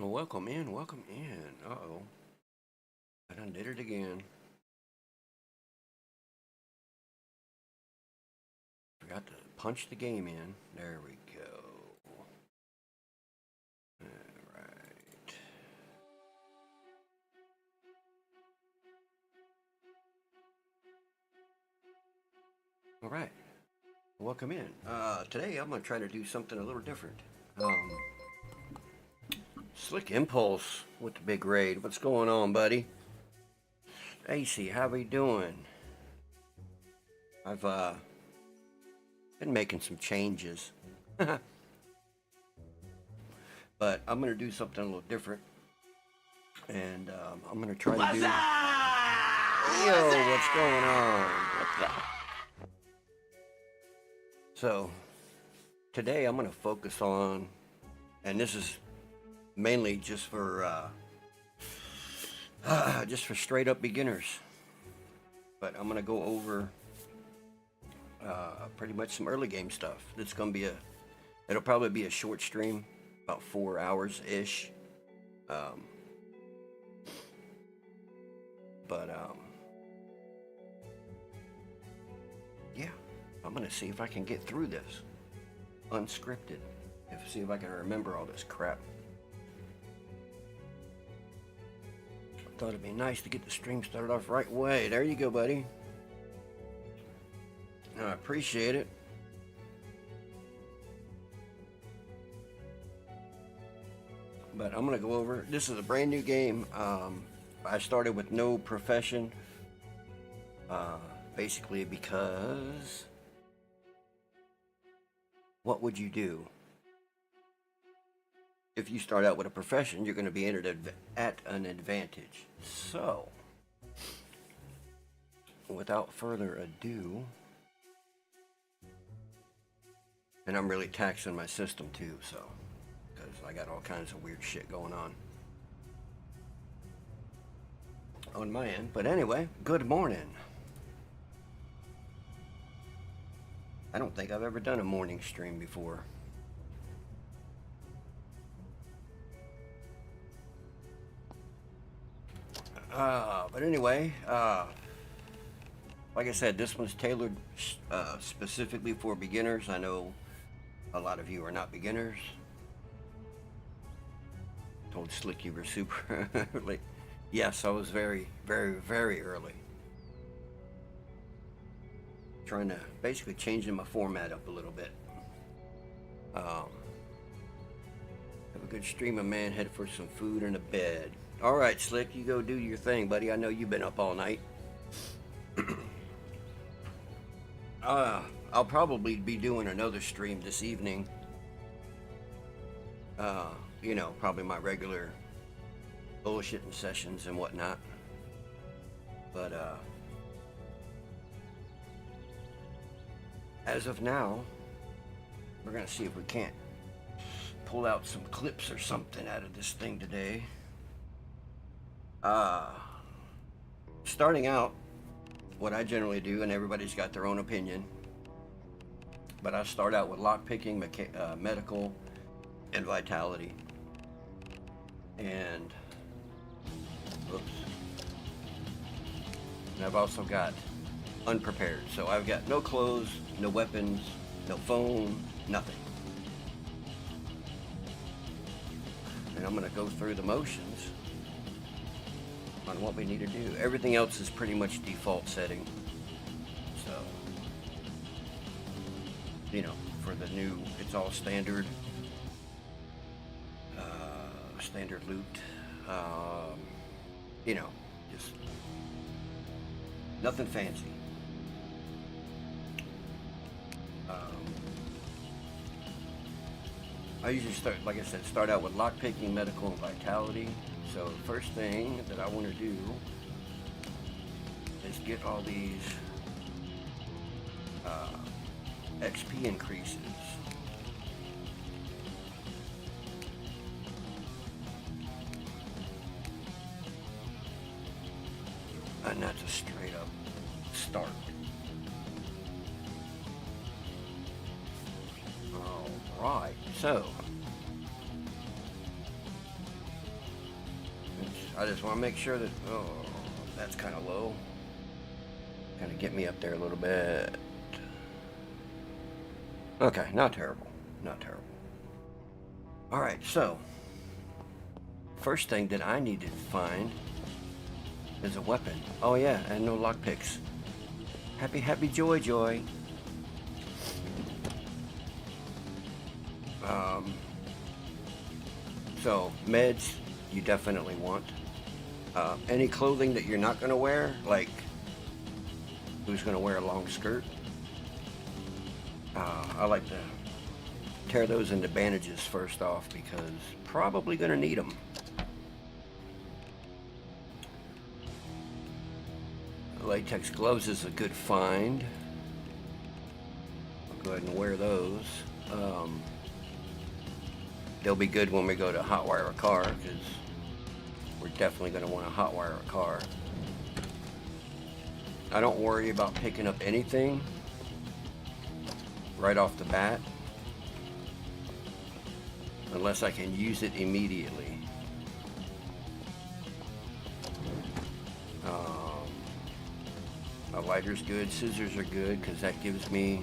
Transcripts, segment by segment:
Welcome in, welcome in. Uh-oh. I done did it again. Forgot to punch the game in. There we go. Alright. Alright. Welcome in. Today I'm going to try to do something a little different. Slick Impulse with the big raid. What's going on, buddy? AC, how we doing? I've been making some changes. But I'm going to do something a little different. And I'm going to try to do... Yo, what's going on? So, today I'm going to focus on... And this is mainly just for straight up beginners. But I'm going to go over pretty much some early game stuff. It's going to be it'll probably be a short stream, about 4 hours ish. Yeah, I'm going to see if I can get through this unscripted. See if I can remember all this crap. I thought it'd be nice to get the stream started off right way. There you go, buddy. I appreciate it. But I'm gonna go over, this is a brand new game. I started with no profession, basically because what would you do? If you start out with a profession, you're going to be entered at an advantage. So, without further ado, and I'm really taxing my system too, so, because I got all kinds of weird shit going on my end. But anyway, good morning. I don't think I've ever done a morning stream before. But anyway, like I said, this one's tailored specifically for beginners. I know a lot of you are not beginners. Told Slick you were super early. Yes, I was very, very, very early. Trying to basically changing my format up a little bit. Have a good stream, man. Head for some food and a bed. All right, Slick, you go do your thing, buddy. I know you've been up all night. I'll probably be doing another stream this evening. You know, probably my regular bullshitting sessions and whatnot. But, as of now, we're gonna see if we can't pull out some clips or something out of this thing today. Starting out, what I generally do, and everybody's got their own opinion, but I start out with lockpicking, medical, and vitality. And, oops. And I've also got unprepared. So I've got no clothes, no weapons, no phone, nothing. And I'm gonna go through the motions on what we need to do. Everything else is pretty much default setting. So, you know, for the new, it's all standard. Standard loot. You know, just nothing fancy. I usually start, like I said, start out with lockpicking, medical, and vitality. So the first thing that I want to do is get all these XP increases. And that's a straight up start. Alright, so I just want to make sure that, oh, that's kind of low. Kind of get me up there a little bit. Okay, not terrible. Not terrible. Alright, so first thing that I need to find is a weapon. Oh yeah, and no lockpicks. Happy, happy, joy, joy. So meds you definitely want. Any clothing that you're not going to wear, like who's going to wear a long skirt? I like to tear those into bandages first off because probably going to need them. Latex gloves is a good find. I'll go ahead and wear those. They'll be good when we go to hotwire a car because we're definitely going to want to hotwire a car. I don't worry about picking up anything right off the bat unless I can use it immediately. A lighter's good, scissors are good because that gives me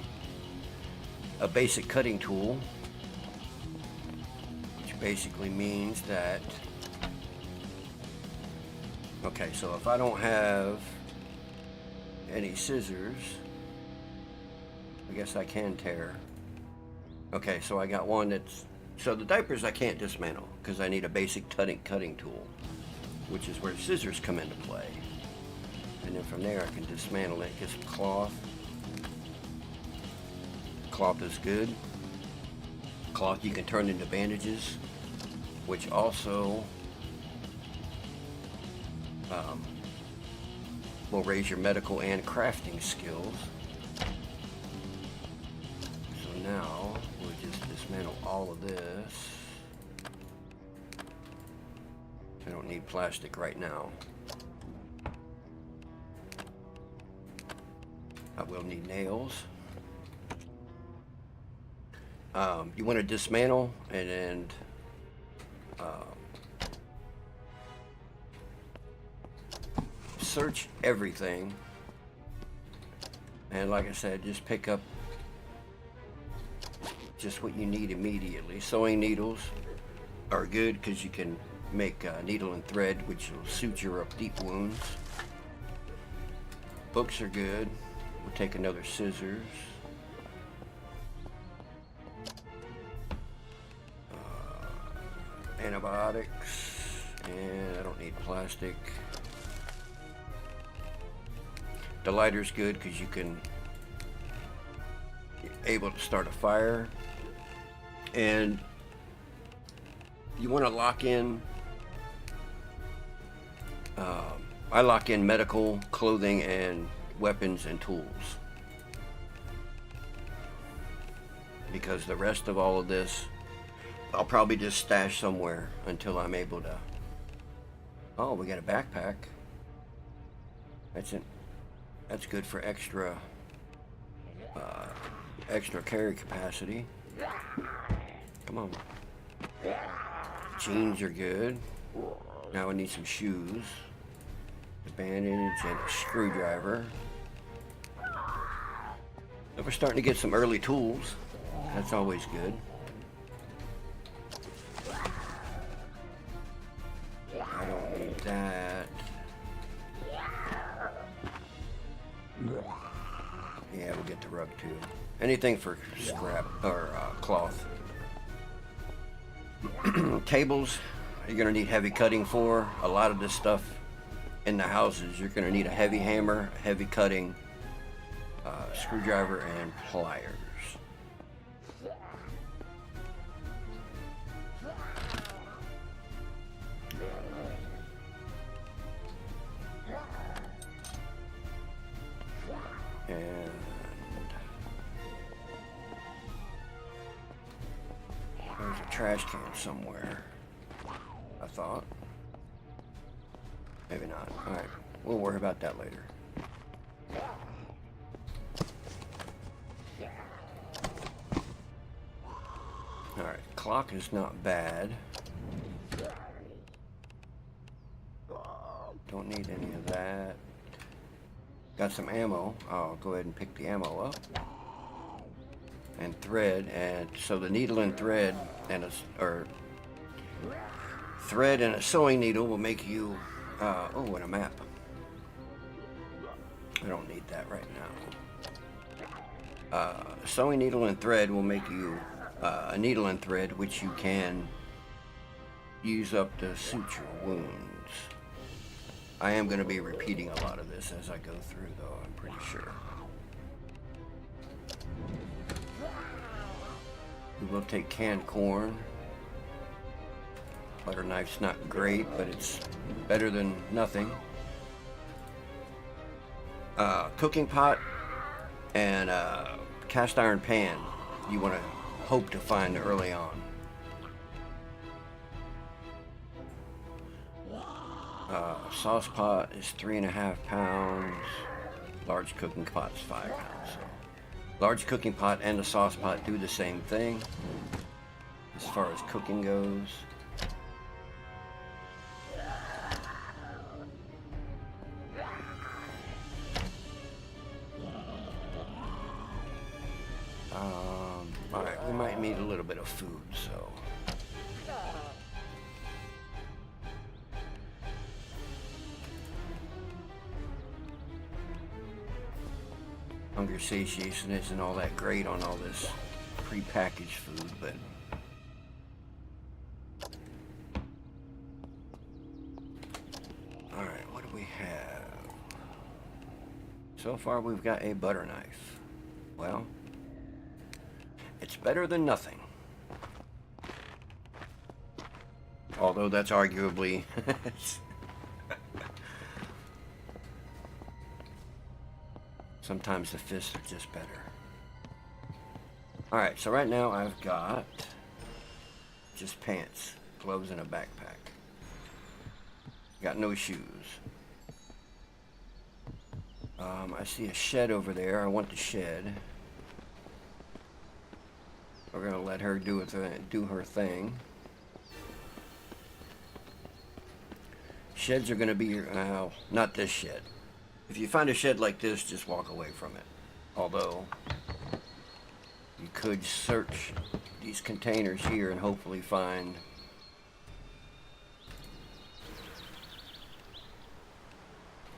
a basic cutting tool, which basically means that, okay, so if I don't have any scissors, I guess I can tear. Okay, so I got one that's, so the diapers I can't dismantle because I need a basic cutting tool, which is where scissors come into play. And then from there I can dismantle it, get some cloth. Cloth is good. Cloth you can turn into bandages, which also will raise your medical and crafting skills. So now we'll just dismantle all of this. I don't need plastic right now. I will need nails. You want to dismantle and then search everything, and like I said, just pick up just what you need immediately. Sewing needles are good because you can make needle and thread, which will suture up deep wounds. Books are good. We'll take another scissors. Antibiotics, and I don't need plastic. The lighter's good because you can be able to start a fire, and you want to lock in. I lock in medical, clothing, and weapons and tools, because the rest of all of this I'll probably just stash somewhere until I'm able to. Oh, we got a backpack. That's good for extra carry capacity. Come on. Jeans are good. Now I need some shoes, a bandage, and a screwdriver. We're starting to get some early tools. That's always good. I don't need that. Yeah, we'll get the rug too. Anything for scrap or cloth. Tables, you're going to need heavy cutting for. A lot of this stuff in the houses, you're going to need a heavy hammer, heavy cutting, screwdriver, and pliers. And there's a trash can somewhere, I thought. Maybe not. Alright, we'll worry about that later. Alright, clock is not bad. got some ammo. I'll go ahead and pick the ammo up. And thread, and so the needle and thread and thread and a sewing needle will make you, oh, and a map. I don't need that right now. Sewing needle and thread will make you a needle and thread, which you can use up to suture wounds. I am going to be repeating a lot of this as I go through, though, I'm pretty sure. We will take canned corn. Butter knife's not great, but it's better than nothing. Cooking pot and cast iron pan you want to hope to find early on. Sauce pot is 3.5 pounds. Large cooking pot is 5 pounds. So large cooking pot and the sauce pot do the same thing as far as cooking goes. Alright, we might need a little bit of food, so. Hunger satiation isn't all that great on all this pre-packaged food, but alright, what do we have? So far we've got a butter knife. Well, it's better than nothing. Although that's arguably sometimes the fists are just better. Alright, so right now I've got just pants, gloves, and a backpack. Got no shoes. I see a shed over there. I want the shed. We're gonna let her do her thing. Sheds are gonna be, not this shed. If you find a shed like this, just walk away from it. Although, you could search these containers here and hopefully find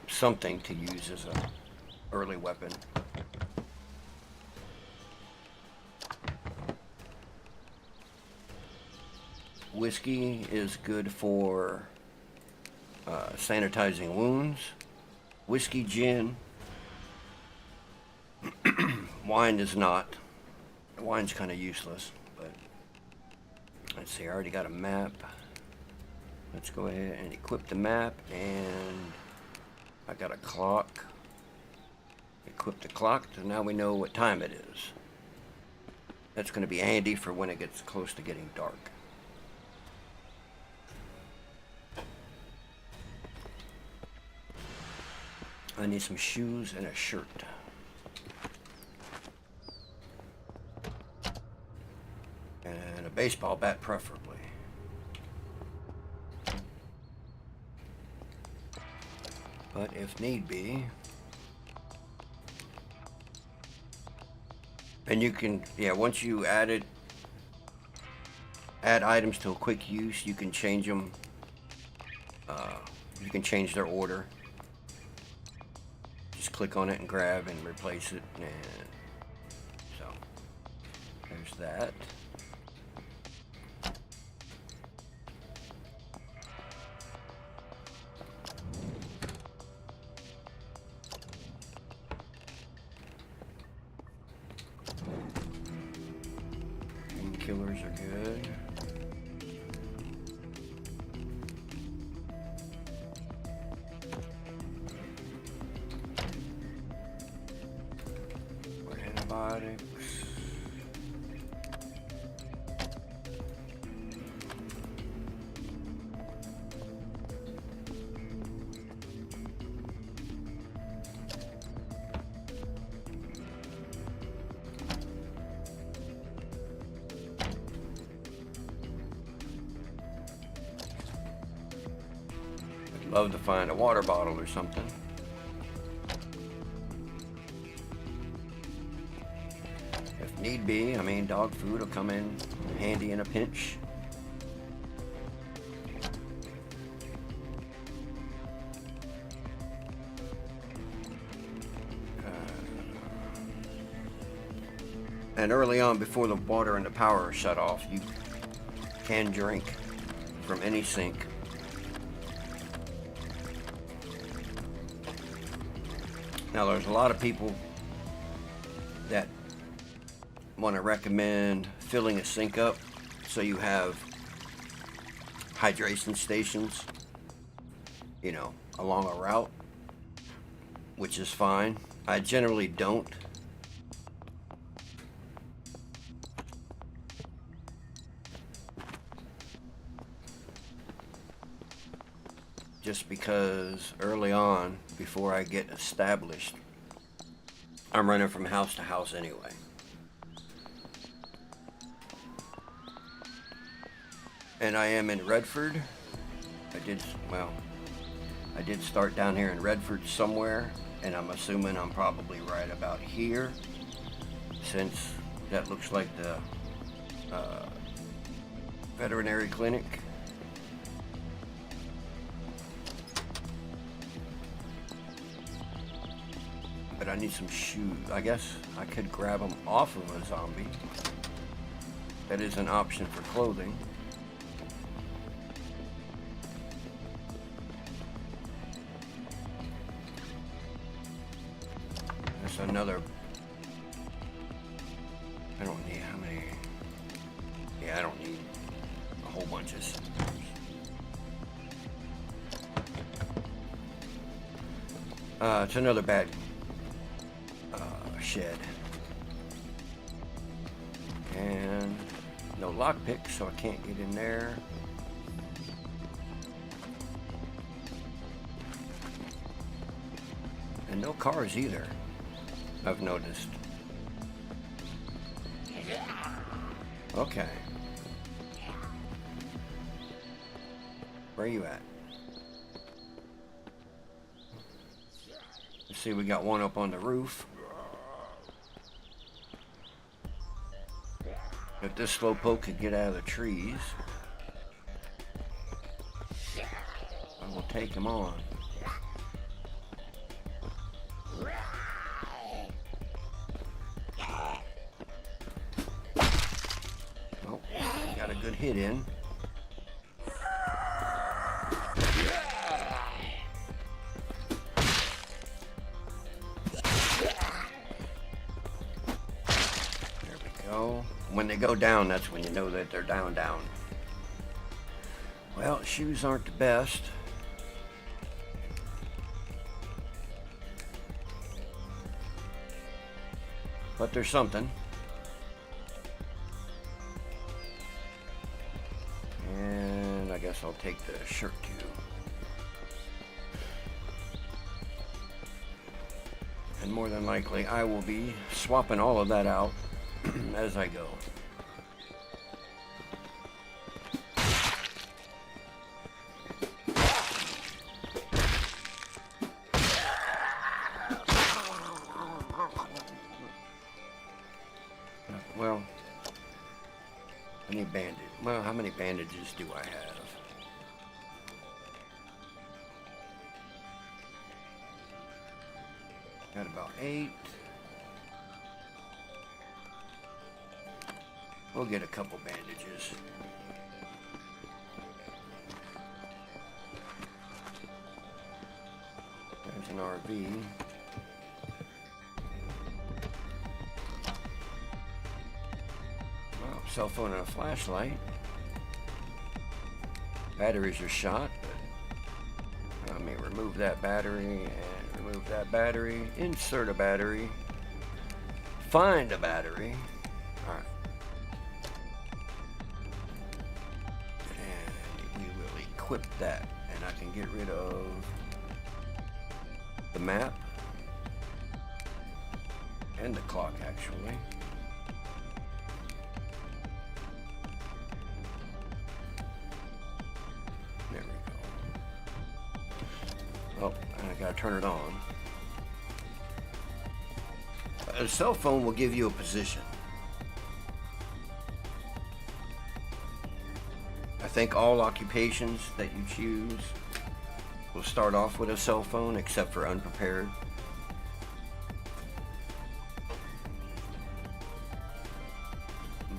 something to use as an early weapon. Whiskey is good for sanitizing wounds. Whiskey, gin. Wine is not. Wine's kind of useless, but let's see, I already got a map. Let's go ahead and equip the map, and I got a clock. Equip the clock, so now we know what time it is. That's going to be handy for when it gets close to getting dark. I need some shoes and a shirt. And a baseball bat, preferably. But if need be. And you can, once you add items to a quick use, you can change them. You can change their order. Just click on it and grab and replace it, and so there's that. Painkillers are good. Antibiotics. I'd love to find a water bottle or something. Need be. I mean, dog food will come in handy in a pinch. And early on, before the water and the power are shut off, you can drink from any sink. Now, there's a lot of people that want to recommend filling a sink up so you have hydration stations, you know, along a route, which is fine. I generally don't. Just because early on, before I get established, I'm running from house to house anyway. And I am in Redford. I did start down here in Redford somewhere, and I'm assuming I'm probably right about here, since that looks like the veterinary clinic. But I need some shoes. I guess I could grab them off of a zombie. That is an option for clothing. That's another. I don't need how many. Yeah, I don't need a whole bunch of stuff. It's another bad shed. And no lockpick, so I can't get in there. And no cars either, I've noticed. Okay. Where are you at? Let's see, we got one up on the roof. If this slowpoke could get out of the trees, I will take him on. Oh, got a good hit in. When they go down, that's when you know that they're down. Well, shoes aren't the best. But there's something. And I guess I'll take the shirt too. And more than likely, I will be swapping all of that out as I go. Well, I need bandage. Well, how many bandages do I have? Got about 8. We'll get a couple bandages. There's an RV. Well, cell phone and a flashlight. Batteries are shot, but let me remove that battery and remove that battery. Insert a battery. Find a battery. All right. Equip that, and I can get rid of the map and the clock, actually. There we go. Oh, I gotta turn it on. A cell phone will give you a position. think all occupations that you choose will start off with a cell phone, except for unprepared.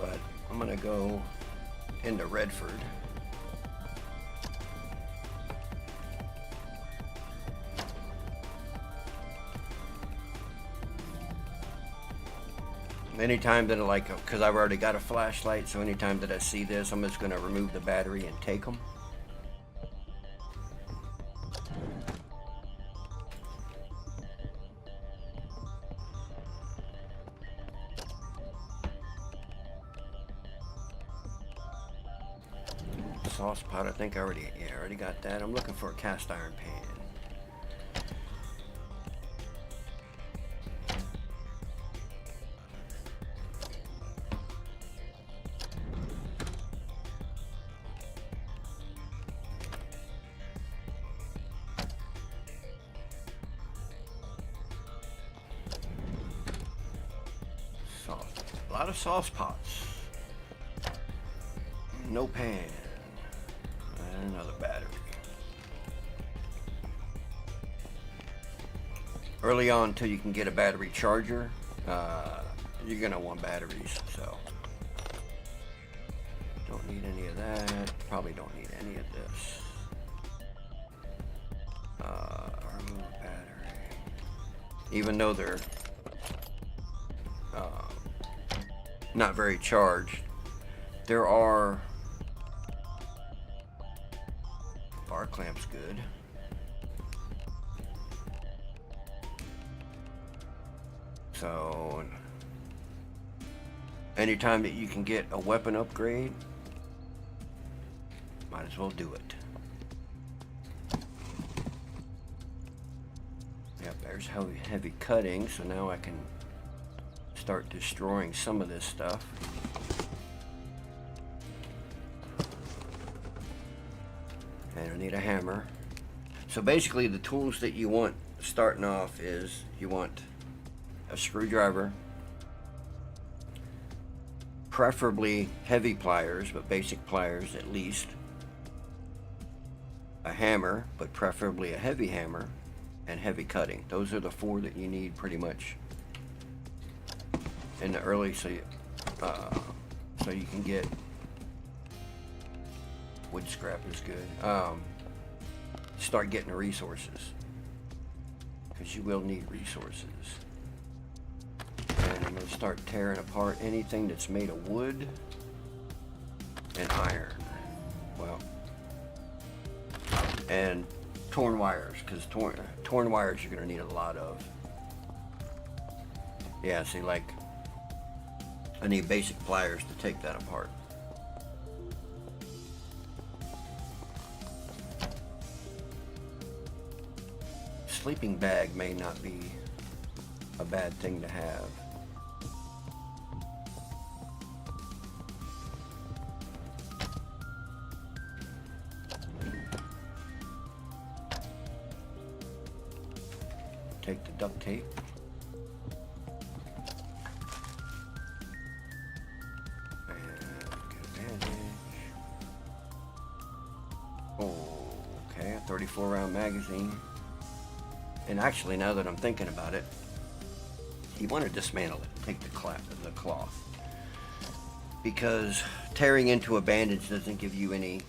But I'm gonna go into Redford. Anytime that because I've already got a flashlight, so anytime that I see this, I'm just gonna remove the battery and take them. Sauce pot, I think I already got that. I'm looking for a cast iron pan. A lot of sauce pots. No pan. And another battery. Early on, until you can get a battery charger, you're gonna want batteries. So don't need any of that. Probably don't need any of this. Remove battery. Even though they're not very charged, there are bar clamps good. So anytime that you can get a weapon upgrade, might as well do it. Yep, there's heavy cutting, so now I can start destroying some of this stuff. And I need a hammer. So basically the tools that you want starting off is you want a screwdriver, preferably heavy pliers, but basic pliers at least, a hammer, but preferably a heavy hammer, and heavy cutting. Those are the four that you need pretty much in the early, so you can get wood scrap is good. Start getting the resources, because you will need resources. And I'm going to start tearing apart anything that's made of wood and iron. Well, and torn wires, because torn wires you're going to need a lot of. Yeah, see, like, I need basic pliers to take that apart. Sleeping bag may not be a bad thing to have. Take the duct tape. And get a bandage. Okay, a 34 round magazine. And actually, now that I'm thinking about it, you want to dismantle it. Take the cloth. Because tearing into a bandage doesn't give you any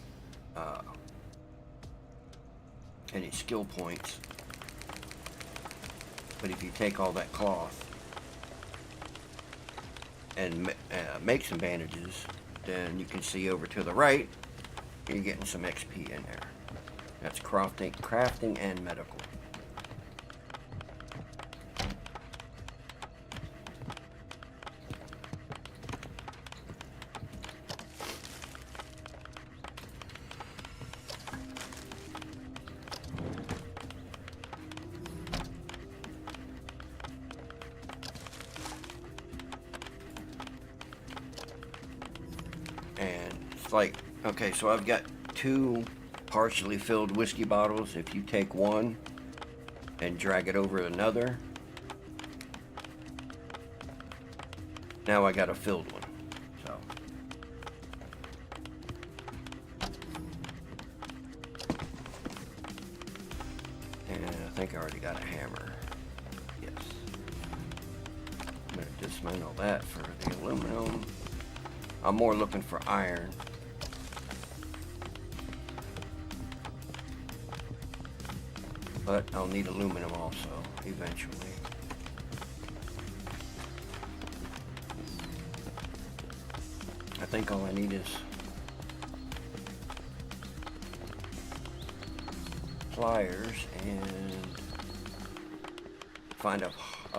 skill points. But if you take all that cloth and make some bandages, then you can see over to the right, you're getting some XP in there. That's crafting and medical. Like, okay, so I've got 2 partially filled whiskey bottles. If you take one and drag it over another, now I got a filled one. So think I already got a hammer. Yes. I'm going to dismantle that for the aluminum. I'm more looking for iron. But I'll need aluminum also, eventually. I think all I need is pliers and find a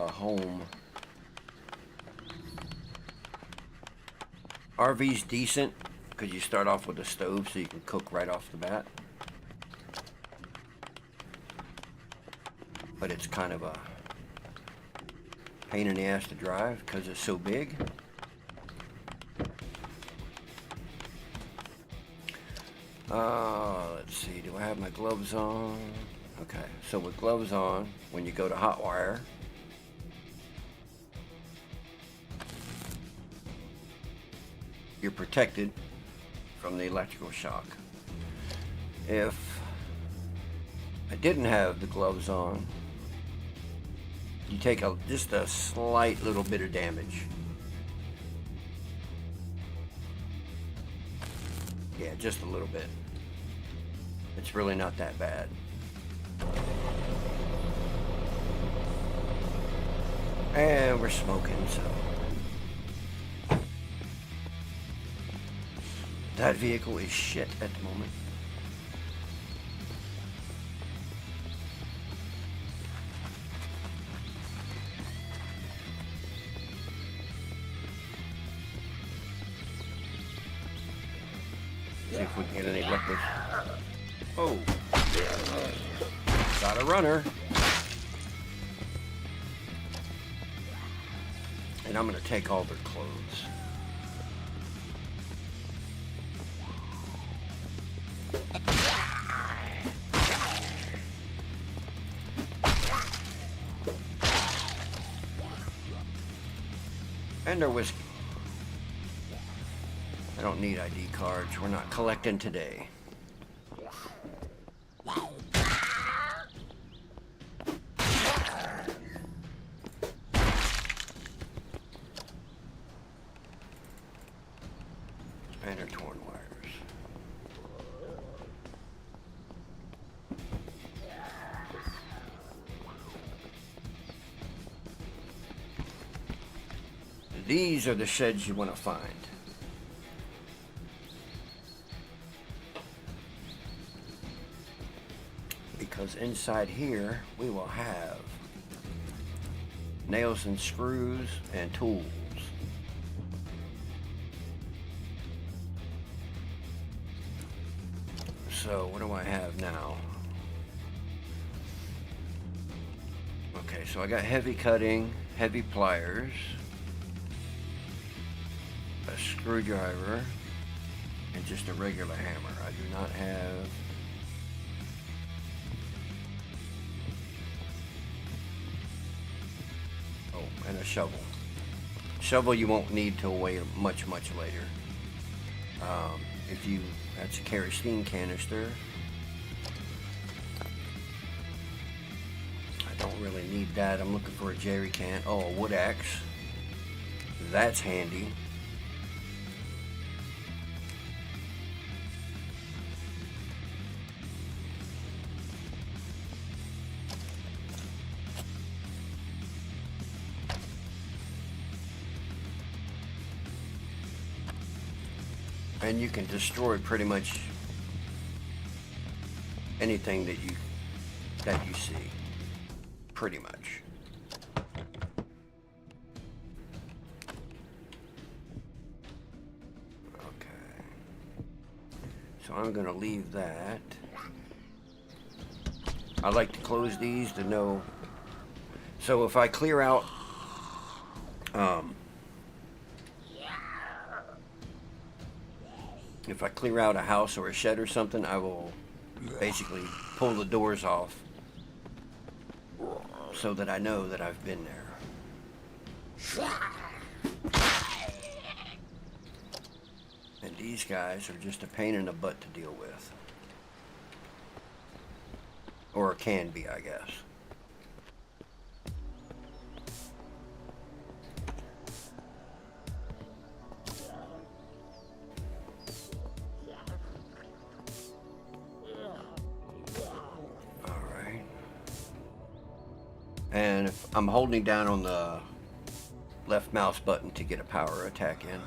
home. RV's decent because you start off with a stove so you can cook right off the bat. But it's kind of a pain in the ass to drive because it's so big. Let's see, do I have my gloves on? Okay, so with gloves on, when you go to hot wire, you're protected from the electrical shock. If I didn't have the gloves on, you take just a slight little bit of damage. Yeah, just a little bit. It's really not that bad. And we're smoking, so that vehicle is shit at the moment. See if we can get any luck with. Oh, got a runner. And I'm gonna take all their clothes. And their whiskey. I don't need ID cards. We're not collecting today. And our torn wires. These are the sheds you want to find. Because inside here we will have nails and screws and tools. So what do I have now? Okay, so I got heavy cutting, heavy pliers, a screwdriver, and just a regular hammer. I do not have and a shovel. Shovel you won't need till way much later. If you, that's a kerosene canister. I don't really need that. I'm looking for a jerry can. Oh, a wood axe. That's handy. And you can destroy pretty much anything that you see, pretty much. Okay. So I'm gonna leave that. I like to close these to know. So if I clear out if I clear out a house or a shed or something, I will basically pull the doors off so that I know that I've been there. And these guys are just a pain in the butt to deal with. Or can be, I guess. And if I'm holding down on the left mouse button to get a power attack in.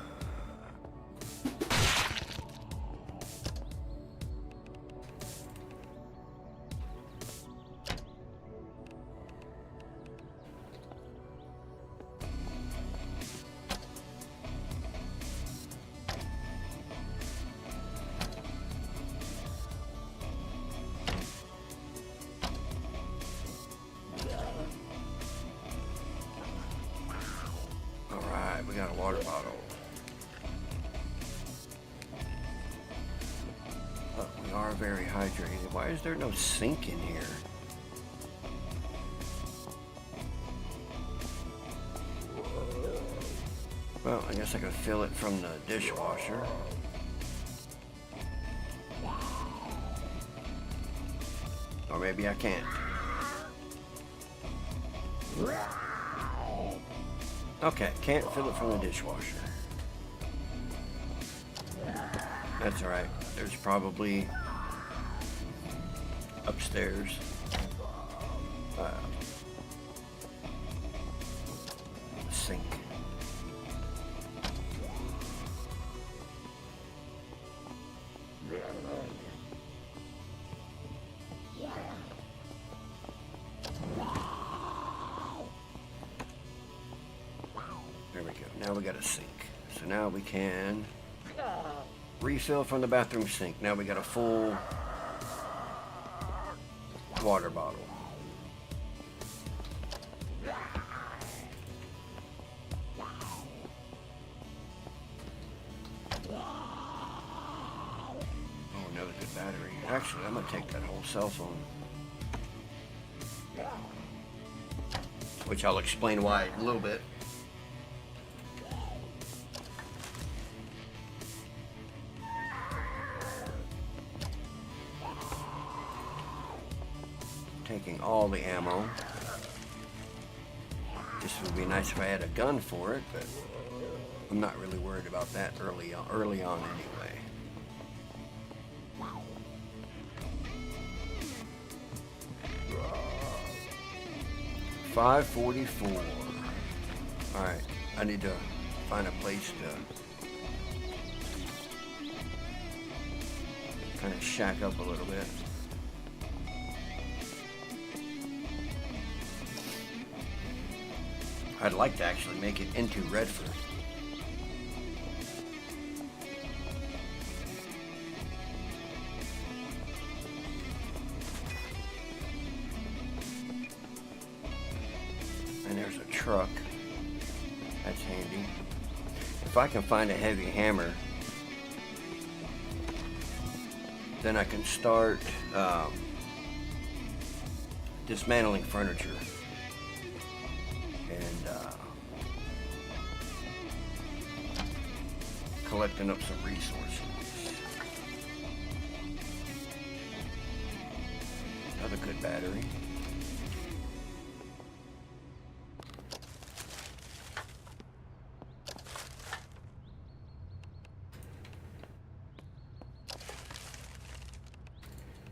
We got a water bottle. But we are very hydrated. Why is there no sink in here? Well, I guess I could fill it from the dishwasher. Or maybe I can't. Okay, can't fill it from the dishwasher. That's alright. There's probably upstairs. Sink. There we go. Now we got a sink. So now we can refill from the bathroom sink. Now we got a full water bottle. Oh, another good battery. Actually, I'm going to take that whole cell phone. Which I'll explain why in a little bit. Taking all the ammo. This would be nice if I had a gun for it, but I'm not really worried about that early on anyway. $5.44. All right, I need to find a place to kind of shack up a little bit. I'd like to actually make it into Redford. And there's a truck. That's handy. If I can find a heavy hammer, then I can start dismantling furniture. And collecting up some resources. Another good battery.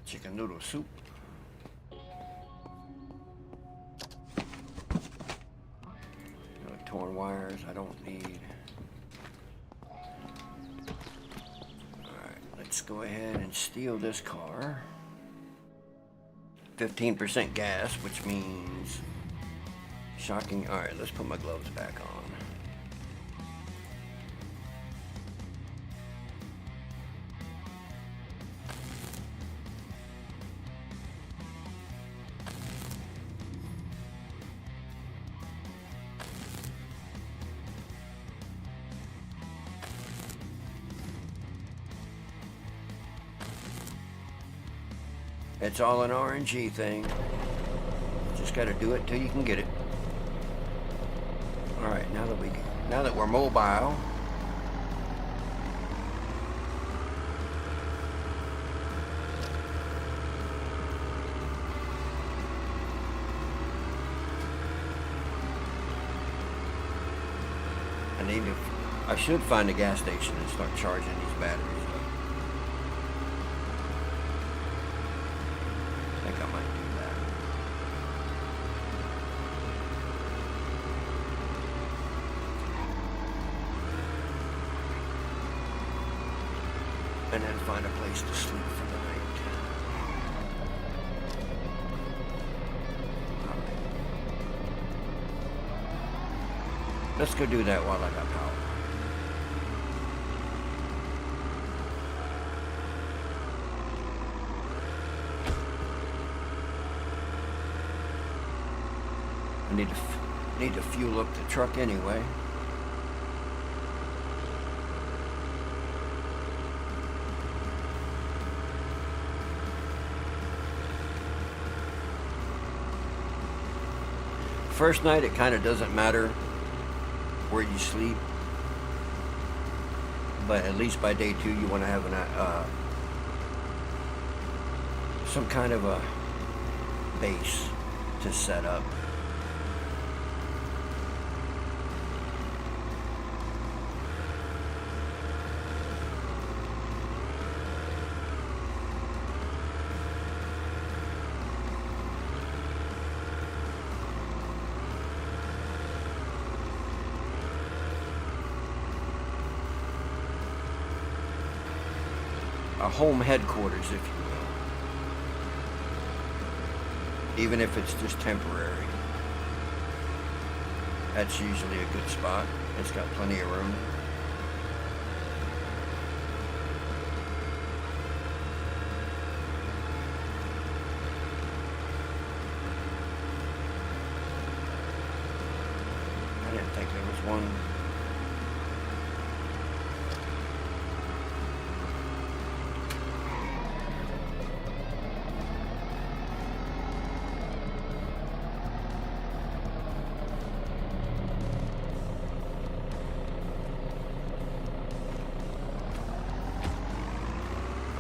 Chicken noodle soup. Torn wires I don't need. Alright, let's go ahead and steal this car. 15% gas, which means shocking. Alright, let's put my gloves back on. It's all an RNG thing. Just got to do it till you can get it. All right, now that we're mobile, I should find a gas station and start charging these batteries. I think I might do that. and then find a place to sleep for the night. Alright. Let's go do that while I got power. I need to fuel up the truck anyway. First night, it kind of doesn't matter where you sleep, but at least by day 2, you want to have some kind of a base to set up. A home headquarters, if you will. Even if it's just temporary. That's usually a good spot. It's got plenty of room. I didn't think there was one.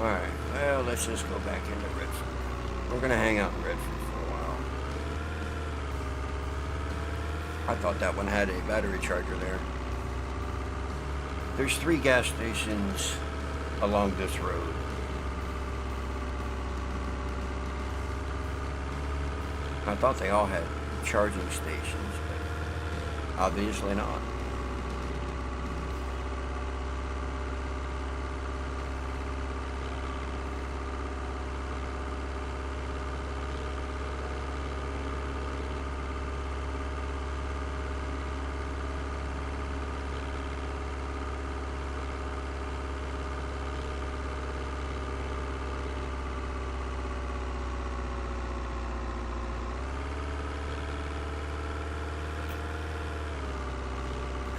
Alright, well, let's just go back into Redford. We're going to hang out in Redford for a while. I thought that one had a battery charger there. There's 3 gas stations along this road. I thought they all had charging stations, but obviously not.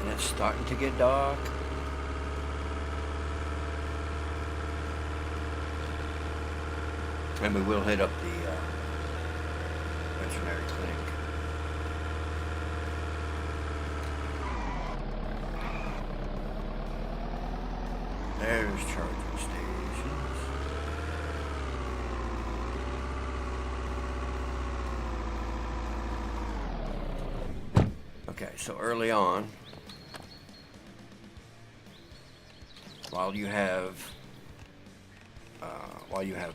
It's starting to get dark. And we will hit up the veterinary clinic. There's charging stations. Okay, so early on, while you have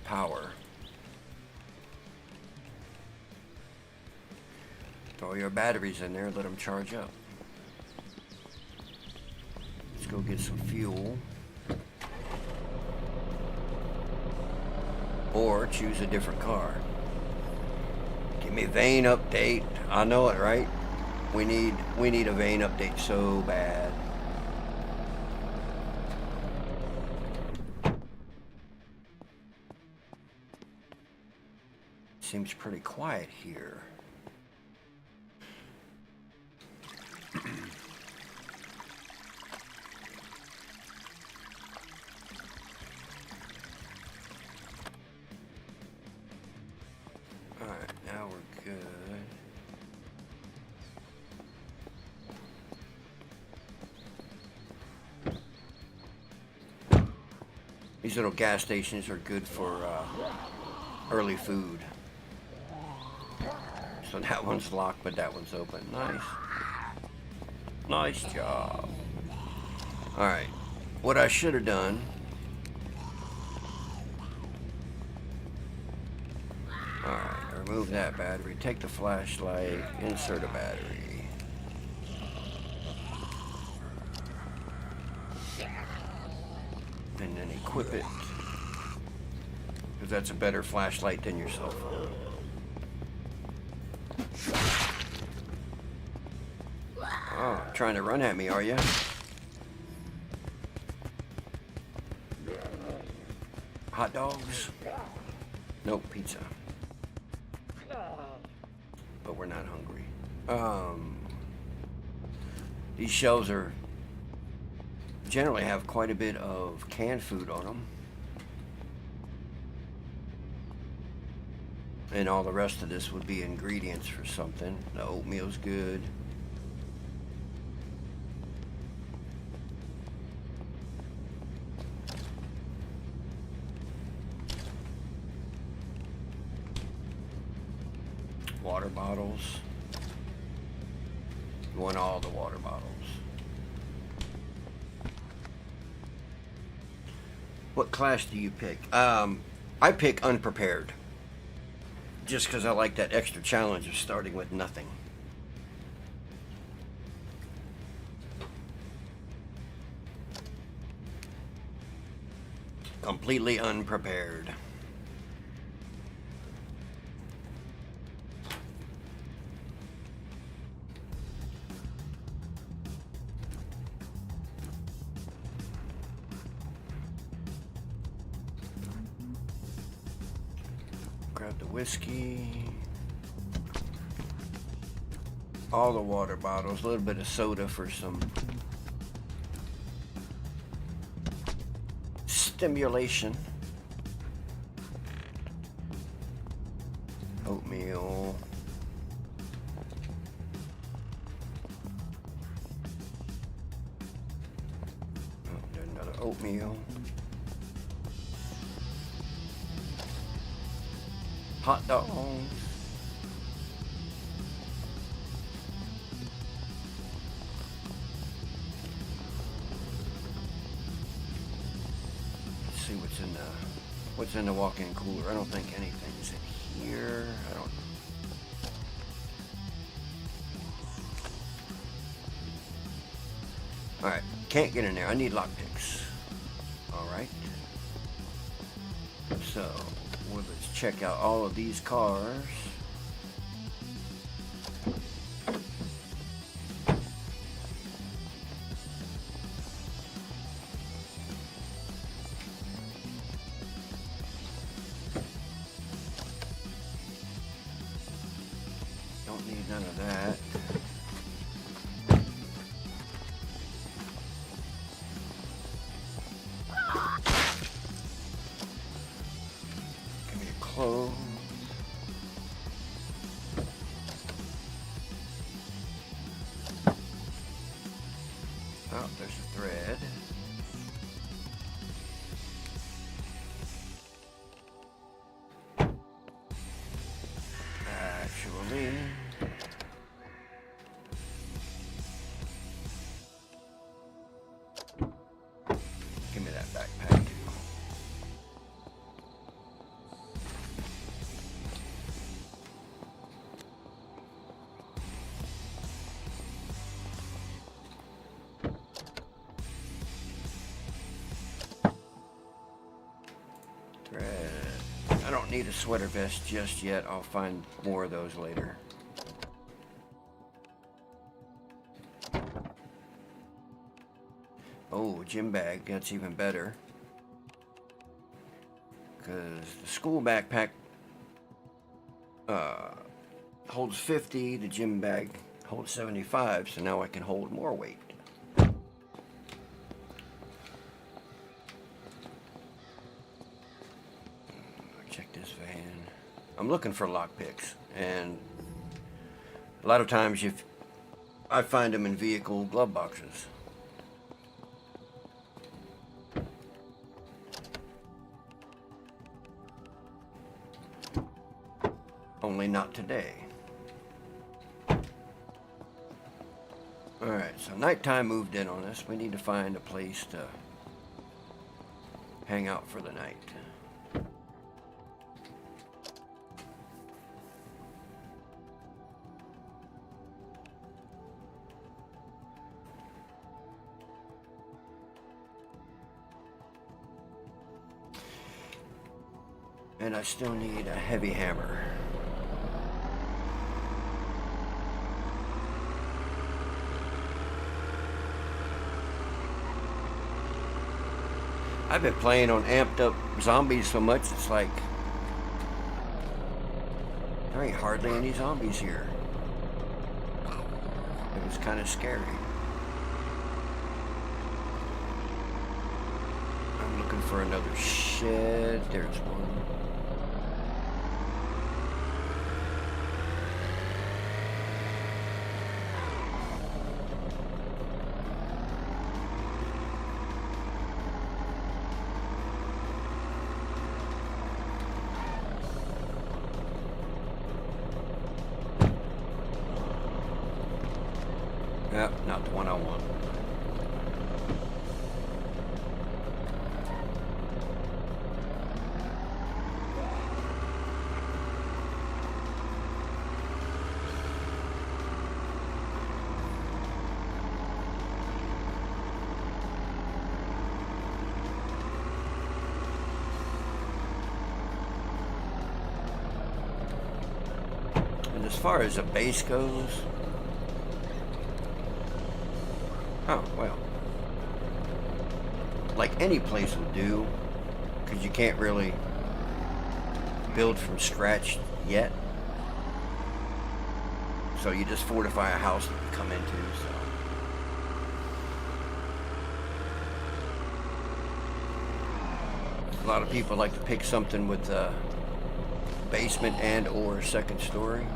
power, throw your batteries in there, let them charge up. Let's go get some fuel, or choose a different car. Give me a vein update. I know it, right? We need a vein update so bad. Seems pretty quiet here. Alright, now we're good. These little gas stations are good for early food. So that one's locked, but that one's open. Nice. Nice job. Alright. What I should have done. Alright. Remove that battery. Take the flashlight. Insert a battery. and then equip it, because that's a better flashlight than your cell phone. Oh, trying to run at me, are you? Hot dogs? Nope, pizza. But we're not hungry. These shelves are generally have quite a bit of canned food on them. And all the rest of this would be ingredients for something. The oatmeal's good. Water bottles. You want all the water bottles. What class do you pick? I pick unprepared. Just because I like that extra challenge of starting with nothing. Completely unprepared. Grab the whiskey, all the water bottles, a little bit of soda for some stimulation. Oatmeal. Oh, there's another oatmeal. Hot dogs. Let's see what's in the walk-in cooler. I don't think anything's in here. I don't. All right, can't get in there. I need lockpicks. All right. So. Well, let's check out all of these cars. Don't need none of that. Clothes. Oh, there's a thread. Actually, give me that backpack. I don't need a sweater vest just yet. I'll find more of those later. Oh, gym bag. That's even better. Because the school backpack holds 50. The gym bag holds 75. So now I can hold more weight. Check this van. I'm looking for lockpicks, and a lot of times I find them in vehicle glove boxes. Only not today. Alright, so nighttime moved in on us. We need to find a place to hang out for the night. And I still need a heavy hammer. I've been playing on amped up zombies so much, it's like there ain't hardly any zombies here. It was kind of scary. I'm looking for another shed. There's one. Yep, not the one I want. And as far as the base goes, oh, well, like any place will do, because you can't really build from scratch yet. So you just fortify a house that you come into, so. A lot of people like to pick something with a basement and or second story.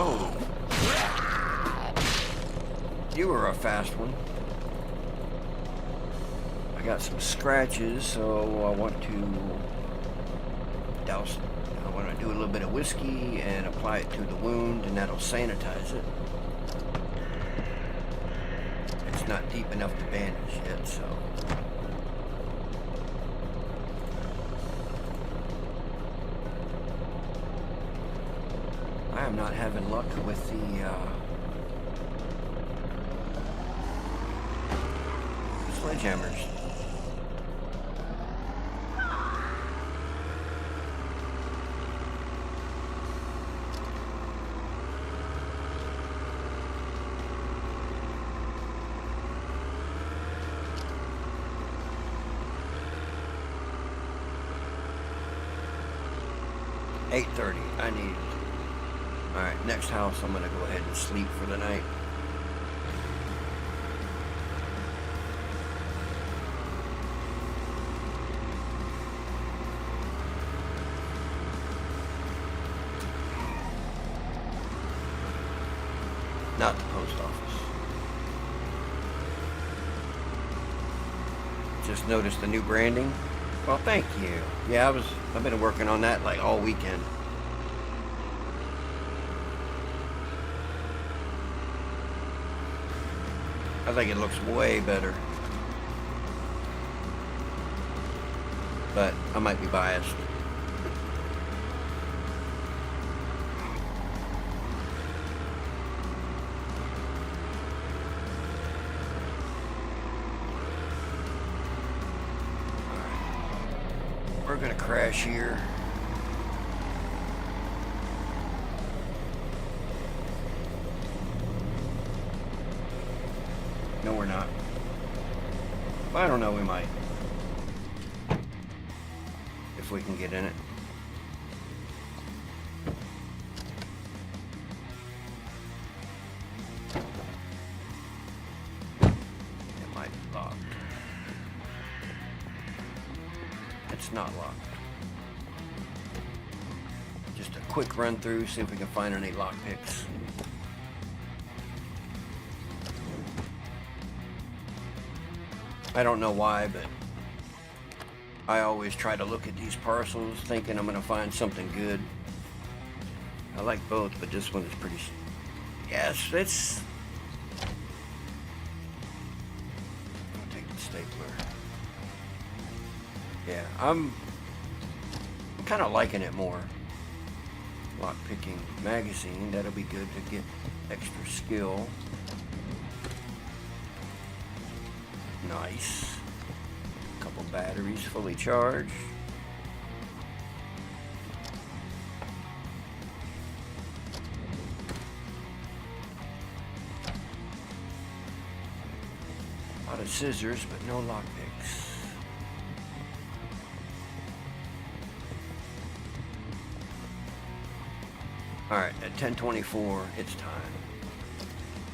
Oh, you were a fast one. I got some scratches, so I want to douse it. I want to do a little bit of whiskey and apply it to the wound, and that'll sanitize it. It's not deep enough to bandage yet, so. I am not having luck with the sledgehammers. $8:30. I need. Alright, next house I'm gonna go ahead and sleep for the night. Not the post office. Just noticed the new branding. Well, thank you. Yeah, I've been working on that like all weekend. I think it looks way better. But I might be biased. We're gonna crash here. No, we're not. I don't know, we might. If we can get in it. It might be locked. It's not locked. Just a quick run through, see if we can find any lock picks. I don't know why, but I always try to look at these parcels thinking I'm gonna find something good. I like both, but this one is pretty. Yes, it's. I'll take the stapler. Yeah, I'm kind of liking it more. Lockpicking magazine, that'll be good to get extra skill. Nice. Couple batteries fully charged. A lot of scissors, but no lockpicks. Alright, at 10:24, it's time.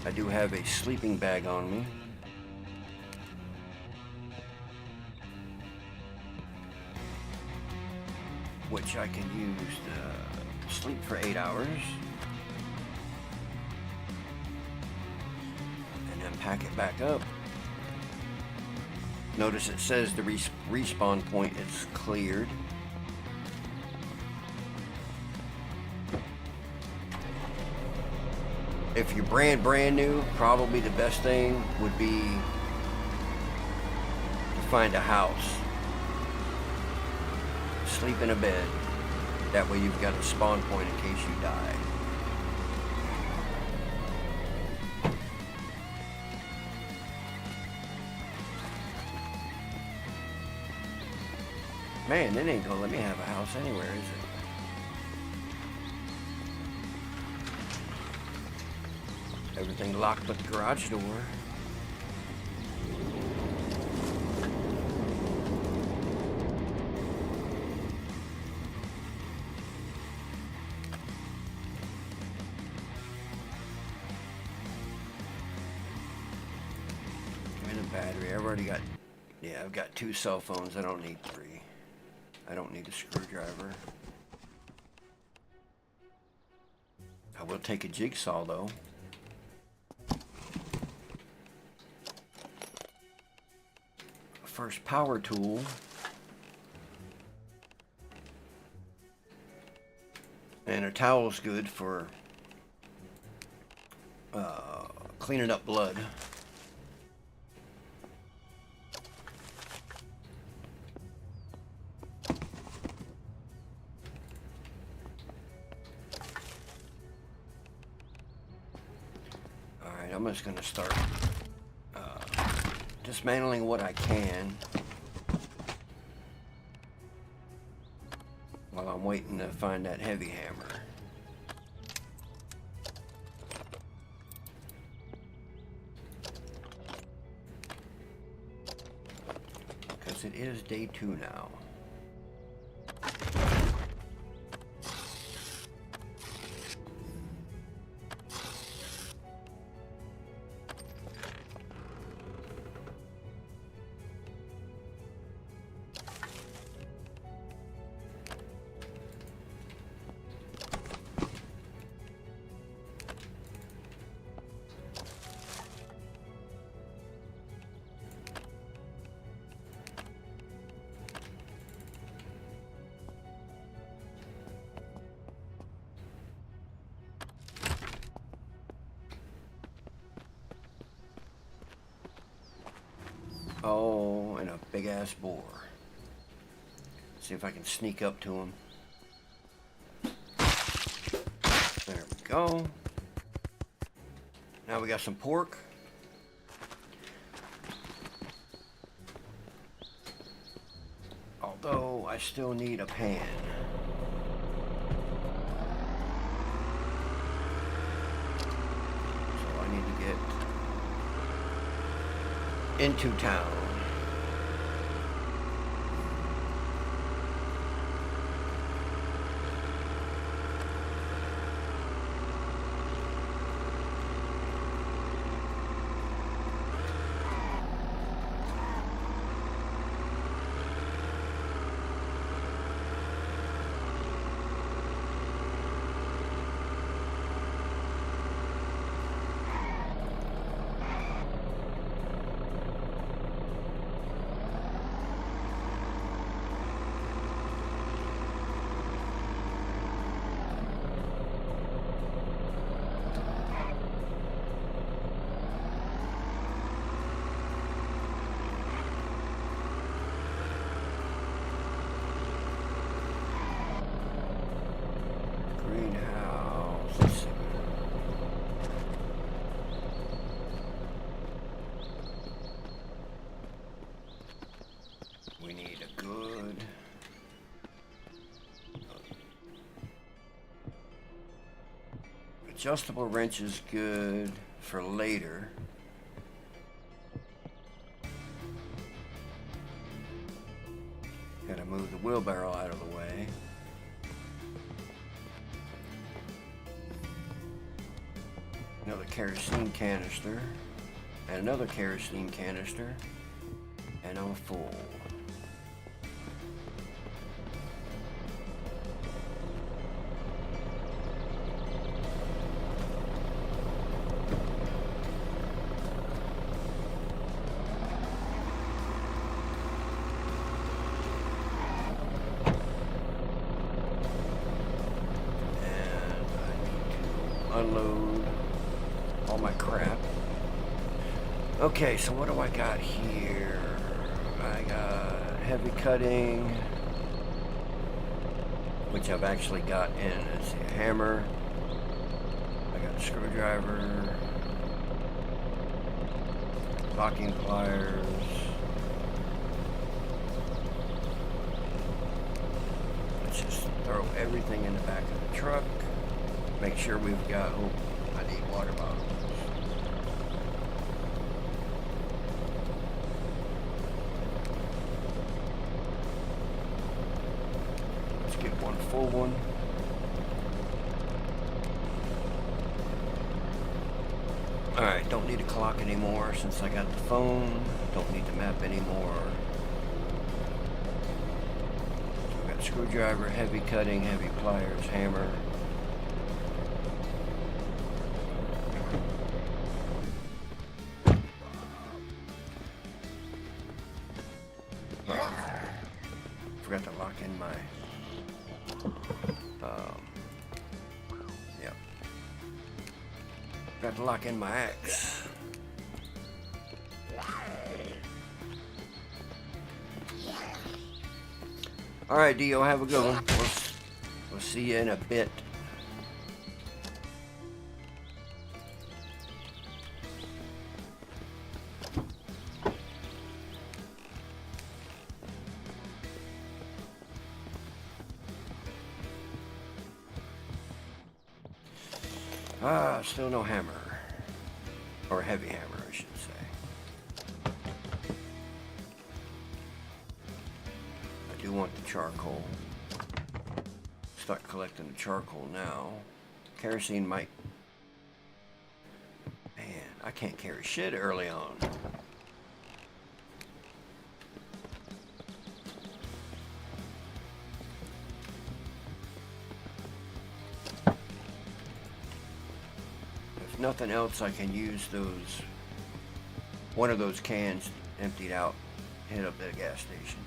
I do have a sleeping bag on me. Which I can use to sleep for 8 hours. And then pack it back up. Notice it says the respawn point is cleared. If you're brand new, probably the best thing would be to find a house. Sleep in a bed. That way you've got a spawn point in case you die. Man, it ain't gonna let me have a house anywhere, is it? Everything locked but the garage door. Give me the battery. I've already got, yeah, I've got 2 cell phones. I don't need 3. I don't need a screwdriver. I will take a jigsaw though. First power tool. And a towel's good for cleaning up blood. Alright, I'm just going to start dismantling what I can while I'm waiting to find that heavy hammer. Because it is day 2 now. Oh, and a big ass boar. See if I can sneak up to him. There we go. Now we got some pork. Although I still need a pan. So I need to get into town. Adjustable wrench is good for later. Gotta move the wheelbarrow out of the way. Another kerosene canister. And another kerosene canister. And I'm full. Unload all my crap. Okay, so what do I got here? I got heavy cutting, which I've actually got in. Let's see, a hammer. I got a screwdriver, locking pliers. Let's just throw everything in the back of the truck. Make sure we've got, oh, I need water bottles. Let's get one full one. Alright, don't need a clock anymore since I got the phone. Don't need the map anymore. So we got screwdriver, heavy cutting, heavy pliers, hammer. Forgot to lock in my, yeah. Forgot to lock in my axe. All right, Dio, have a good one. We'll see you in a bit. Still no hammer. Or heavy hammer, I should say. I do want the charcoal. Start collecting the charcoal now. Kerosene might... Man, I can't carry shit early on. Nothing else, I can use those, one of those cans emptied out, hit up the gas station.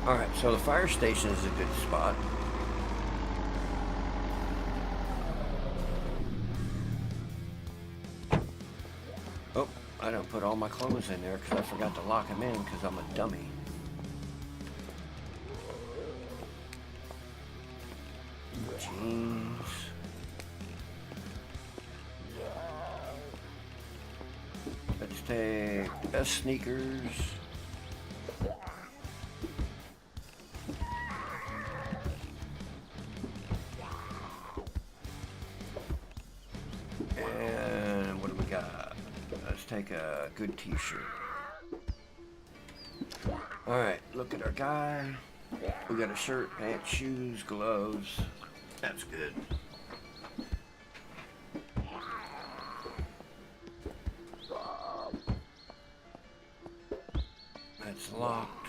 Alright, so the fire station is a good spot. Oh, I don't put all my clothes in there because I forgot to lock them in because I'm a dummy. Jeans. Let's take best sneakers. Take a good t-shirt. Alright, look at our guy. We got a shirt, pants, shoes, gloves. That's good. That's locked.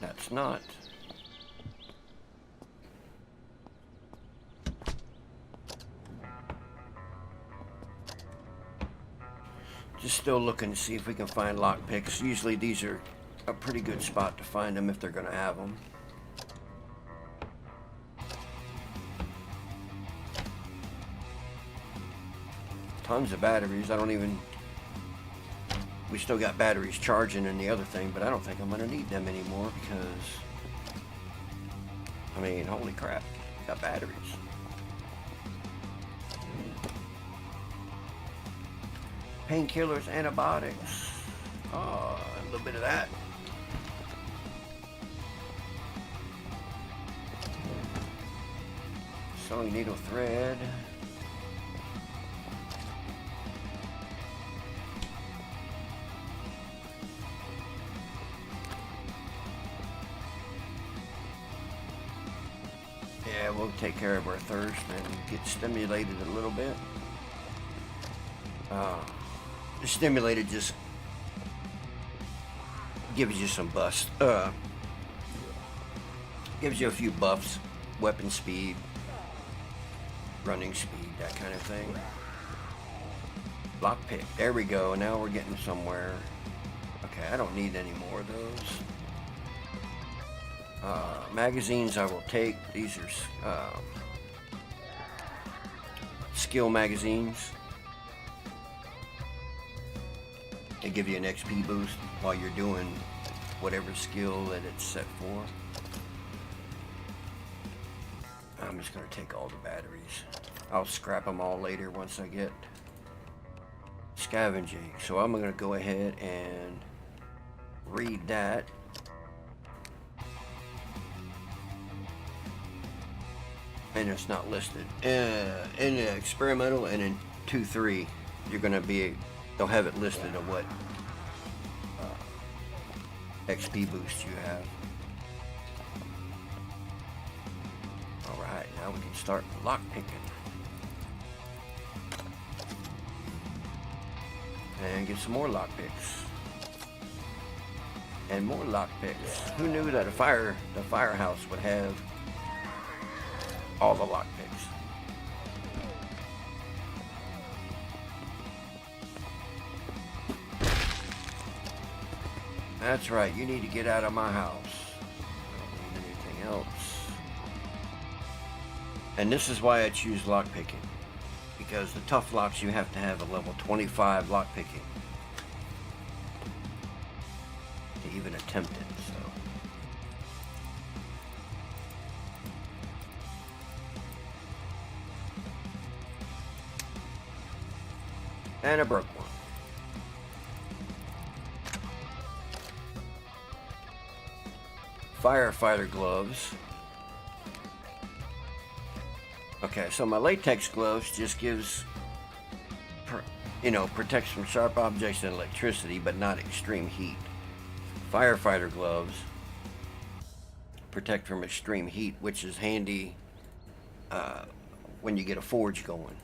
That's not. Just still looking to see if we can find lockpicks. Usually these are a pretty good spot to find them if they're going to have them. tons of batteries. I don't even... We still got batteries charging in the other thing, but I don't think I'm going to need them anymore because... I mean, holy crap. Got batteries. Painkillers, antibiotics. Oh, a little bit of that. Sewing needle thread. Yeah, we'll take care of our thirst and get stimulated a little bit. Stimulated just gives you some buffs. Gives you a few buffs, weapon speed, running speed, that kind of thing. Lockpick, there we go. Now we're getting somewhere. Okay, I don't need any more of those. Magazines I will take. These are skill magazines. They give you an XP boost while you're doing whatever skill that it's set for. I'm just going to take all the batteries. I'll scrap them all later once I get scavenging. So I'm going to go ahead and read that. And it's not listed. In the experimental and in 2.3, you're going to be... They'll have it listed of what XP boost you have. Alright, now we can start lock picking. And get some more lock picks. And more lock picks. Who knew that the firehouse would have all the lock picks? That's right, you need to get out of my house. I don't need anything else. And this is why I choose lockpicking. Because the tough locks you have to have a level 25 lockpicking to even attempt it, so. And I broke one. Firefighter gloves. Okay, so my latex gloves just gives, protects from sharp objects and electricity, but not extreme heat. Firefighter gloves protect from extreme heat, which is handy when you get a forge going.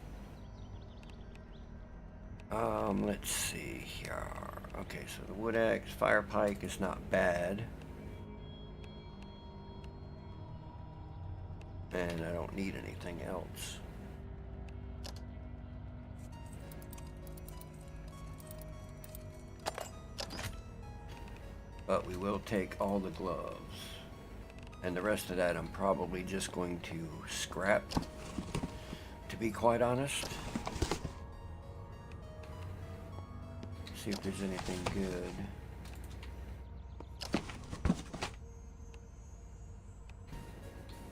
Let's see here. Okay, so the wood axe, fire pike is not bad. And I don't need anything else. But we will take all the gloves. And the rest of that I'm probably just going to scrap, to be quite honest. See if there's anything good.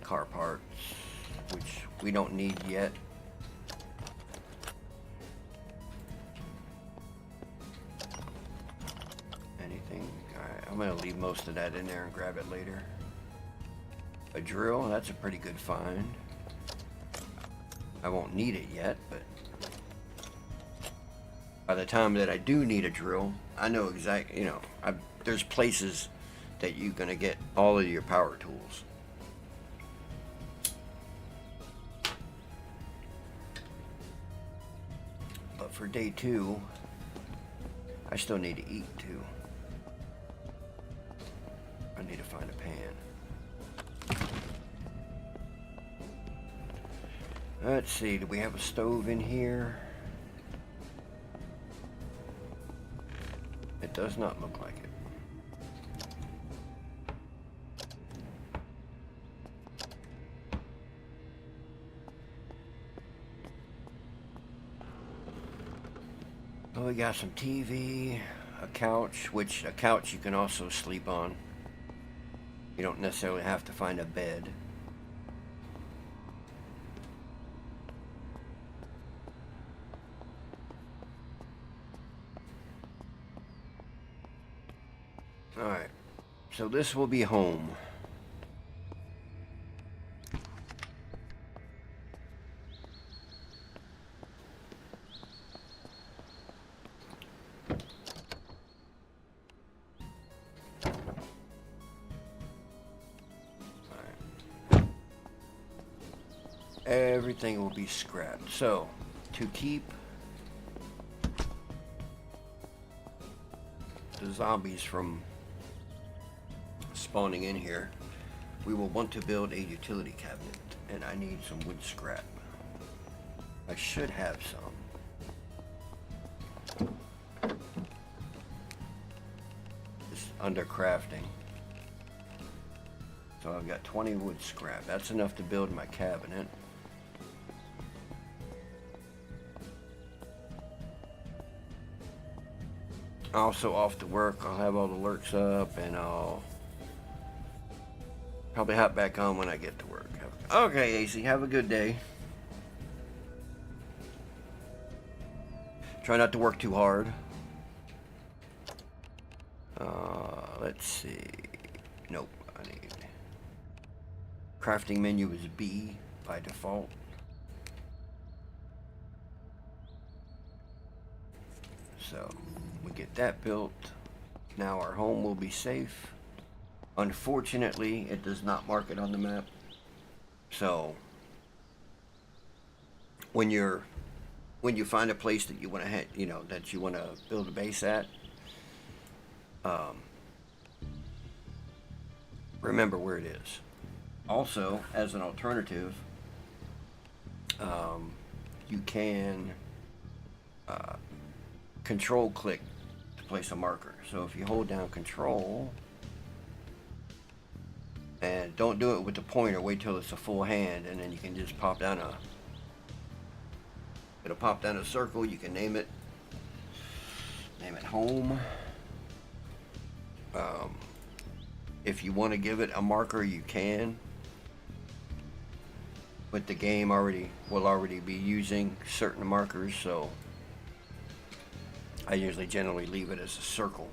Car parts, which we don't need yet. Anything? Alright, I'm gonna leave most of that in there and grab it later. A drill, that's a pretty good find. I won't need it yet, but by the time that I do need a drill, I know exactly, there's places that you're gonna get all of your power tools. For day 2, I still need to eat too. I need to find a pan. Let's see, do we have a stove in here? It does not look like it. Oh, we got some TV, a couch, which a couch you can also sleep on. You don't necessarily have to find a bed. Alright, so this will be home. Everything will be scrapped. So, to keep the zombies from spawning in here, we will want to build a utility cabinet, and I need some wood scrap. I should have some. It's under crafting. So I've got 20 wood scrap. That's enough to build my cabinet. Also off to work, I'll have all the lurks up, and I'll probably hop back on when I get to work. Okay, AC, have a good day. Try not to work too hard. Let's see. Nope, I need... Crafting menu is B by default. So, we get that built. Now our home will be safe. Unfortunately, it does not mark it on the map. So, when you find a place that you want to, that you want to build a base at, remember where it is. Also, as an alternative, you can control click to place a marker. So if you hold down control, and don't do it with the pointer, wait till it's a full hand, and then you can just pop down it'll pop down a circle. You can name it home. If you want to give it a marker, you can, but the game will already be using certain markers, so I usually generally leave it as a circle.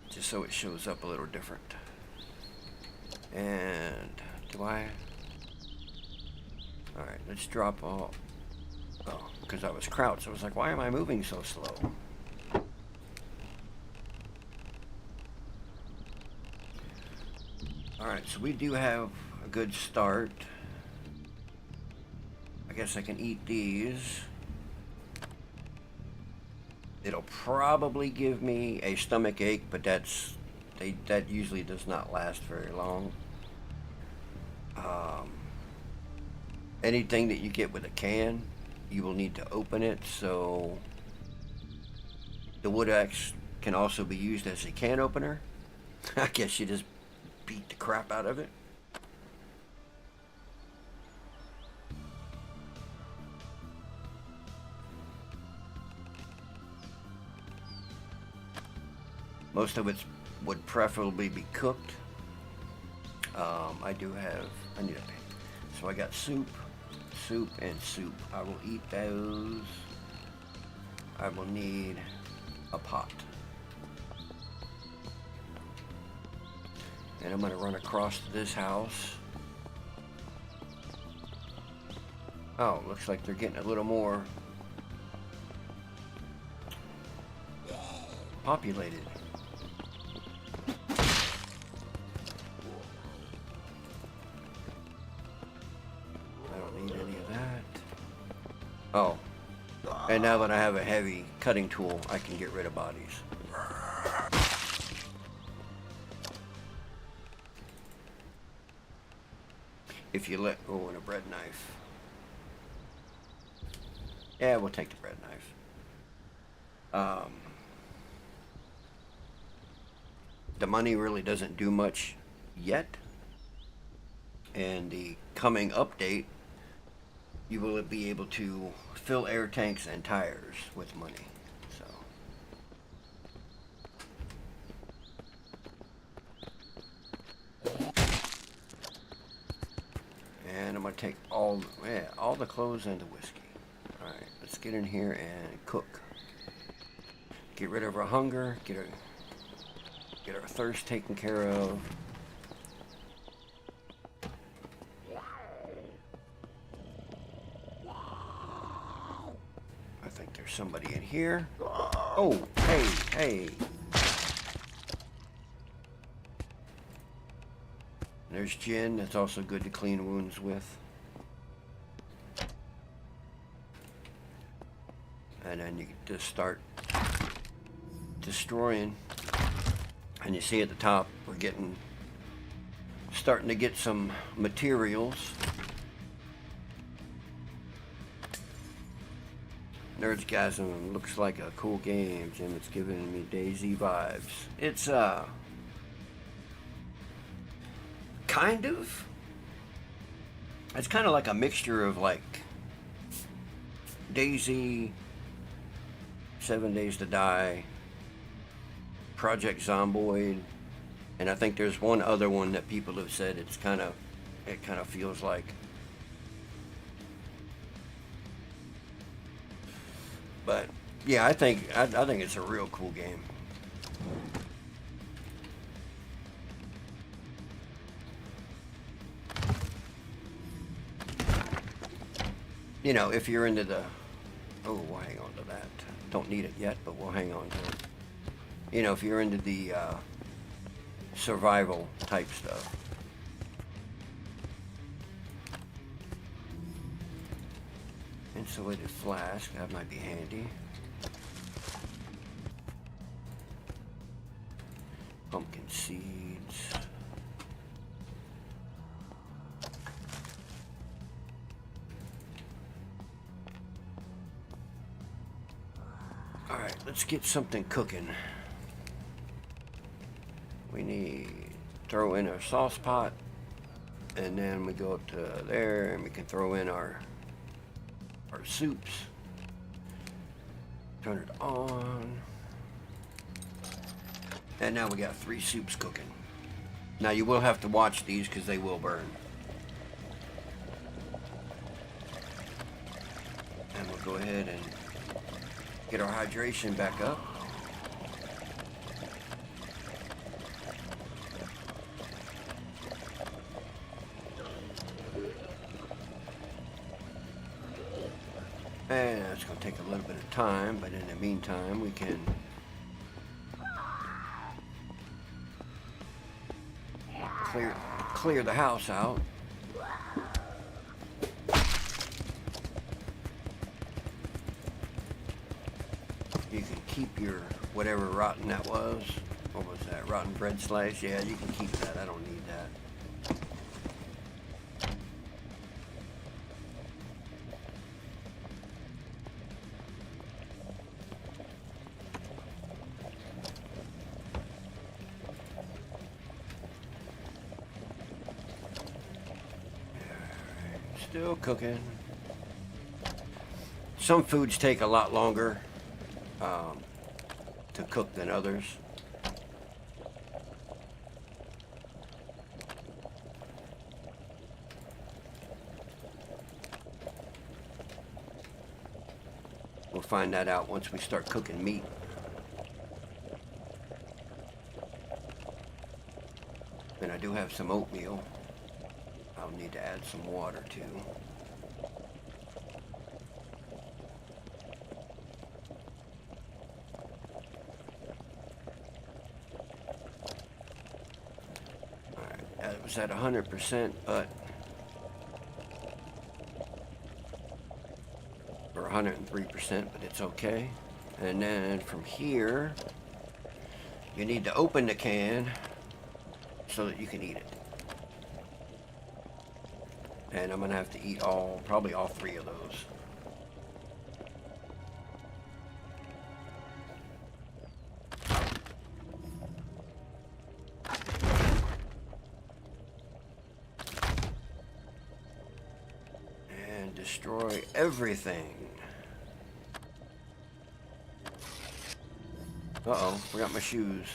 Just so it shows up a little different. And alright, let's drop all. Oh, because I was crouched. I was like, why am I moving so slow? Alright, so we do have a good start. I guess I can eat these. It'll probably give me a stomach ache, but that usually does not last very long. Anything that you get with a can, you will need to open it, so the wood axe can also be used as a can opener. I guess you just beat the crap out of it. Most of it would preferably be cooked. I need a pan. So I got soup, and soup. I will eat those. I will need a pot. And I'm gonna run across to this house. Oh, looks like they're getting a little more populated. Oh, and now that I have a heavy cutting tool, I can get rid of bodies. If you let go in a bread knife. Yeah, we'll take the bread knife. The money really doesn't do much yet. in the coming update, you will be able to fill air tanks and tires with money. So, and I'm gonna take all the clothes and the whiskey. All right, let's get in here and cook. Get rid of our hunger. Get our thirst taken care of. I think there's somebody in here. Oh, hey. There's gin. That's also good to clean wounds with. And then you just start destroying. And you see at the top, we're starting to get some materials. Nerdgasm looks like a cool game, Jim. It's giving me DayZ vibes. It's kind of. It's kind of like a mixture of like DayZ, 7 Days to Die, Project Zomboid, and I think there's one other one that people have said it kind of feels like. But yeah, I think it's a real cool game. You know, if you're into the we'll hang on to that. Don't need it yet, but we'll hang on to it. You know, if you're into the survival type stuff. Insulated flask, that might be handy. Pumpkin seeds. Alright, let's get something cooking. We need throw in our sauce pot, and then we go up to there and we can throw in our soups. Turn it on. And now we got 3 soups cooking. Now you will have to watch these because they will burn. And we'll go ahead and get our hydration back up. And it's going to take a little bit of time, but in the meantime, we can clear the house out. You can keep your whatever rotten that was. What was that? Rotten bread slice? Yeah, you can keep that. I don't need that. Still cooking. Some foods take a lot longer to cook than others. We'll find that out once we start cooking meat. And I do have some oatmeal. I'll need to add some water too. Alright, that was at 100%, but or 103%, but it's okay. And then from here, you need to open the can so that you can eat it. And I'm gonna have to eat probably all 3 of those. destroy everything. Uh-oh, forgot my shoes.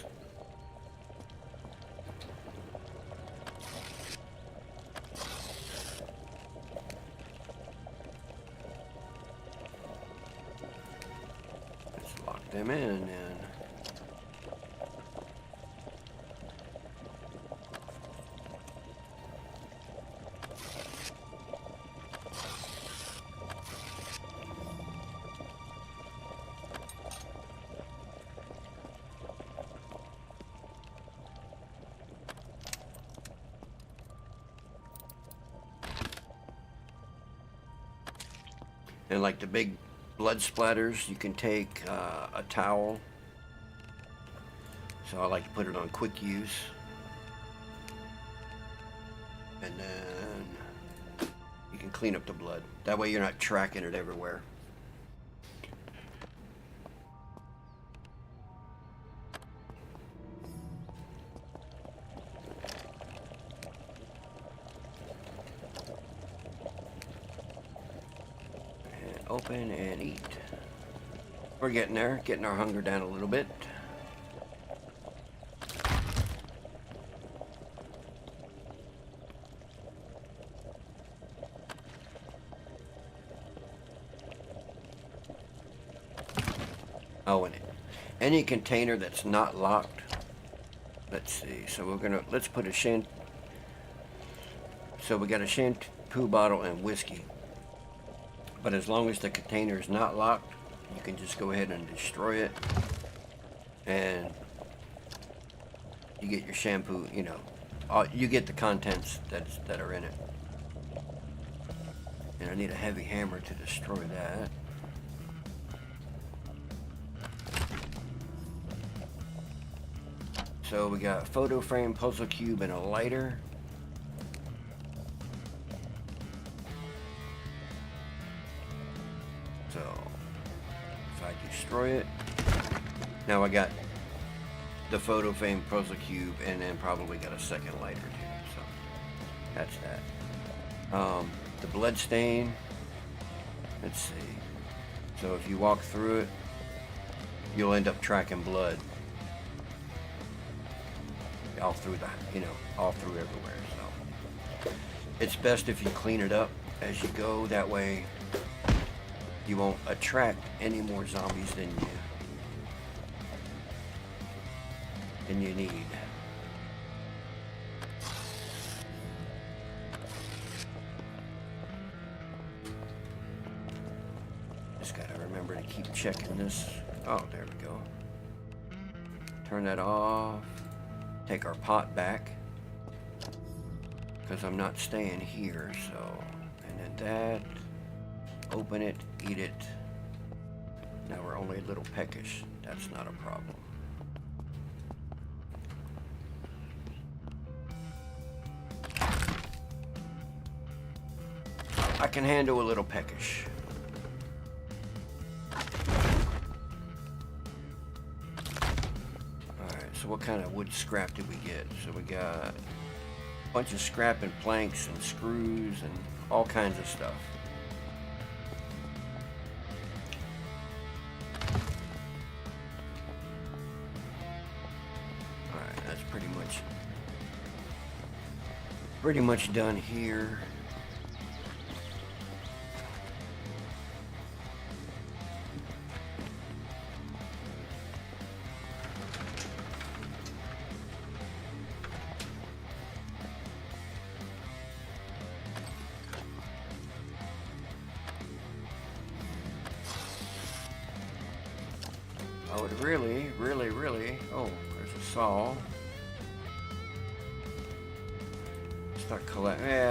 Let's lock them in then. And like the big blood splatters, you can take a towel. So I like to put it on quick use. And then you can clean up the blood. That way you're not tracking it everywhere. Open and eat. We're getting there, getting our hunger down a little bit. Oh, and any container that's not locked. Let's see. So let's put a So we got a shampoo bottle and whiskey. But as long as the container is not locked, you can just go ahead and destroy it. And you get your shampoo, you know, you get the contents that are in it. And I need a heavy hammer to destroy that. So we got a photo frame, puzzle cube, and a lighter. So if I destroy it, now I got the photo frame, puzzle cube, and then probably got a second lighter too. So that's that. The blood stain. Let's see. So if you walk through it, you'll end up tracking blood all through all through everywhere. So it's best if you clean it up as you go. That way you won't attract any more zombies than you need. Just gotta remember to keep checking this. Oh, there we go. Turn that off. Take our pot back, because I'm not staying here. So, and then that. Open it, eat it. Now we're only a little peckish. That's not a problem. I can handle a little peckish. Alright, so what kind of wood scrap did we get? So we got a bunch of scrap and planks and screws and all kinds of stuff. Pretty much done here. I would really, oh, there's a saw.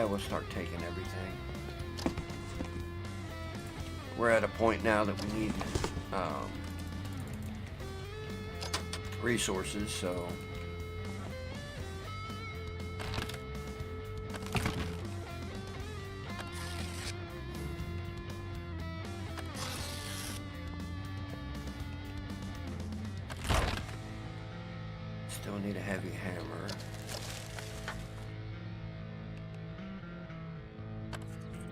We'll start taking everything. We're at a point now that we need resources, so still need a heavy hammer.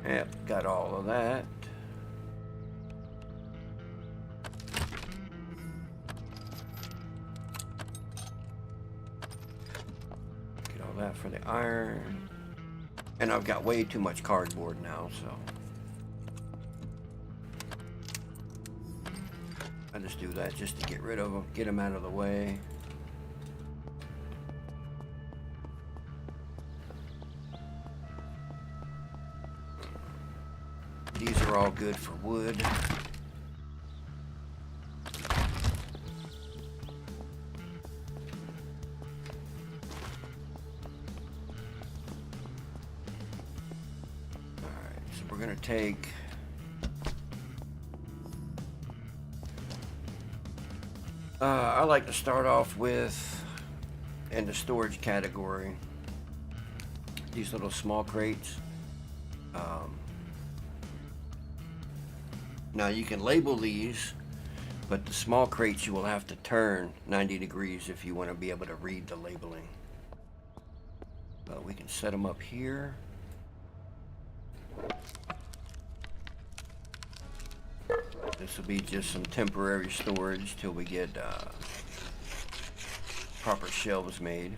Yep, got all of that. Get all that for the iron. And I've got way too much cardboard now, so I just do that just to get rid of them, get them out of the way. These are all good for wood. We're going to take I like to start off with, in the storage category, these little small crates. Now you can label these, but the small crates you will have to turn 90 degrees if you want to be able to read the labeling. But we can set them up here. This will be just some temporary storage till we get proper shelves made.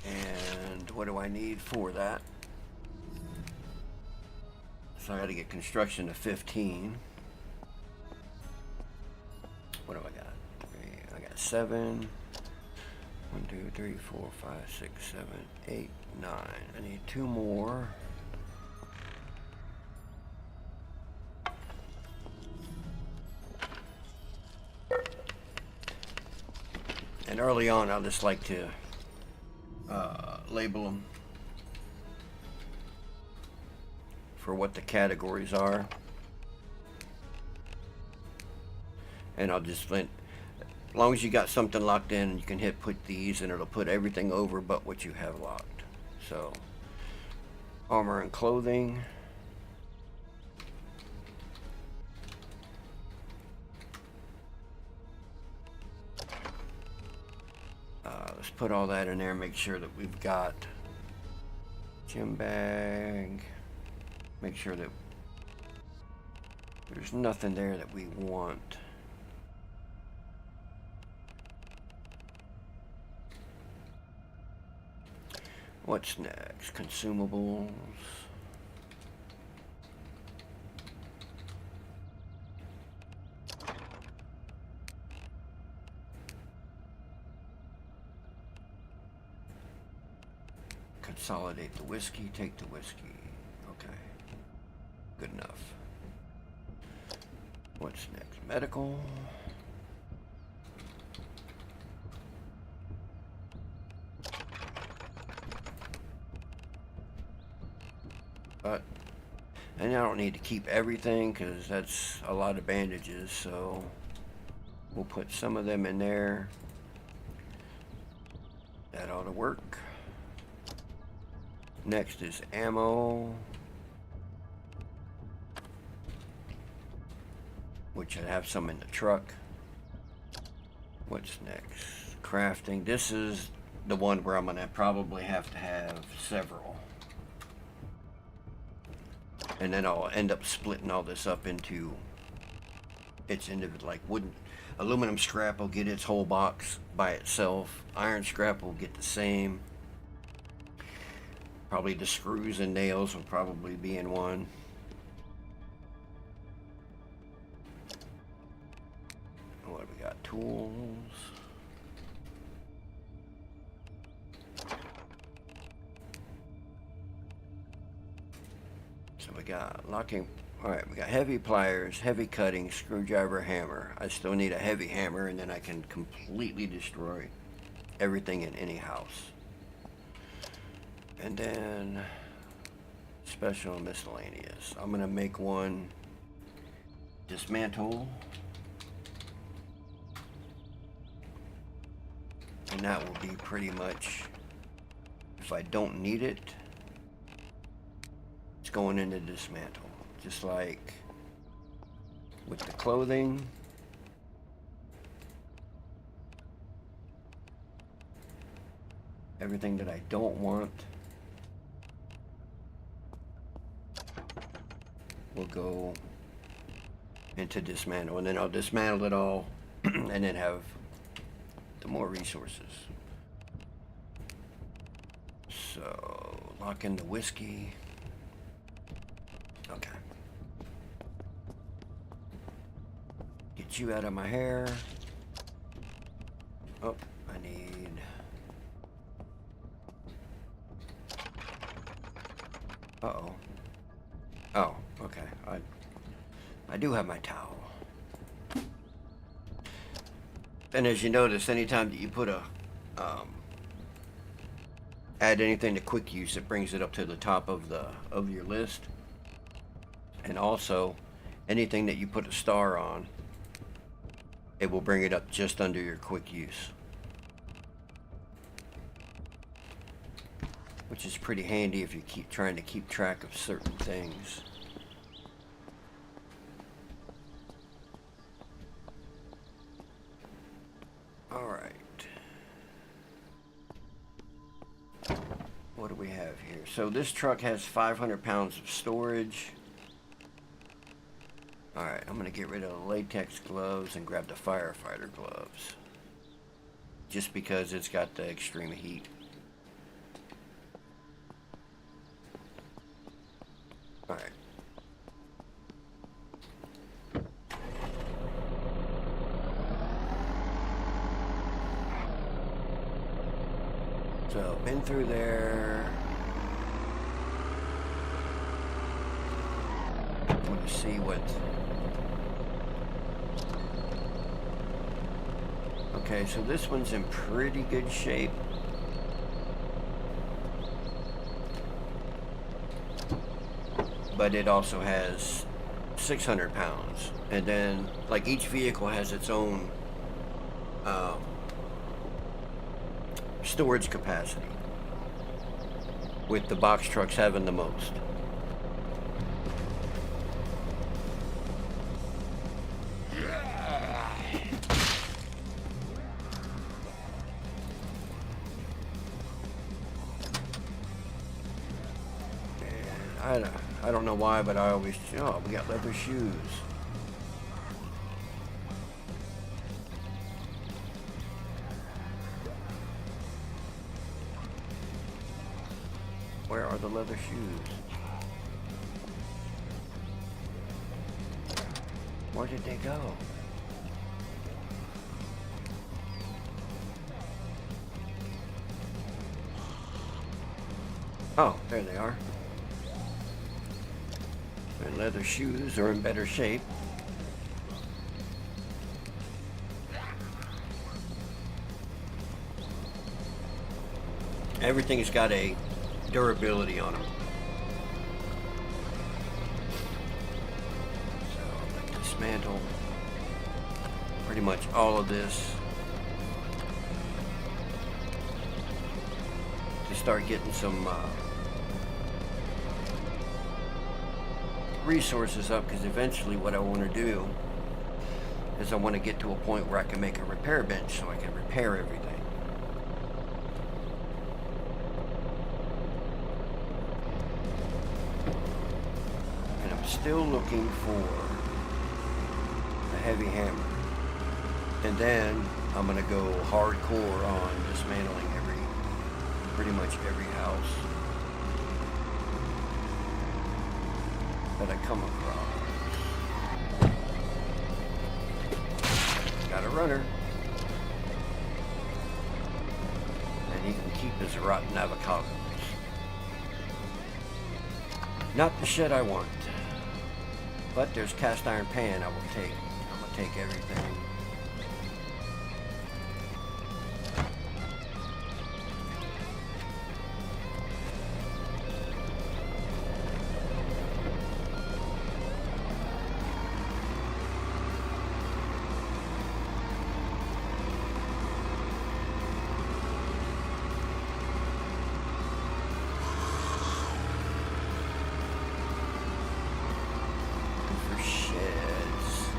And what do I need for that? So I got to get construction to 15. What do I got? I got 7. 1, 2, 3, 4, 5, 6, 7, 8, 9. I need 2 more. And early on, I just like to label them for what the categories are. And I'll just let, as long as you got something locked in, you can hit put these and it'll put everything over but what you have locked. So armor and clothing. Let's put all that in there and make sure that we've got gym bag. Make sure that there's nothing there that we want. What's next? Consumables. Consolidate the whiskey, take the whiskey. Okay. Good enough. What's next? Medical. But, and I don't need to keep everything because that's a lot of bandages, so we'll put some of them in there. That ought to work. Next is ammo, which I have some in the truck. What's next? Crafting. This is the one where I'm going to probably have to have several. And then I'll end up splitting all this up into its individual, like wooden, aluminum scrap will get its whole box by itself. Iron scrap will get the same. Probably the screws and nails will probably be in one. What do we got? Tools. So we got locking. All right, we got heavy pliers, heavy cutting, screwdriver, hammer. I still need a heavy hammer, and then I can completely destroy everything in any house. And then special and miscellaneous. I'm gonna make one dismantle, and that will be pretty much, if I don't need it, it's going into dismantle. Just like with the clothing. Everything that I don't want will go into dismantle, and then I'll dismantle it all and then have the more resources. So lock in the whiskey. Okay. Get you out of my hair. Oh, I need... Uh-oh. Oh, okay. I do have my towel. And as you notice, anytime that you put a add anything to quick use, it brings it up to the top of your list. And also, anything that you put a star on, it will bring it up just under your quick use, which is pretty handy if you keep trying to keep track of certain things. All right. What do we have here? So this truck has 500 pounds of storage. All right, I'm gonna get rid of the latex gloves and grab the firefighter gloves, just because it's got the extreme heat. All right. So, been through there. I want to see what... Okay, so this one's in pretty good shape. But it also has 600 pounds. And then, like, each vehicle has its own storage capacity, with the box trucks having the most. And I don't know why, but I always, oh, we got leather shoes. Where are the leather shoes? Where did they go? Oh, there they are. And leather shoes are in better shape. Everything's got a durability on them. So I'm going to dismantle pretty much all of this to start getting some resources up, because eventually what I want to do is I want to get to a point where I can make a repair bench so I can repair everything. Still looking for a heavy hammer, and then I'm gonna go hardcore on dismantling pretty much every house that I come across. Got a runner, and he can keep his rotten avocados. Not the shit I want. But there's cast iron pan I will take. I'm gonna take everything. For sheds.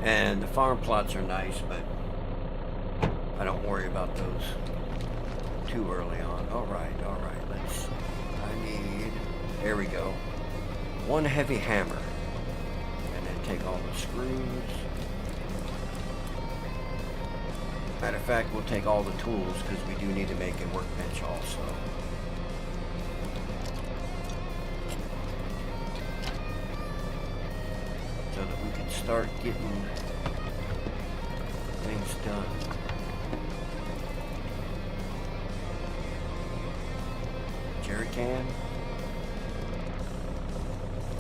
And the farm plots are nice, but I don't worry about those too early on. Alright, let's see. I need, there we go, one heavy hammer. And then take all the screws. Matter of fact, we'll take all the tools because we do need to make a workbench also. So that we can start getting things done. Jerry can,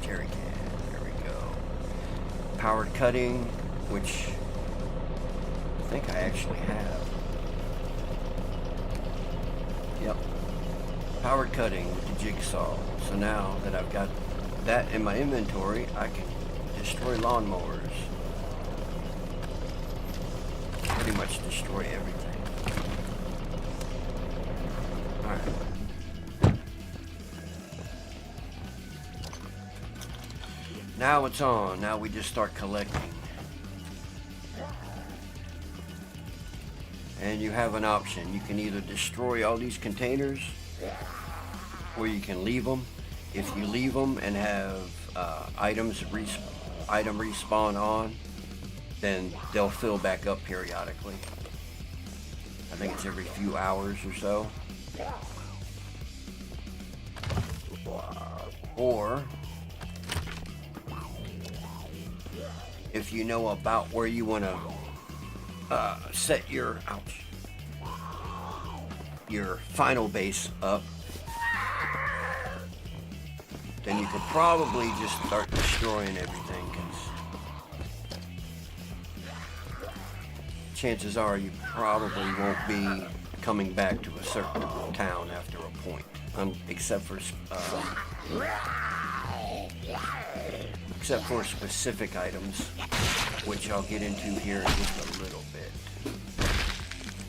there we go. Powered cutting, which I think I actually have. Yep. Powered cutting with the jigsaw. So now that I've got that in my inventory, I can destroy lawnmowers. Pretty much destroy everything. Alright. Now it's on. Now we just start collecting. And you have an option. You can either destroy all these containers, or you can leave them. If you leave them and have item respawn on, then they'll fill back up periodically. I think it's every few hours or so. Or if you know about where you want to set your final base up, then you could probably just start destroying everything, because chances are you probably won't be coming back to a certain town after a point, except for specific items, which I'll get into here in just a little bit.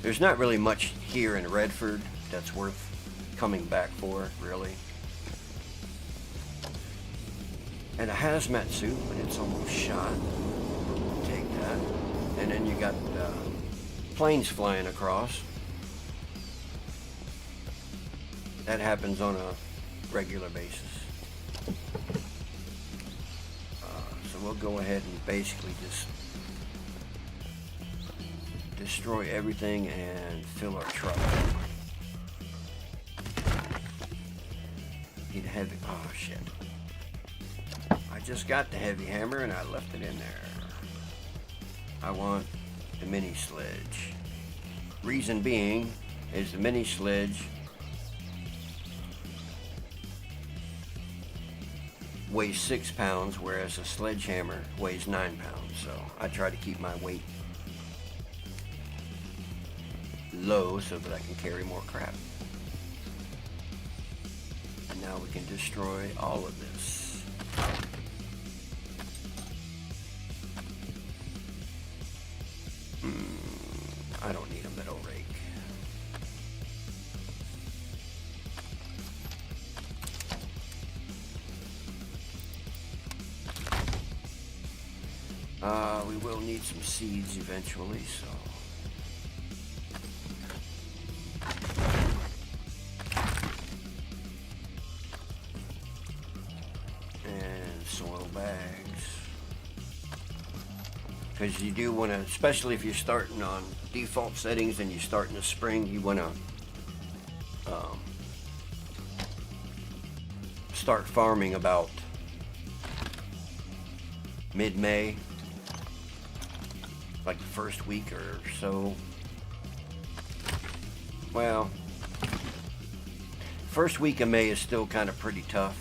There's not really much here in Redford that's worth coming back for, really. And a hazmat suit, but it's almost shot. Take that. And then you got planes flying across. That happens on a regular basis. So we'll go ahead and basically just destroy everything and fill our truck. Need a heavy, oh shit. I just got the heavy hammer and I left it in there. I want the mini sledge. Reason being is the mini sledge weighs 6 pounds, whereas a sledgehammer weighs 9 pounds. So I try to keep my weight low so that I can carry more crap. And now we can destroy all of this. I don't need a metal rake. We will need some seeds eventually, so. And soil bags. Because you do want to, especially if you're starting on default settings and you start in the spring, you want to start farming about mid-May, like the first week or so. Well, first week of May is still kind of pretty tough.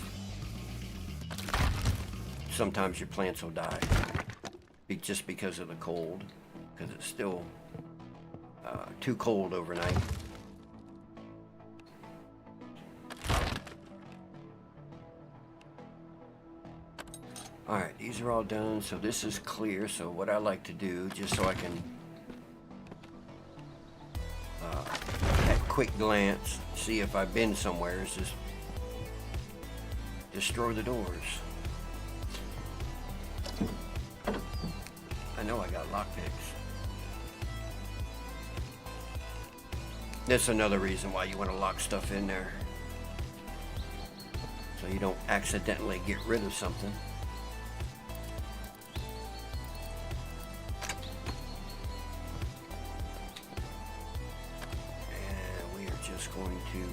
Sometimes your plants will die just because of the cold, because it's still too cold overnight. Alright, these are all done, so this is clear. So what I like to do, just so I can at quick glance see if I've been somewhere, is just destroy the doors. I know I got lockpicks. That's another reason why you want to lock stuff in there, so you don't accidentally get rid of something. And we are just going to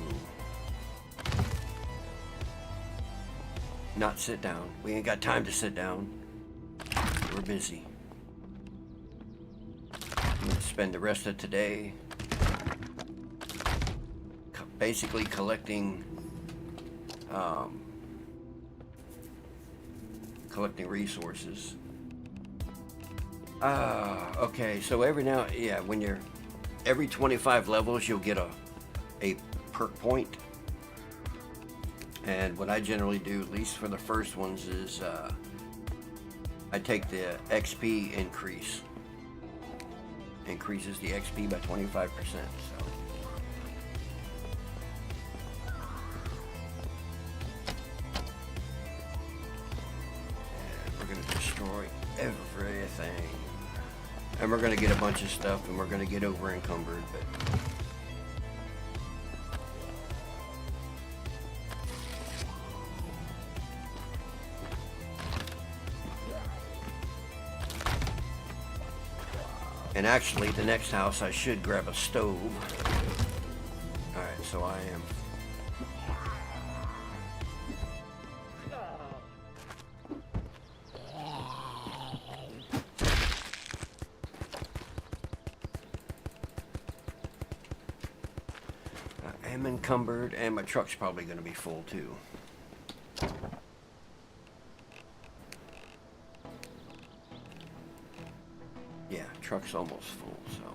not sit down. We ain't got time to sit down. We're busy. I'm going to spend the rest of today basically collecting resources. Okay, so when you're every 25 levels you'll get a perk point. And what I generally do, at least for the first ones, is I take the XP increases the XP by 25%. So destroy everything, and we're gonna get a bunch of stuff, and we're gonna get over encumbered, but and actually the next house I should grab a stove. Alright, so I am encumbered, and my truck's probably going to be full too. Yeah, truck's almost full, so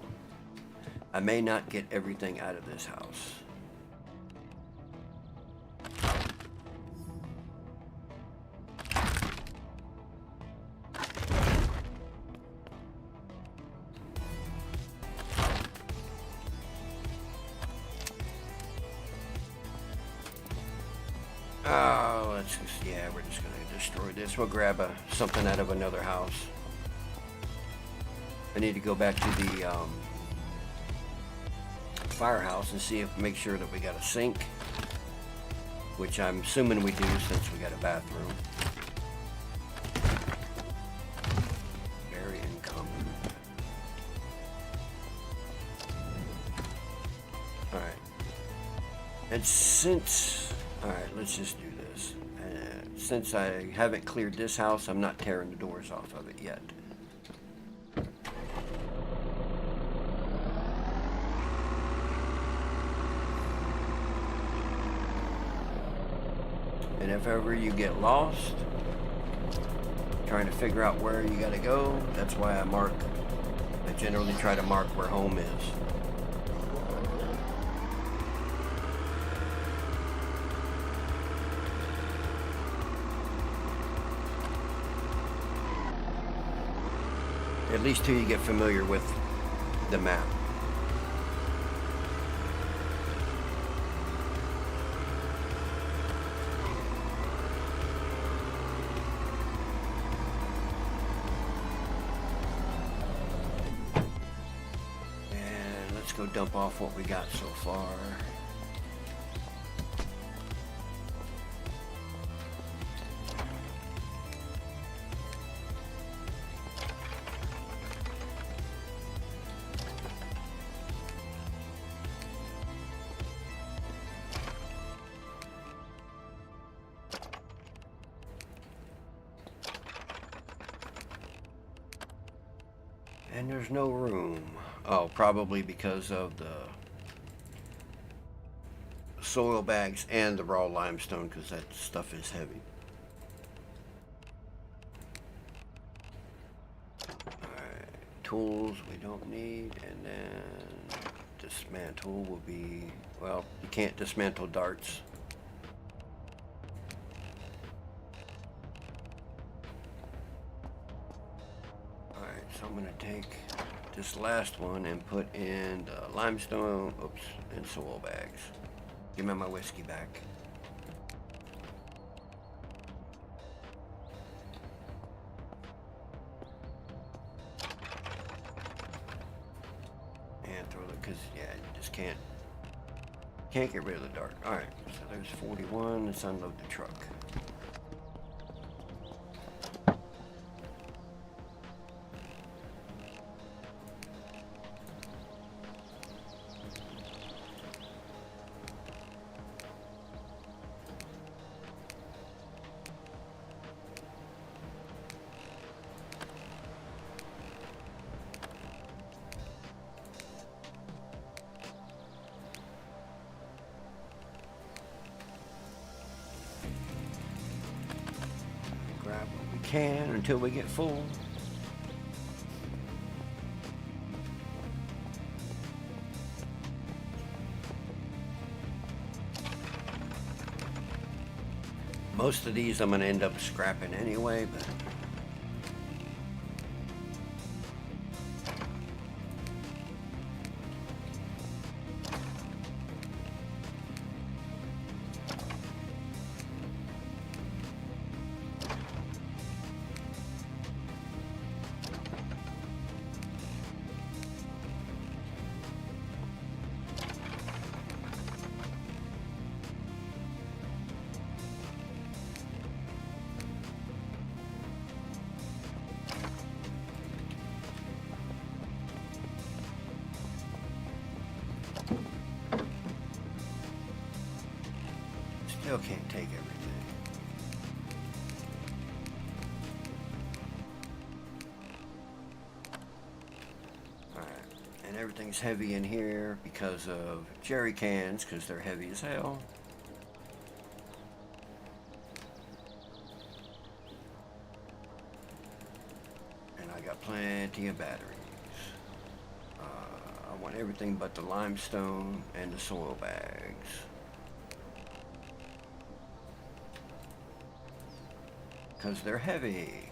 I may not get everything out of this house. We're just going to destroy this. We'll grab something out of another house. I need to go back to the firehouse and make sure that we got a sink, which I'm assuming we do since we got a bathroom. Very encumbered. Alright. And alright, let's just do this. Since I haven't cleared this house, I'm not tearing the doors off of it yet. And if ever you get lost, trying to figure out where you gotta go, that's why I generally try to mark where home is. At least till you get familiar with the map. And let's go dump off what we got so far. And there's no room. Oh, probably because of the soil bags and the raw limestone, because that stuff is heavy. Alright, tools we don't need, and then dismantle will be, well, you can't dismantle darts. So I'm going to take this last one and put in the limestone, and soil bags. Give me my whiskey back. just can't get rid of the dark. All right, so there's 41. Let's unload the truck. Grab what we can until we get full. Most of these I'm going to end up scrapping anyway, but still can't take everything. Alright, and everything's heavy in here because of jerry cans, because they're heavy as hell. And I got plenty of batteries. I want everything but the limestone and the soil bags. Because they're heavy.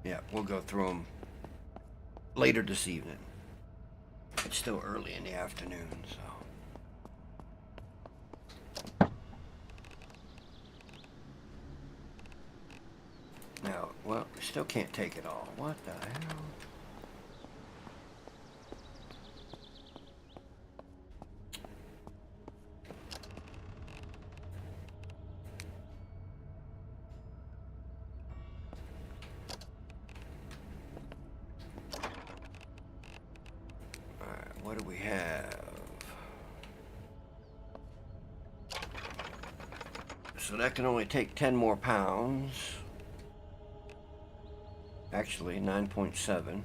Yeah, we'll go through them later this evening. It's still early in the afternoon, so. Now, well, we still can't take it all. What the hell? What do we have? So that can only take 10 more pounds. Actually, 9.7.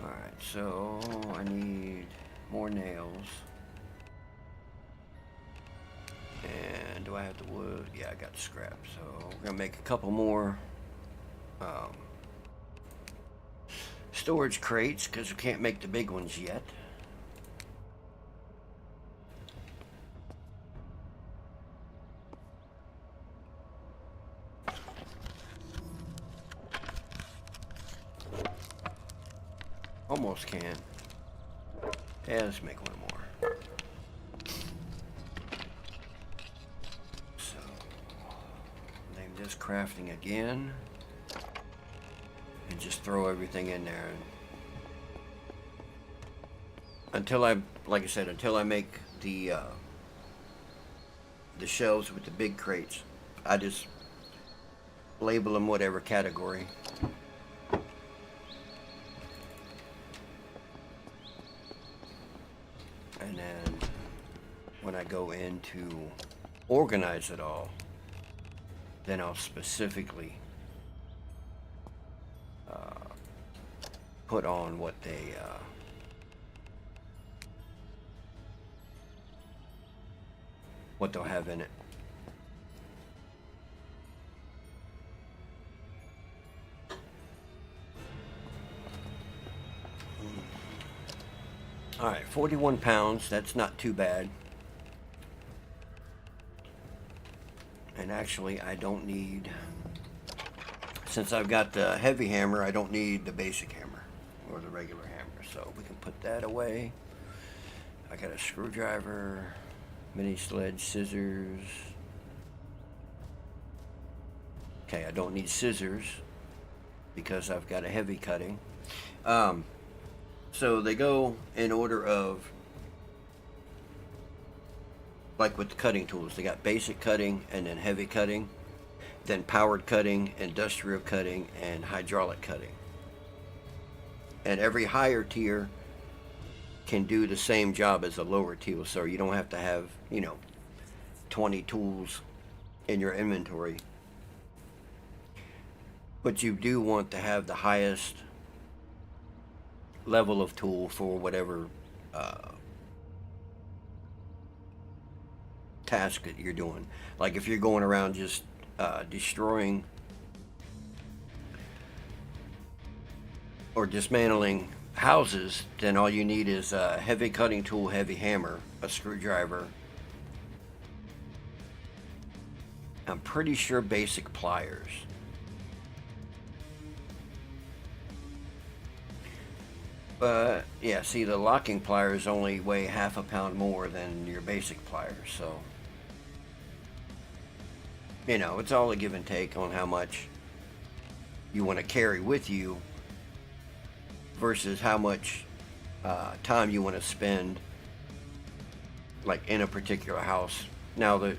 Alright, so I need more nails. And do I have the wood? Yeah, I got the scrap. So we're gonna make a couple more storage crates because we can't make the big ones yet. Almost can. Yeah, let's make one more. So, name this crafting again. And just throw everything in there. Until I, like I said, until I make the shelves with the big crates, I just label them whatever category. And then when I go in to organize it all, then I'll specifically put on what they what they'll have in it. All right, 41 pounds. That's not too bad. And actually, I don't need, since I've got the heavy hammer, I don't need the basic hammer or the regular hammer. So we can put that away. I got a screwdriver, mini sledge, scissors. Okay, I don't need scissors because I've got a heavy cutting. So they go in order of, like with the cutting tools, they got basic cutting and then heavy cutting, then powered cutting, industrial cutting, and hydraulic cutting. And every higher tier can do the same job as a lower tier, so you don't have to have, 20 tools in your inventory. But you do want to have the highest level of tool for whatever task that you're doing. Like if you're going around just destroying or dismantling houses, then all you need is a heavy cutting tool, heavy hammer, a screwdriver. I'm pretty sure basic pliers. But yeah, see, the locking pliers only weigh half a pound more than your basic pliers, so it's all a give and take on how much you want to carry with you versus how much time you want to spend, like in a particular house. Now,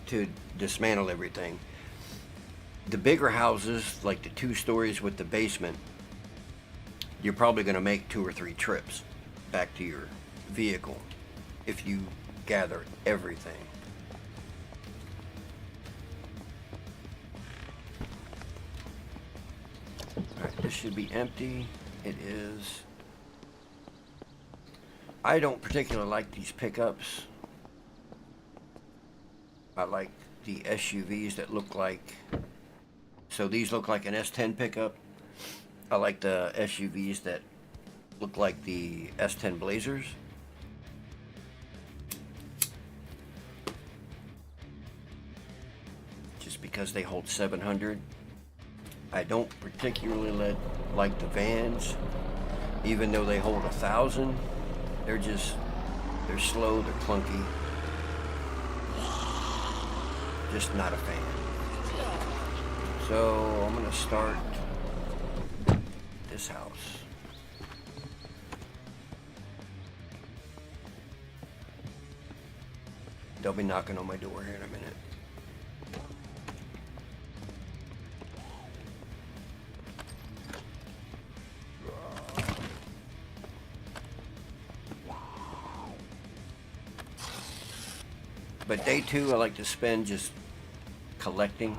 to dismantle everything, the bigger houses, like the 2 stories with the basement, you're probably going to make 2 or 3 trips back to your vehicle if you gather everything. Alright, this should be empty. It is. I don't particularly like these pickups. I like the SUVs that look like, so these look like an S10 pickup. I like the SUVs that look like the S10 Blazers. Just because they hold 700. I don't particularly like the vans, even though they hold 1,000. They're slow, they're clunky. Just not a fan. So I'm gonna start this house. They'll be knocking on my door here in a minute. But day 2 I like to spend just collecting.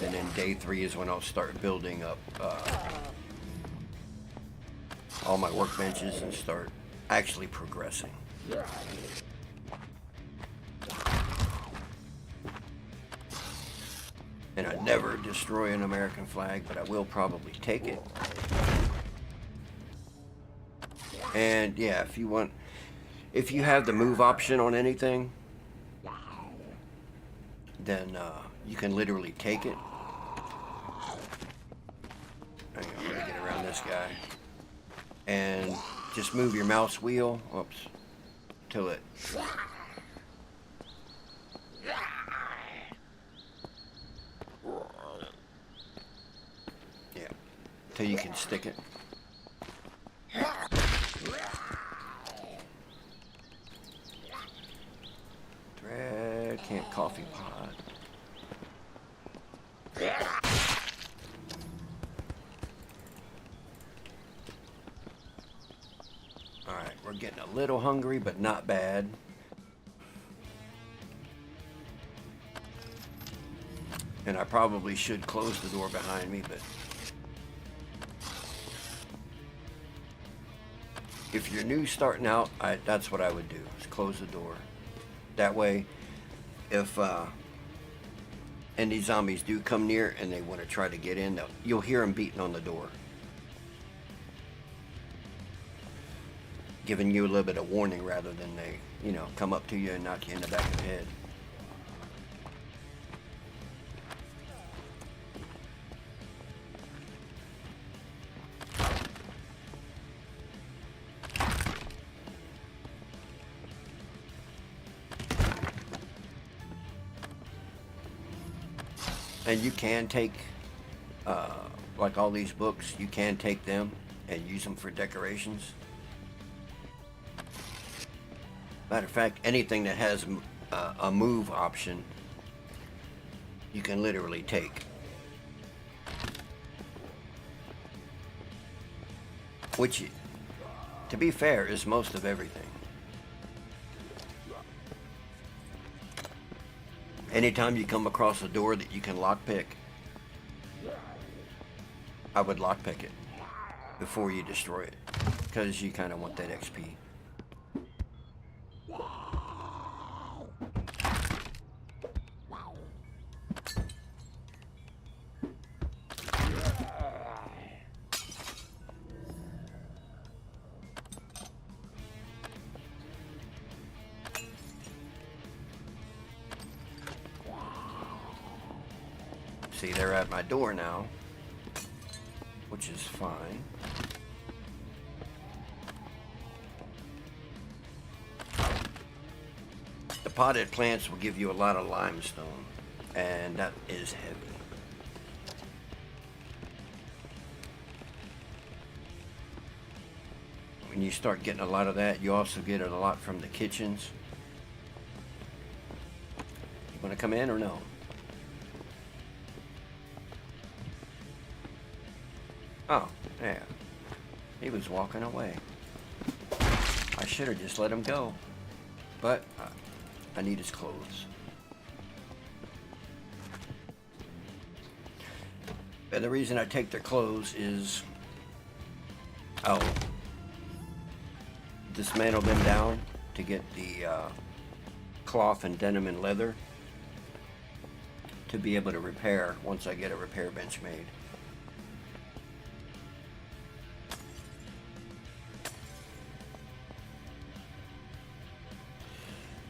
And then day 3 is when I'll start building up all my workbenches and start actually progressing. And I never destroy an American flag, but I will probably take it. And yeah, if you have the move option on anything, then you can literally take it. Hang on, I'm gonna get around this guy. And just move your mouse wheel, till it. Yeah, till you can stick it. Thread, can't coffee pot. Alright, we're getting a little hungry, but not bad. And I probably should close the door behind me, but if you're new starting out, that's what I would do, is close the door. That way, if any zombies do come near and they want to try to get in, you'll hear them beating on the door, giving you a little bit of warning rather than they, come up to you and knock you in the back of the head. And you can take, like all these books, you can take them and use them for decorations. Matter of fact, anything that has a move option, you can literally take. Which, to be fair, is most of everything. Anytime you come across a door that you can lockpick, I would lockpick it before you destroy it, because you kind of want that XP. See, they're at my door now, which is fine. The potted plants will give you a lot of limestone, and that is heavy. When you start getting a lot of that, you also get it a lot from the kitchens. You want to come in or no? Oh, yeah. He was walking away. I should have just let him go. But I need his clothes. And the reason I take their clothes is I'll dismantle them down to get the cloth and denim and leather to be able to repair once I get a repair bench made.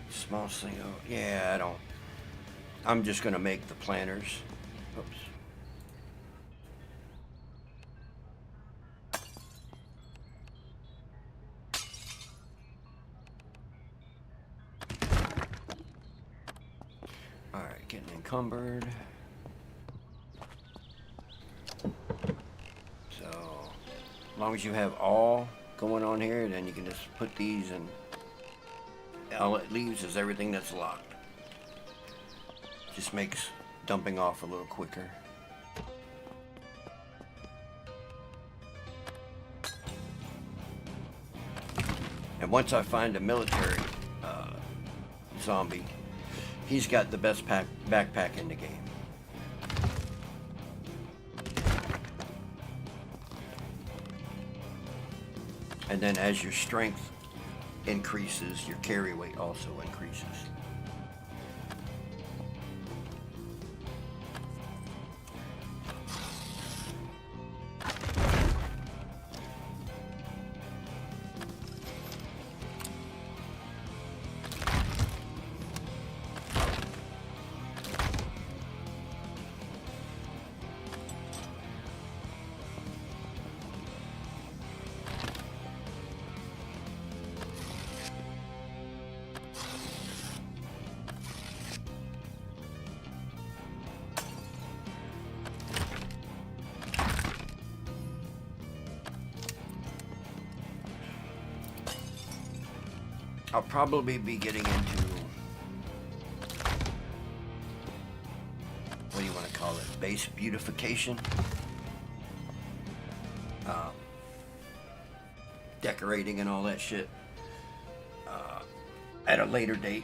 Small single, yeah, I'm just gonna make the planters. Oops. Alright, getting encumbered. So, as long as you have all going on here, then you can just put these in. All it leaves is everything that's locked. Just makes dumping off a little quicker. And once I find a military zombie, he's got the best backpack in the game. And then as your strength increases, your carry weight also increases. I'll probably be getting into, what do you want to call it, base beautification, decorating and all that shit at a later date.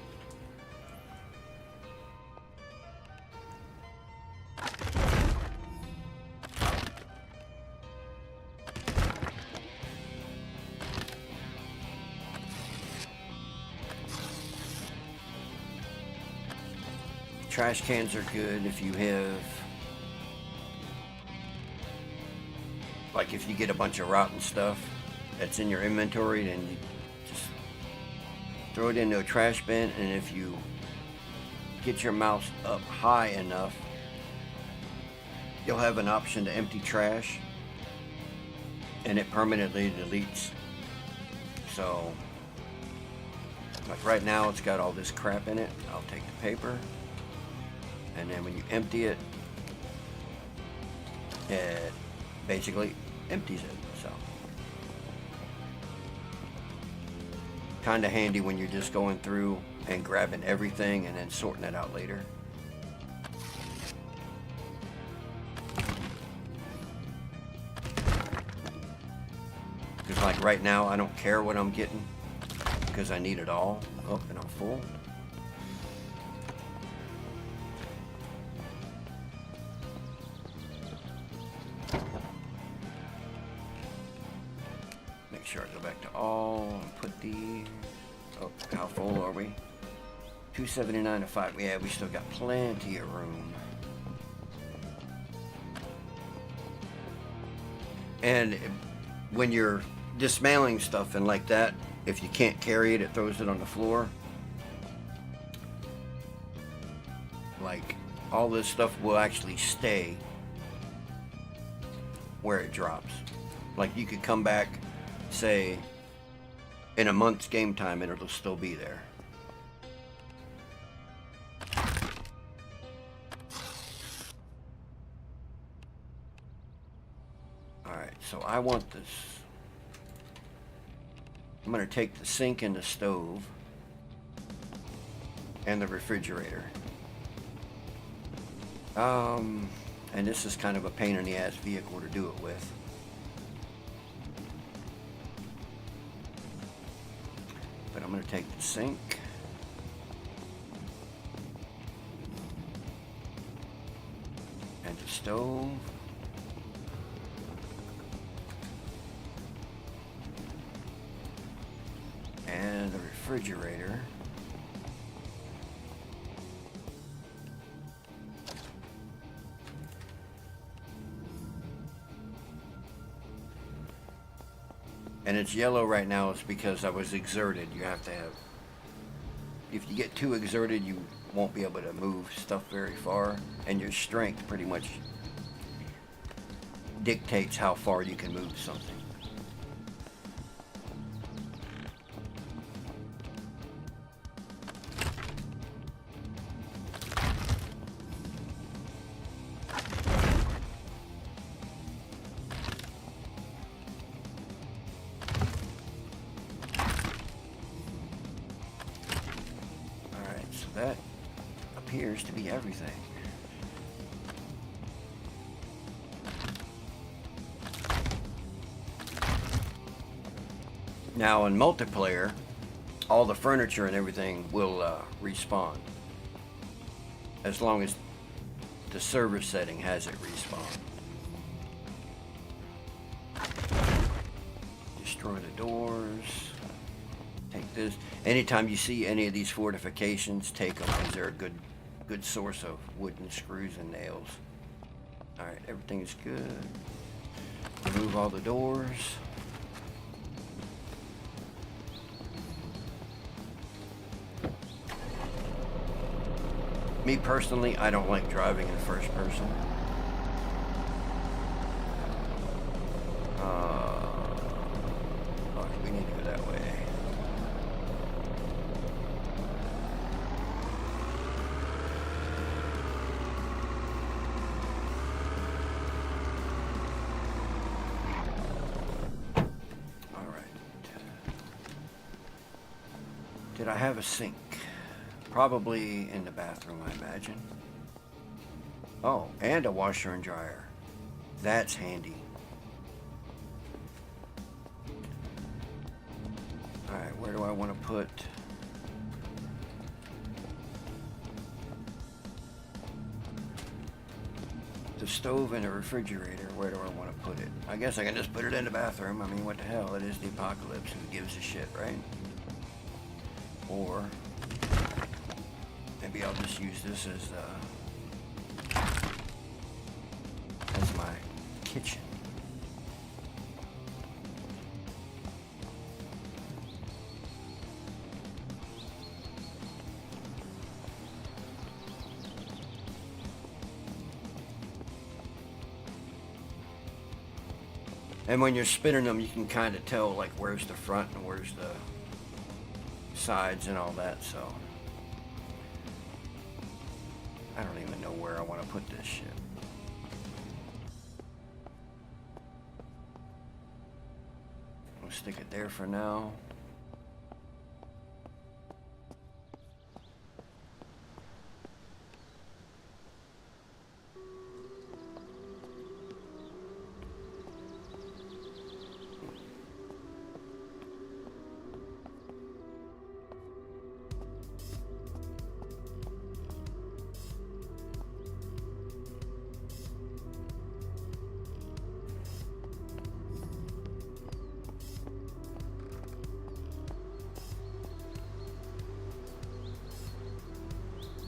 Trash cans are good if you have, like if you get a bunch of rotten stuff that's in your inventory, then you just throw it into a trash bin, and if you get your mouse up high enough, you'll have an option to empty trash, and it permanently deletes. So, like right now it's got all this crap in it. I'll take the paper, and then when you empty it, it basically empties it. So, kind of handy when you're just going through and grabbing everything and then sorting it out later. Because like right now, I don't care what I'm getting because I need it all. Oh, and I'm full. Make sure I go back to all and put the... Oh, how full are we? 279 to 5. Yeah, we still got plenty of room. And when you're dismantling stuff and like that, if you can't carry it, it throws it on the floor. Like, all this stuff will actually stay where it drops. Like, you could come back, say, in a month's game time, and it'll still be there. Alright, so I want this. I'm going to take the sink and the stove and the refrigerator. And this is kind of a pain in the ass vehicle to do it with. But I'm going to take the sink. And the stove. And the refrigerator. And it's yellow right now. It's because I was exerted. You have to have... If you get too exerted, you won't be able to move stuff very far. And your strength pretty much dictates how far you can move something. That appears to be everything. Now in multiplayer, all the furniture and everything will respawn. As long as the server setting has it respawn. Destroy the doors. Take this. Anytime you see any of these fortifications, take them because they're a good source of wooden screws and nails. Alright, everything is good. Remove all the doors. Me personally, I don't like driving in first person. We need to go that way. Did I have a sink? Probably in the bathroom, I imagine. Oh, and a washer and dryer. That's handy. Alright, where do I want to put... the stove and the refrigerator? Where do I want to put it? I guess I can just put it in the bathroom. I mean, what the hell? It is the apocalypse. Who gives a shit, right? Or Maybe I'll just use this as my kitchen. And when you're spinning them, you can kind of tell like where's the front and where's the sides and all that, so I don't even know where I want to put this shit. I'll stick it there for now.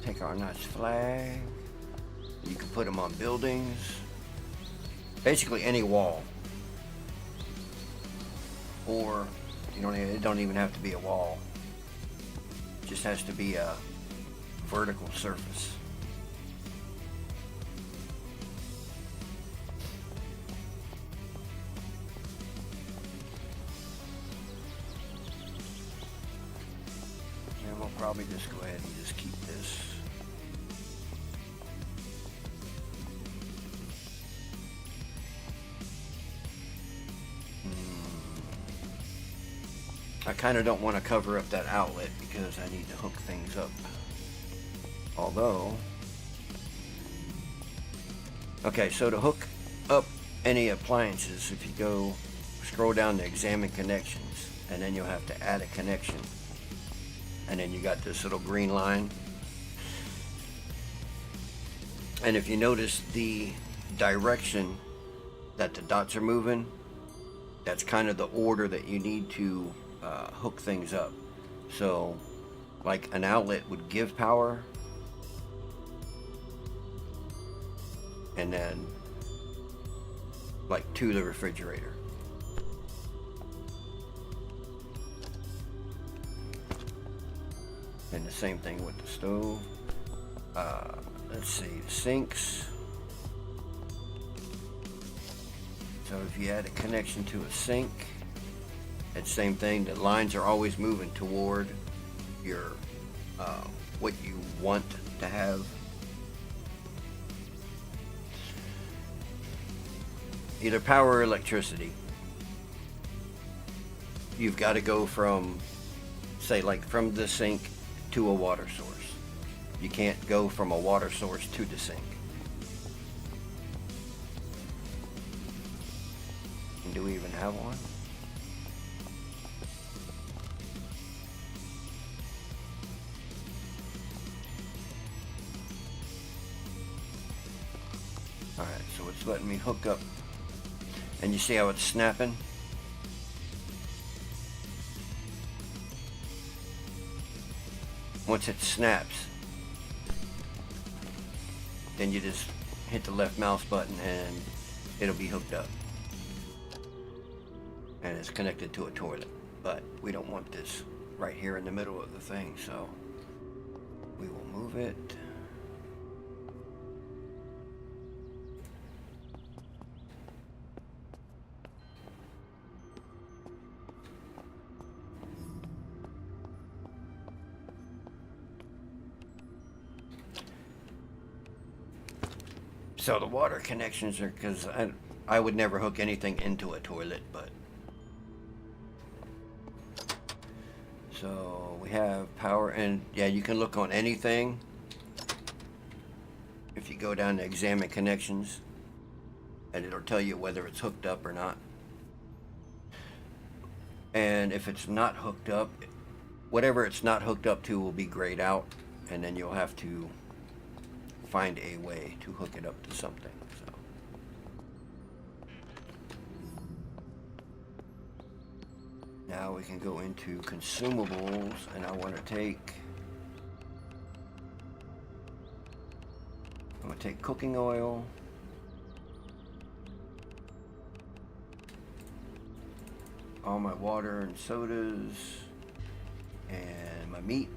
Take our nice flag. You can put them on buildings. Basically any wall. Or it don't even have to be a wall. It just has to be a vertical surface. And we'll probably just go ahead and just keep this. I kind of don't want to cover up that outlet because I need to hook things up. Although, okay, so to hook up any appliances, if you go scroll down to examine connections, and then you'll have to add a connection. And then you got this little green line. And if you notice the direction that the dots are moving, that's kind of the order that you need to hook things up. So like an outlet would give power, and then like to the refrigerator. And the same thing with the stove. Let's see, sinks. So if you add a connection to a sink, it's the same thing. The lines are always moving toward your what you want to have. Either power or electricity. You've got to go from, say, like from the sink to a water source. You can't go from a water source to the sink. And do we even have one? Alright, so it's letting me hook up. And you see how it's snapping? Once it snaps, then you just hit the left mouse button and it'll be hooked up. And it's connected to a toilet. But we don't want this right here in the middle of the thing, so we will move it. So the water connections are, because I would never hook anything into a toilet, but so we have power, and yeah, you can look on anything. If you go down to examine connections, and it'll tell you whether it's hooked up or not. And if it's not hooked up, whatever it's not hooked up to will be grayed out, and then you'll have to find a way to hook it up to something. So now we can go into consumables, and I want to take I'm going to take cooking oil. All my water and sodas. And my meat.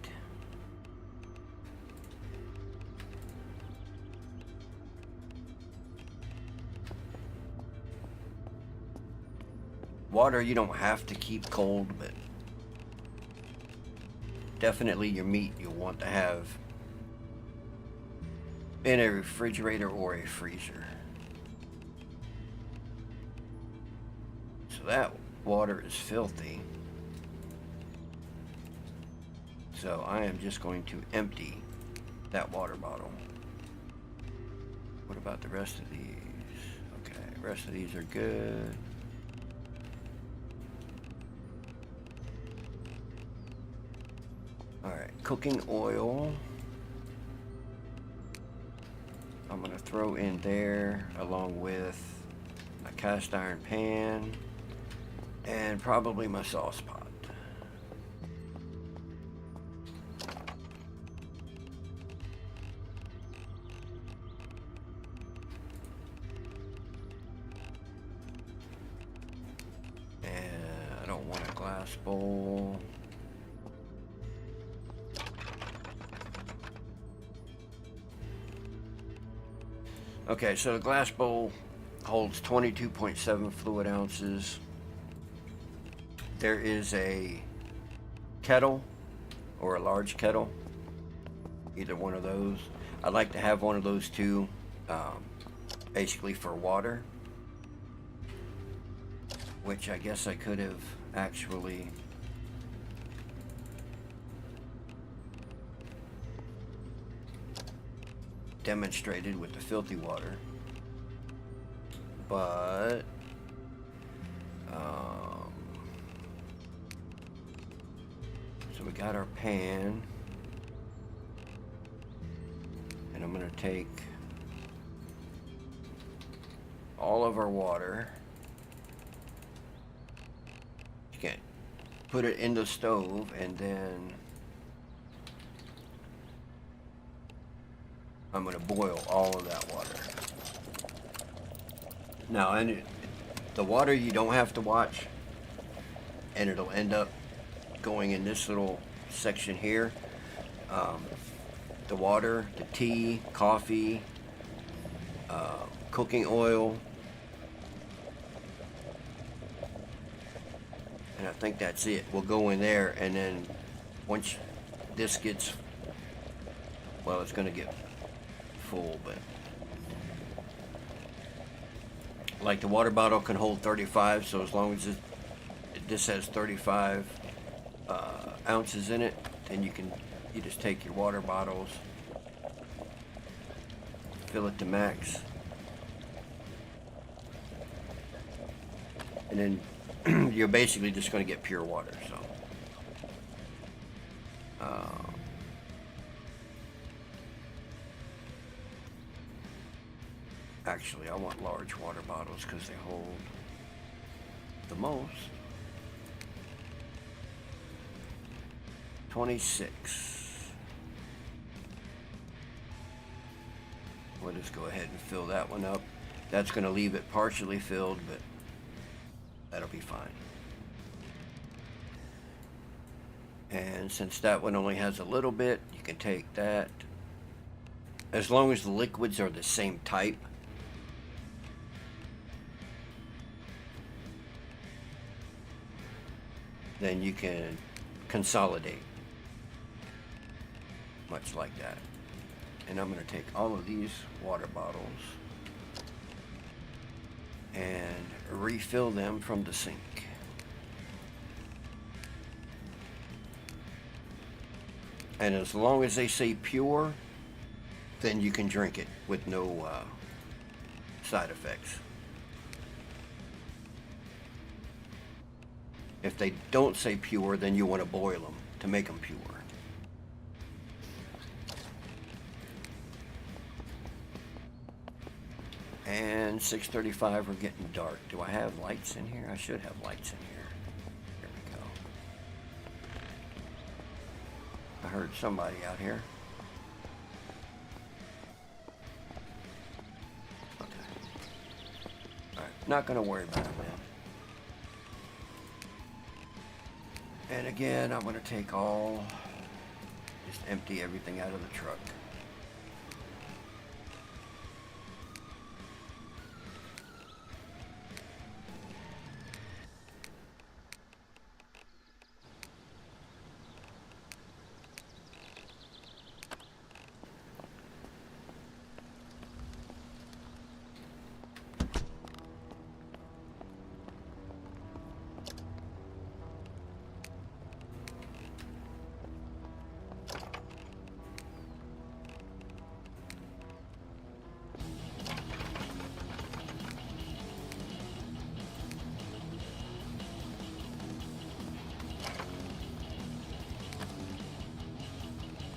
Water you don't have to keep cold, but definitely your meat you'll want to have in a refrigerator or a freezer. So that water is filthy. So I am just going to empty that water bottle. What about the rest of these? Okay, the rest of these are good. Alright, cooking oil. I'm going to throw in there along with my cast iron pan and probably my sauce pot. And I don't want a glass bowl. Okay, so the glass bowl holds 22.7 fluid ounces. There is a kettle or a large kettle, either one of those. I like to have one of those too, basically for water, which I guess I could have actually demonstrated with the filthy water, but so we got our pan, and I'm going to take all of our water. You can put it in the stove, and then I'm going to boil all of that water. Now, and the water you don't have to watch, and it'll end up going in this little section here. The water, the tea, coffee, cooking oil, and I think that's it. We'll go in there, and then once this gets, well, it's going to get full, but like the water bottle can hold 35, so as long as this has 35 ounces in it, then you just take your water bottles, fill it to max, and then you're basically just going to get pure water. So actually, I want large water bottles because they hold the most. 26. We'll just go ahead and fill that one up. That's going to leave it partially filled, but that'll be fine. And since that one only has a little bit, you can take that. As long as the liquids are the same type, then you can consolidate, much like that. And I'm going to take all of these water bottles and refill them from the sink. And as long as they say pure, then you can drink it with no side effects. If they don't say pure, then you want to boil them to make them pure. And 6:35, we're getting dark. Do I have lights in here? I should have lights in here. There we go. I heard somebody out here. Not gonna worry about it, man. And again, I'm gonna take just empty everything out of the truck.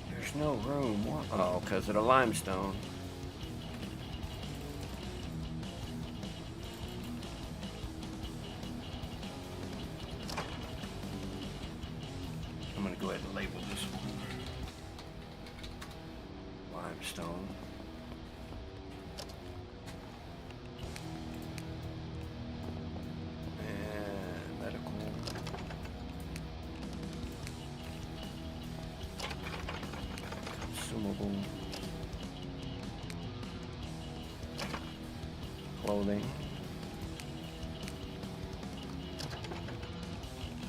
There's no room. What? Oh, because of the limestone. I'm going to go ahead and label this one. Limestone. And medical. Consumable. Clothing.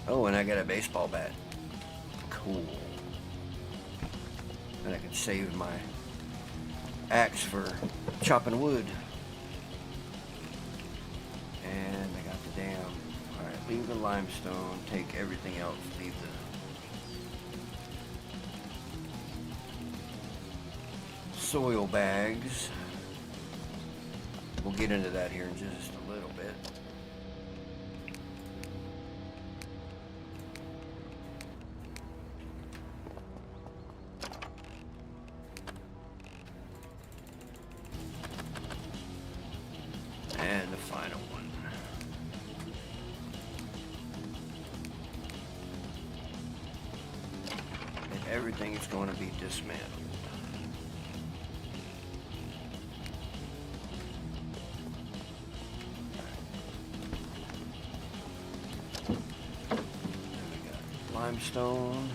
Oh, and I got a baseball bat. Cool. And I can save my axe for chopping wood. And I got the damn. Alright, leave the limestone, take everything else, leave the soil bags. We'll get into that here in just a little bit. And the final one. And everything is going to be dismantled. Limestone.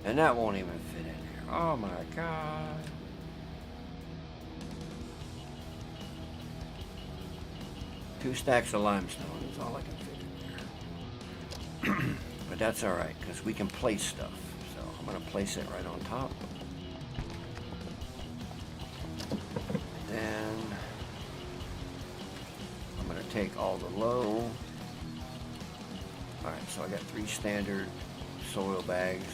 And that won't even fit in here. Oh my God. Two stacks of limestone is all I can fit in there. But that's alright, because we can place stuff. So I'm going to place it right on top. Then I'm going to take all the low. Alright, so I got 3 standard soil bags.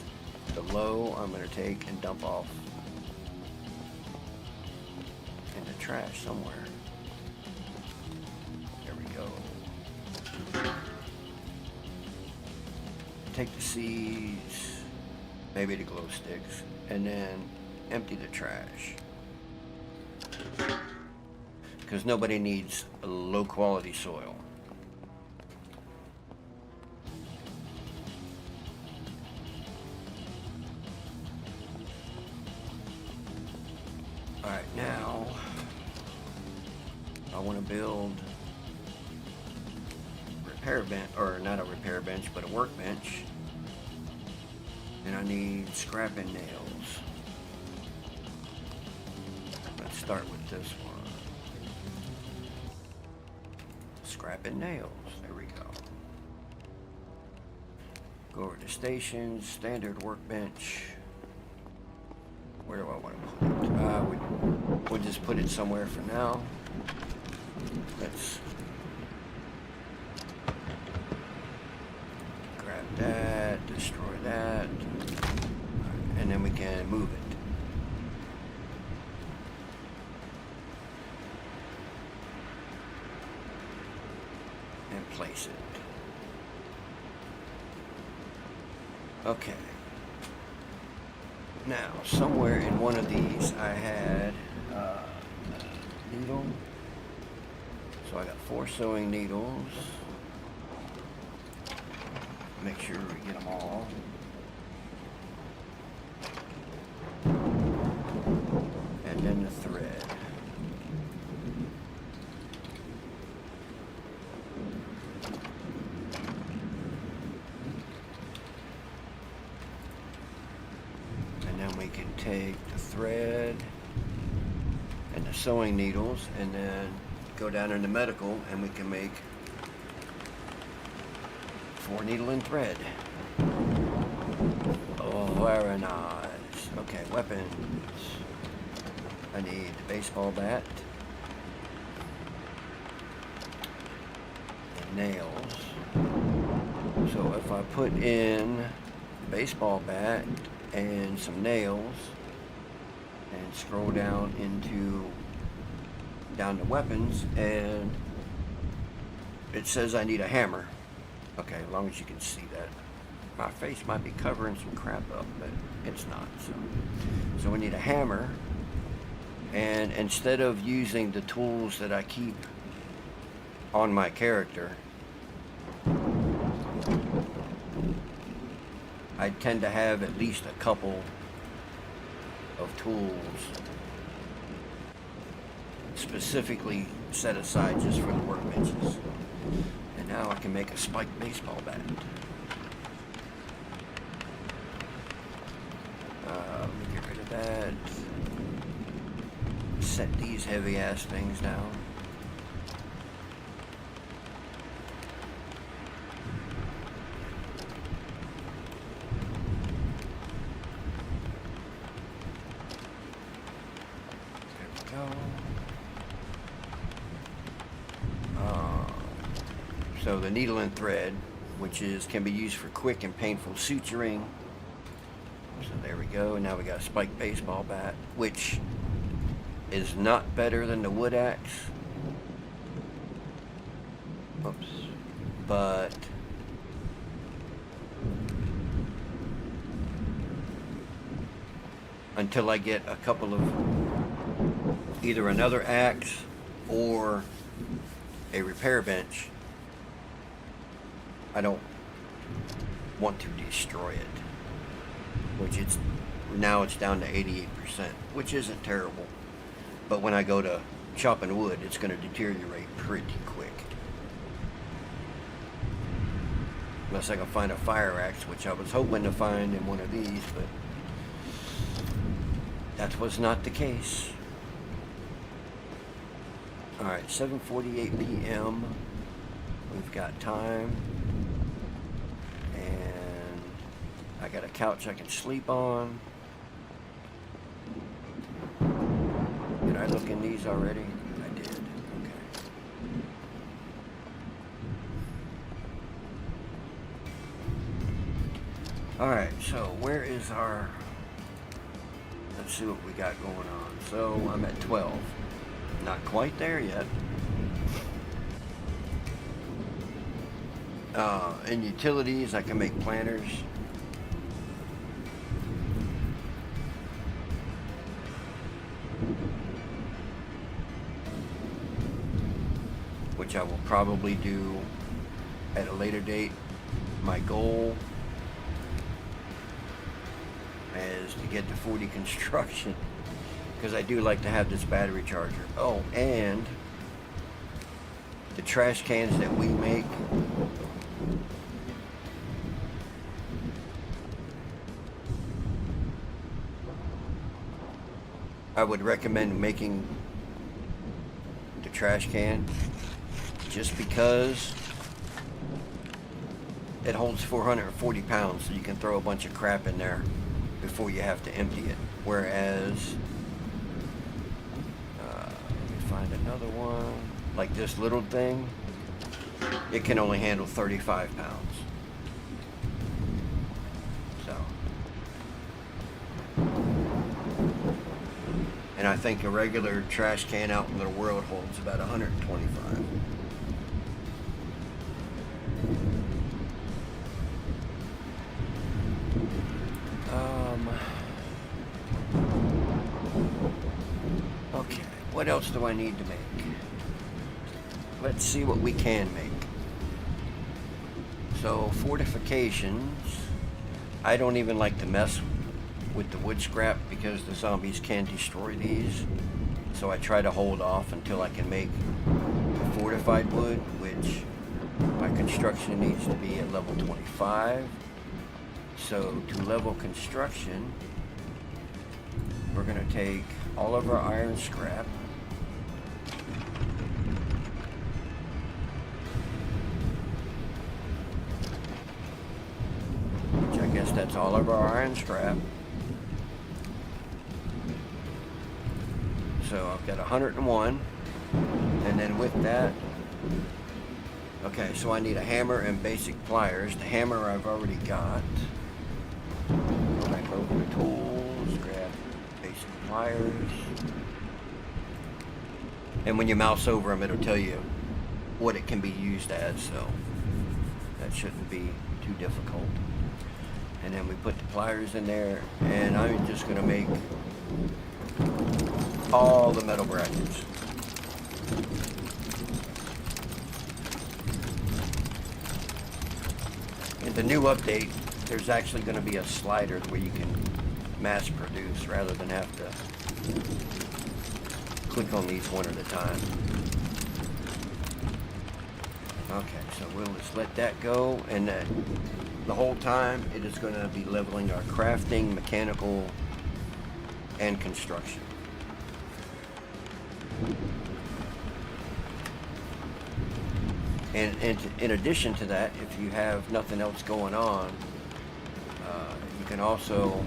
The low I'm going to take and dump off in the trash somewhere. There we go. Take the seeds, maybe the glow sticks, and then empty the trash. Because nobody needs a low quality soil. Alright, now I want to build repair bench, or not a repair bench, but a workbench. And I need scrap and nails. Let's start with this one. Scrap and nails. There we go. Go over to stations, standard workbench. Where do I want to put it? We'll just put it somewhere for now. Let's grab that, destroy that, and then we can move it. And place it. Okay. Now, somewhere in one of these I had a needle. So I got 4 sewing needles. Make sure we get them all. take the thread and the sewing needles and then go down into medical, and we can make 4 needle and thread. Oh, very nice. Okay, weapons. I need the baseball bat and nails. So if I put in the baseball bat and some nails and scroll down to weapons, and it says I need a hammer. Okay, as long as you can see that. My face might be covering some crap up, but it's not. So we need a hammer, and instead of using the tools that I keep on my character, I tend to have at least a couple of tools specifically set aside just for the workbenches. And now I can make a spiked baseball bat. Let me get rid of that. Set these heavy ass things down. So the needle and thread, which can be used for quick and painful suturing. So there we go. Now we got a spiked baseball bat, which is not better than the wood axe. Oops. But until I get a couple of either another axe or a repair bench, I don't want to destroy it, which it's down to 88%, which isn't terrible. But when I go to chopping wood, it's going to deteriorate pretty quick. Unless I can find a fire axe, which I was hoping to find in one of these, but that was not the case. Alright, 7:48 p.m. We've got time. And I got a couch I can sleep on. Did I look in these already? I did. Okay. Alright, so where is our... Let's see what we got going on. So I'm at 12. Not quite there yet. In utilities, I can make planters. Which I will probably do at a later date. My goal is to get to 40 construction, because I do like to have this battery charger. Oh, and the trash cans that we make, I would recommend making the trash can just because it holds 440 pounds, so you can throw a bunch of crap in there before you have to empty it. Whereas, let me find another one, like this little thing, it can only handle 35 pounds. So, and I think a regular trash can out in the world holds about 125. Okay, what else do I need to make? Let's see what we can make. So, fortifications, I don't even like to mess with the wood scrap because the zombies can destroy these. So I try to hold off until I can make the fortified wood, which my construction needs to be at level 25. So to level construction, we're going to take all of our iron scrap. Which I guess that's all of our iron scrap. So I've got 101. And then with that, okay, so I need a hammer and basic pliers. The hammer I've already got. Go back over to tools, grab basic pliers. And when you mouse over them, it'll tell you what it can be used as, so that shouldn't be too difficult. And then we put the pliers in there, and I'm just going to make all the metal brackets. In the new update, there's actually going to be a slider where you can mass produce rather than have to click on these one at a time. Okay, so we'll just let that go, and then the whole time it is going to be leveling our crafting, mechanical, and construction. And in addition to that, if you have nothing else going on, you can also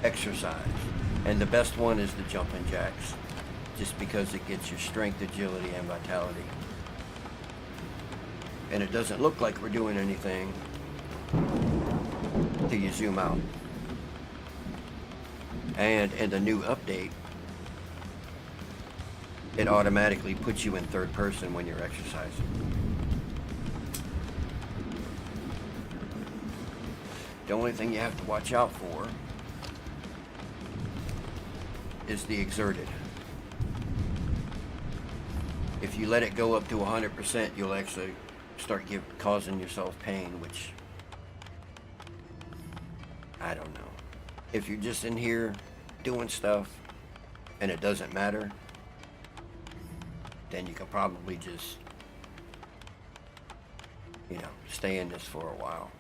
exercise. And the best one is the jumping jacks, just because it gets your strength, agility, and vitality. And it doesn't look like we're doing anything till you zoom out. And in the new update, it automatically puts you in third person when you're exercising. The only thing you have to watch out for is the exerted. If you let it go up to 100%, you'll actually start causing yourself pain, which I don't know. If you're just in here doing stuff and it doesn't matter, then you can probably just, stay in this for a while.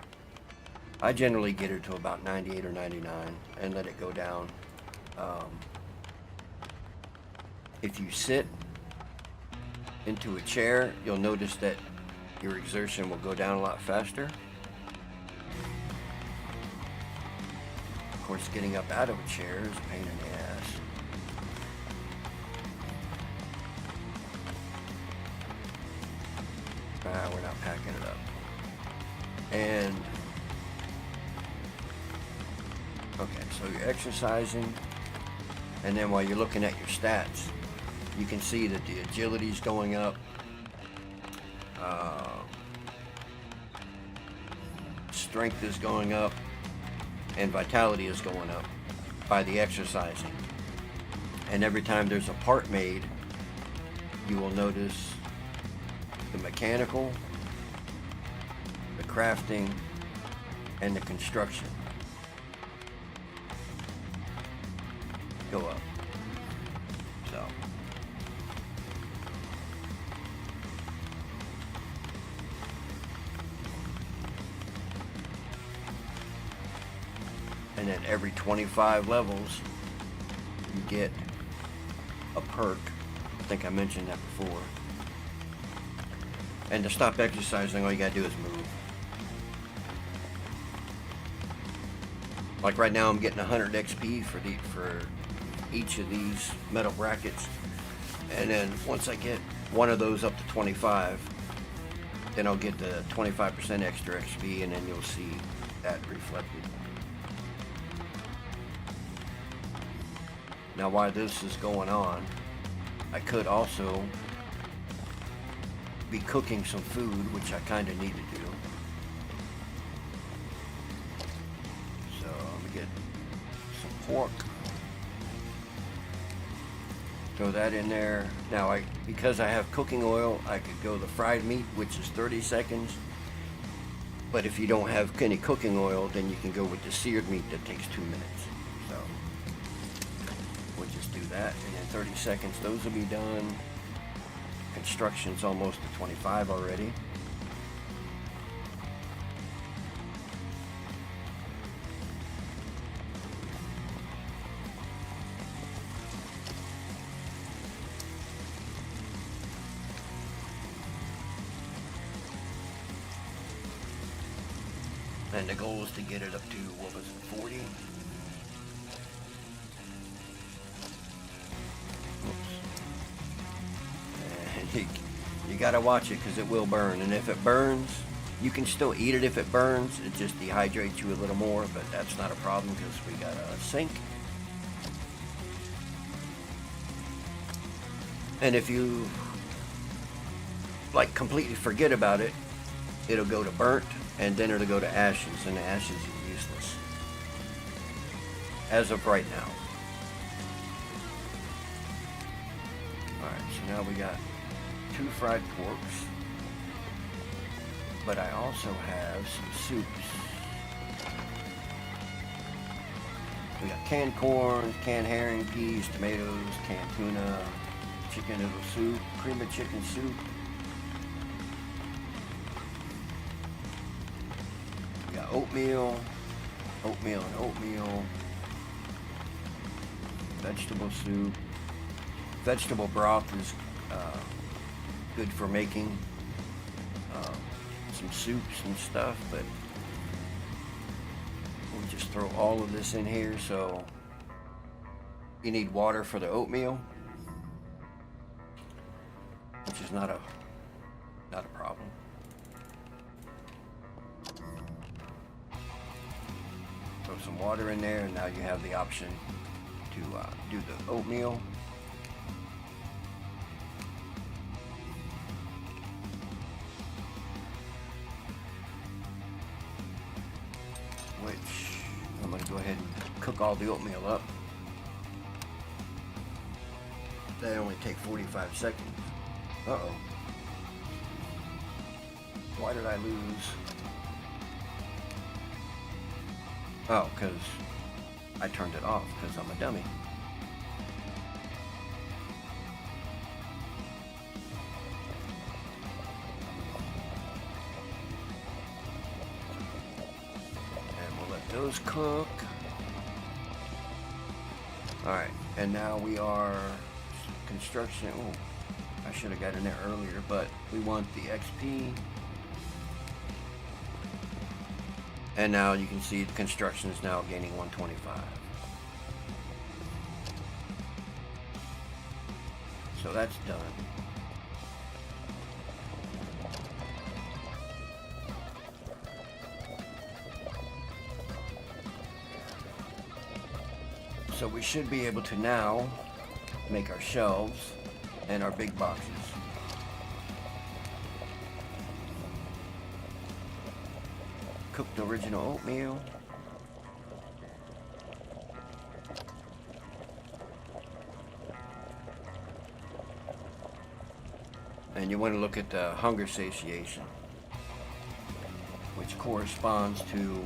I generally get her to about 98 or 99 and let it go down. If you sit into a chair, you'll notice that your exertion will go down a lot faster. Of course, getting up out of a chair is a pain in the ass. We're not packing it up. And okay, so you're exercising, and then while you're looking at your stats, you can see that the agility is going up, strength is going up, and vitality is going up by the exercising. And every time there's a part made, you will notice the mechanical, the crafting, and the construction go up. So and then every 25 levels you get a perk. I think I mentioned that before. And to stop exercising, all you gotta do is move. Like right now, I'm getting 100 XP for each of these metal brackets, and then once I get one of those up to 25, then I'll get the 25% extra XP, and then you'll see that reflected. Now, while this is going on, I could also be cooking some food, which I kind of need to do. So I'm gonna get some pork, throw that in there. Now, because I have cooking oil, I could go the fried meat, which is 30 seconds. But if you don't have any cooking oil, then you can go with the seared meat that takes 2 minutes. So we'll just do that, and in 30 seconds those will be done. Construction's almost at 25 already. And the goal is to get it up to, what was it, 40? Oops. And you gotta watch it because it will burn. And if it burns, you can still eat it if it burns. It just dehydrates you a little more, but that's not a problem because we got a sink. And if you like completely forget about it, it'll go to burnt, and then it'll go to ashes, and the ashes is useless as of right now. Alright, so now we got 2 fried porks, but I also have some soups. We got canned corn, canned herring, peas, tomatoes, canned tuna, chicken noodle soup, cream of chicken soup. We got oatmeal and oatmeal, vegetable soup. Vegetable broth is good for making some soups and stuff, but we'll just throw all of this in here. So you need water for the oatmeal, which is not a problem. Throw some water in there, and now you have the option to do the oatmeal. Which I'm going to go ahead and cook all the oatmeal up. They only take 45 seconds. Uh-oh. Why did I lose? Oh, because I turned it off because I'm a dummy. And we'll let those cook. Alright, and now we are construction. Oh, I should have got in there earlier, but we want the XP. And now you can see the construction is now gaining 125. So that's done. So we should be able to now make our shelves and our big boxes. Cooked original oatmeal. And you want to look at the hunger satiation, which corresponds to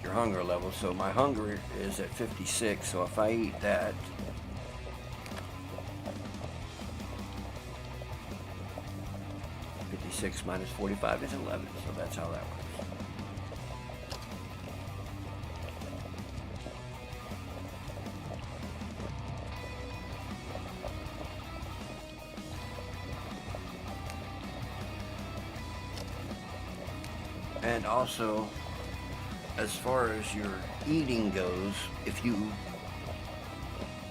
your hunger level. So my hunger is at 56, so if I eat that, minus 45 is 11, so that's how that works. And also, as far as your eating goes, if you...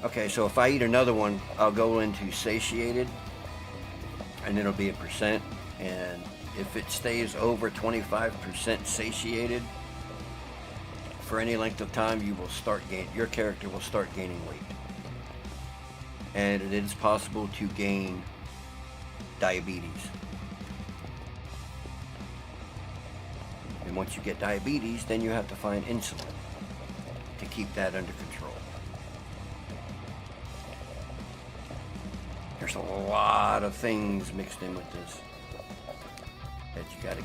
Okay, so if I eat another one, I'll go into satiated, and it'll be a percent. And if it stays over 25% satiated for any length of time, your character will start gaining weight. And it is possible to gain diabetes. And once you get diabetes, then you have to find insulin to keep that under control. There's a lot of things mixed in with this that you got to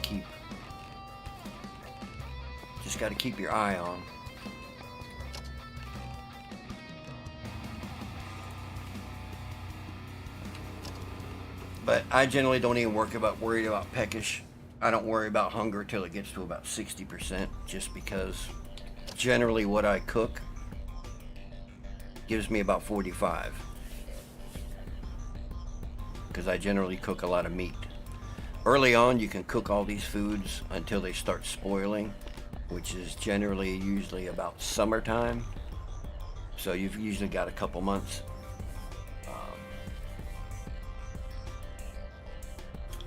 keep your eye on. But I generally don't even worry about peckish. I don't worry about hunger till it gets to about 60%, just because generally what I cook gives me about 45, because I generally cook a lot of meat. Early on, you can cook all these foods until they start spoiling, which is usually about summertime. So you've usually got a couple months.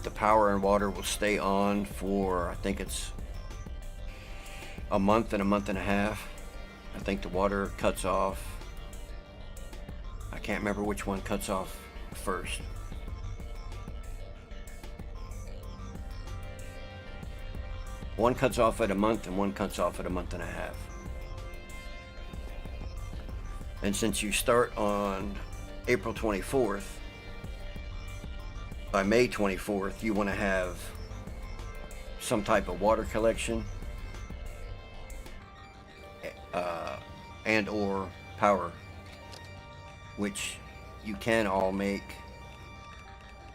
The power and water will stay on for, I think it's a month and a half. I think the water cuts off. I can't remember which one cuts off first. One cuts off at a month and one cuts off at a month and a half. And since you start on April 24th, by May 24th, you want to have some type of water collection and or power, which you can all make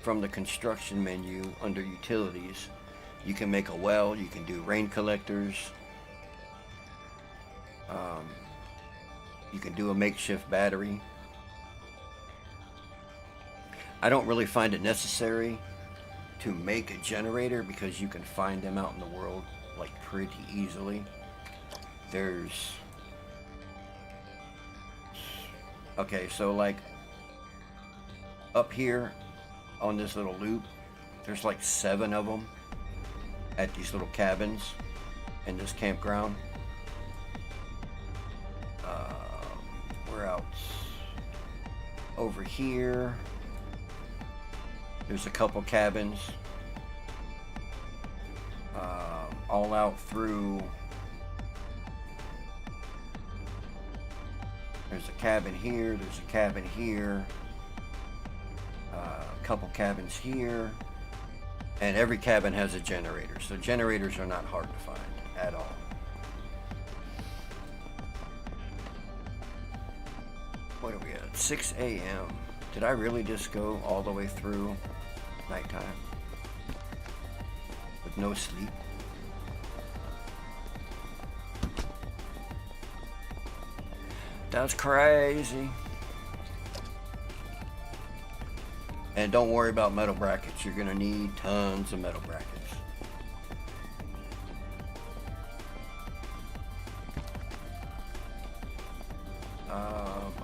from the construction menu under utilities. You can make a well, you can do rain collectors, you can do a makeshift battery. I don't really find it necessary to make a generator because you can find them out in the world like pretty easily. Okay, so like up here on this little loop, there's like 7 of them at these little cabins in this campground. Where else? Over here, there's a couple cabins all out through. There's a cabin here, there's a cabin here, a couple cabins here, and every cabin has a generator. So generators are not hard to find at all. What are we at? 6 a.m. Did I really just go all the way through nighttime with no sleep? That's crazy. And don't worry about metal brackets. You're gonna need tons of metal brackets.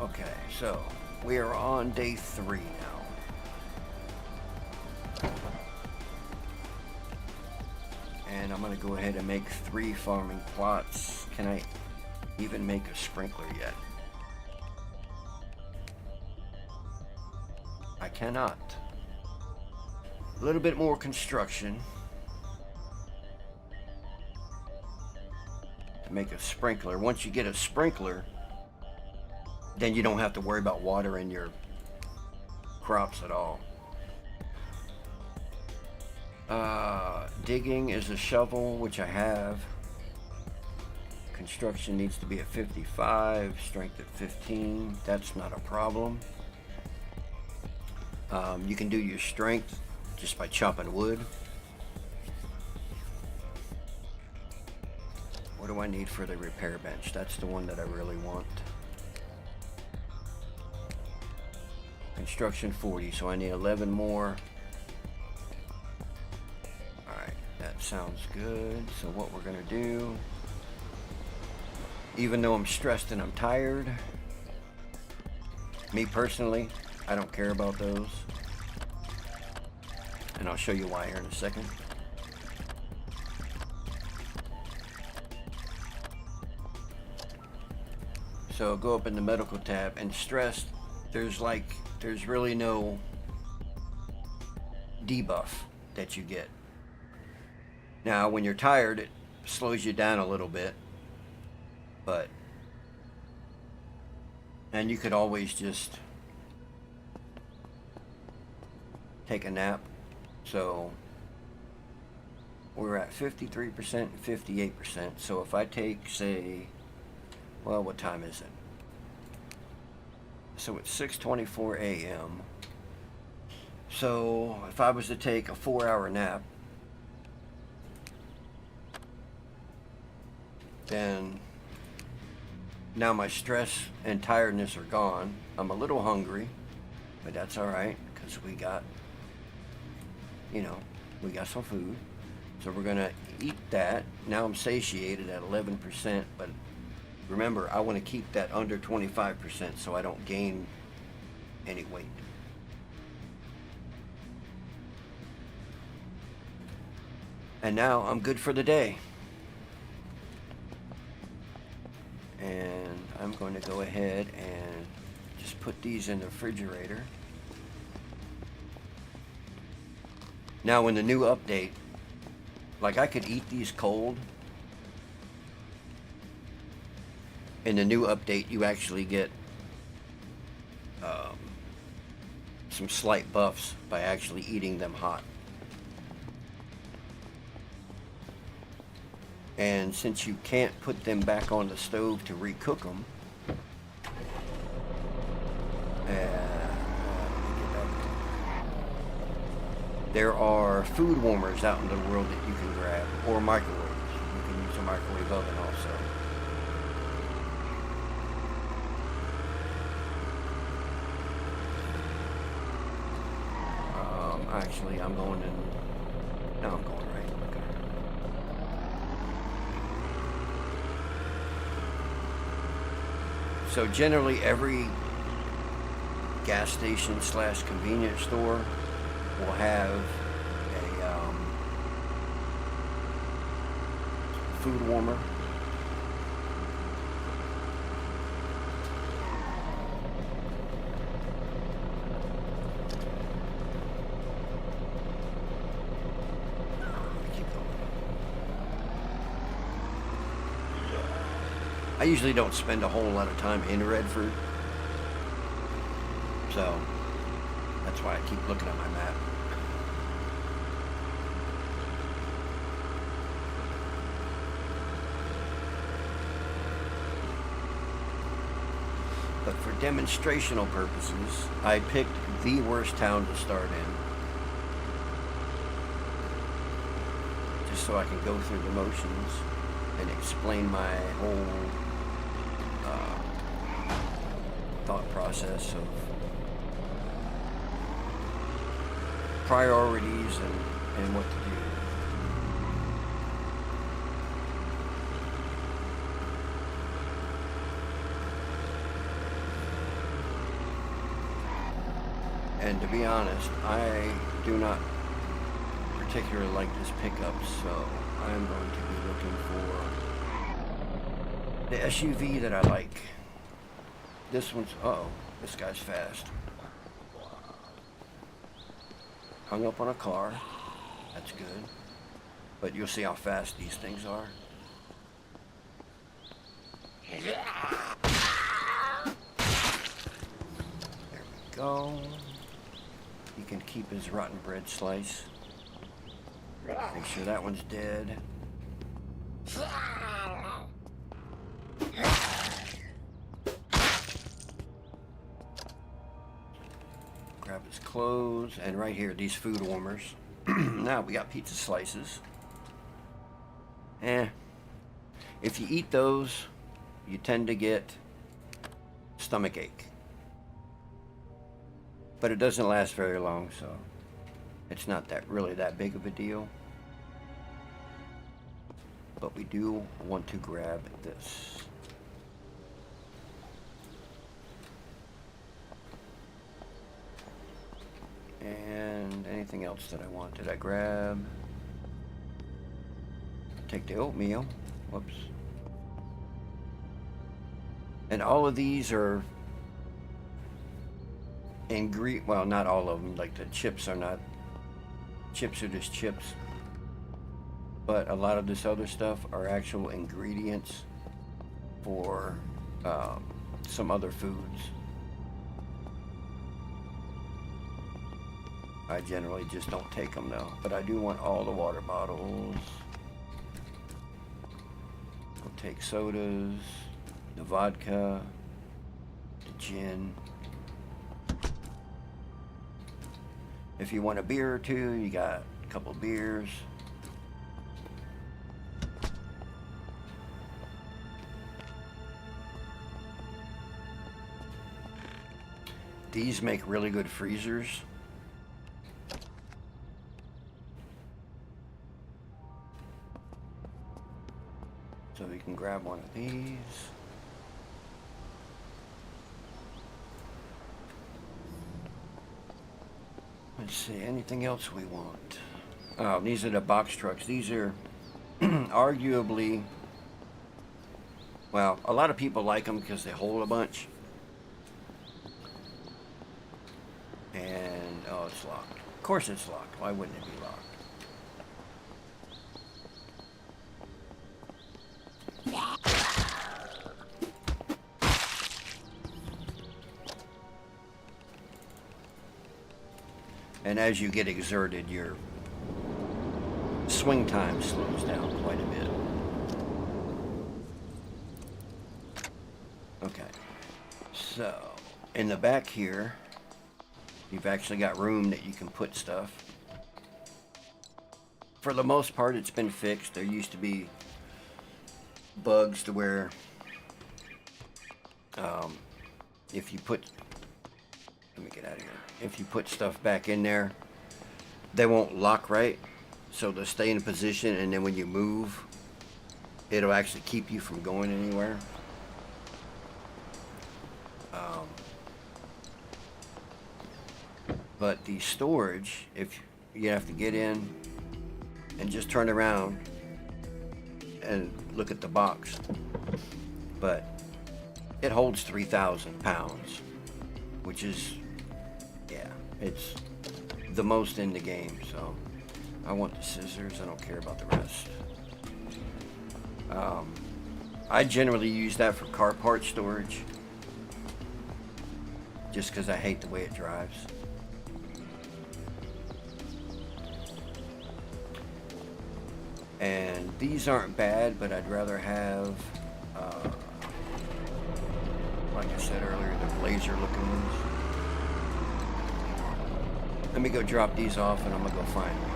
Okay, so we are on day 3 now. And I'm gonna go ahead and make 3 farming plots. Can I even make a sprinkler yet? I cannot. A little bit more construction to make a sprinkler. Once you get a sprinkler, then you don't have to worry about watering your crops at all. Digging is a shovel, which I have. Construction needs to be at 55, strength at 15. That's not a problem. You can do your strength just by chopping wood. What do I need for the repair bench? That's the one that I really want. Construction 40, so I need 11 more. Alright, that sounds good. So what we're gonna do, even though I'm stressed and I'm tired, me personally, I don't care about those. And I'll show you why here in a second. So go up in the medical tab, and stressed, there's really no debuff that you get. Now when you're tired, it slows you down a little bit, and you could always just take a nap. So we're at 53% and 58%. So if I take, say, well, what time is it? So it's 6:24 a.m. So if I was to take a 4-hour nap, then now my stress and tiredness are gone. I'm a little hungry, but that's all right, because we got, We got some food. So we're gonna eat that. Now I'm satiated at 11%, but remember, I want to keep that under 25% so I don't gain any weight. And now I'm good for the day. And I'm going to go ahead and just put these in the refrigerator. Now in the new update, like I could eat these cold. In the new update, you actually get some slight buffs by actually eating them hot. And since you can't put them back on the stove to recook them, there are food warmers out in the world that you can grab, or microwaves. You can use a microwave oven also. Actually, I'm going in. No, I'm going right. Okay. So generally, every gas station / convenience store will have a food warmer. I usually don't spend a whole lot of time in Redford, so that's why I keep looking at my map. But for demonstrational purposes, I picked the worst town to start in, just so I can go through the motions and explain my whole thought process of priorities and what to do. And to be honest, I do not particularly like this pickup, so I'm going to be looking for the SUV that I like. This one's, uh-oh, this guy's fast. Hung up on a car, that's good. But you'll see how fast these things are. There we go. You can keep his rotten bread slice. Make sure that one's dead. Grab his clothes, and right here, these food warmers. Now we got pizza slices. If you eat those, you tend to get stomach ache. But it doesn't last very long, so it's not really that big of a deal. But we do want to grab this. And anything else that I want? Did I grab? Take the oatmeal. Whoops. And all of these are well, not all of them. Like the chips are not. Chips are just chips. But a lot of this other stuff are actual ingredients for some other foods. I generally just don't take them though, but I do want all the water bottles. We'll take sodas, the vodka, the gin. If you want a beer or two, you got a couple beers. These make really good freezers. So we can grab one of these. Let's see, anything else we want? Oh, these are the box trucks. These are arguably, well, a lot of people like them because they hold a bunch. And, oh, it's locked. Of course it's locked. Why wouldn't it be locked? And as you get exerted, your swing time slows down quite a bit. Okay, so in the back here, you've actually got room that you can put stuff. For the most part, it's been fixed. There used to be bugs to where if you put, let me get out of here. If you put stuff back in there, they won't lock right. So they'll stay in position, and then when you move, it'll actually keep you from going anywhere. But the storage, if you have to get in and just turn around and look at the box, but it holds 3,000 pounds, which is, yeah, it's the most in the game. So I want the scissors. I don't care about the rest. I generally use that for car part storage, just because I hate the way it drives. And these aren't bad, but I'd rather have, like I said earlier, the blazer looking ones. Let me go drop these off, and I'm gonna go find one.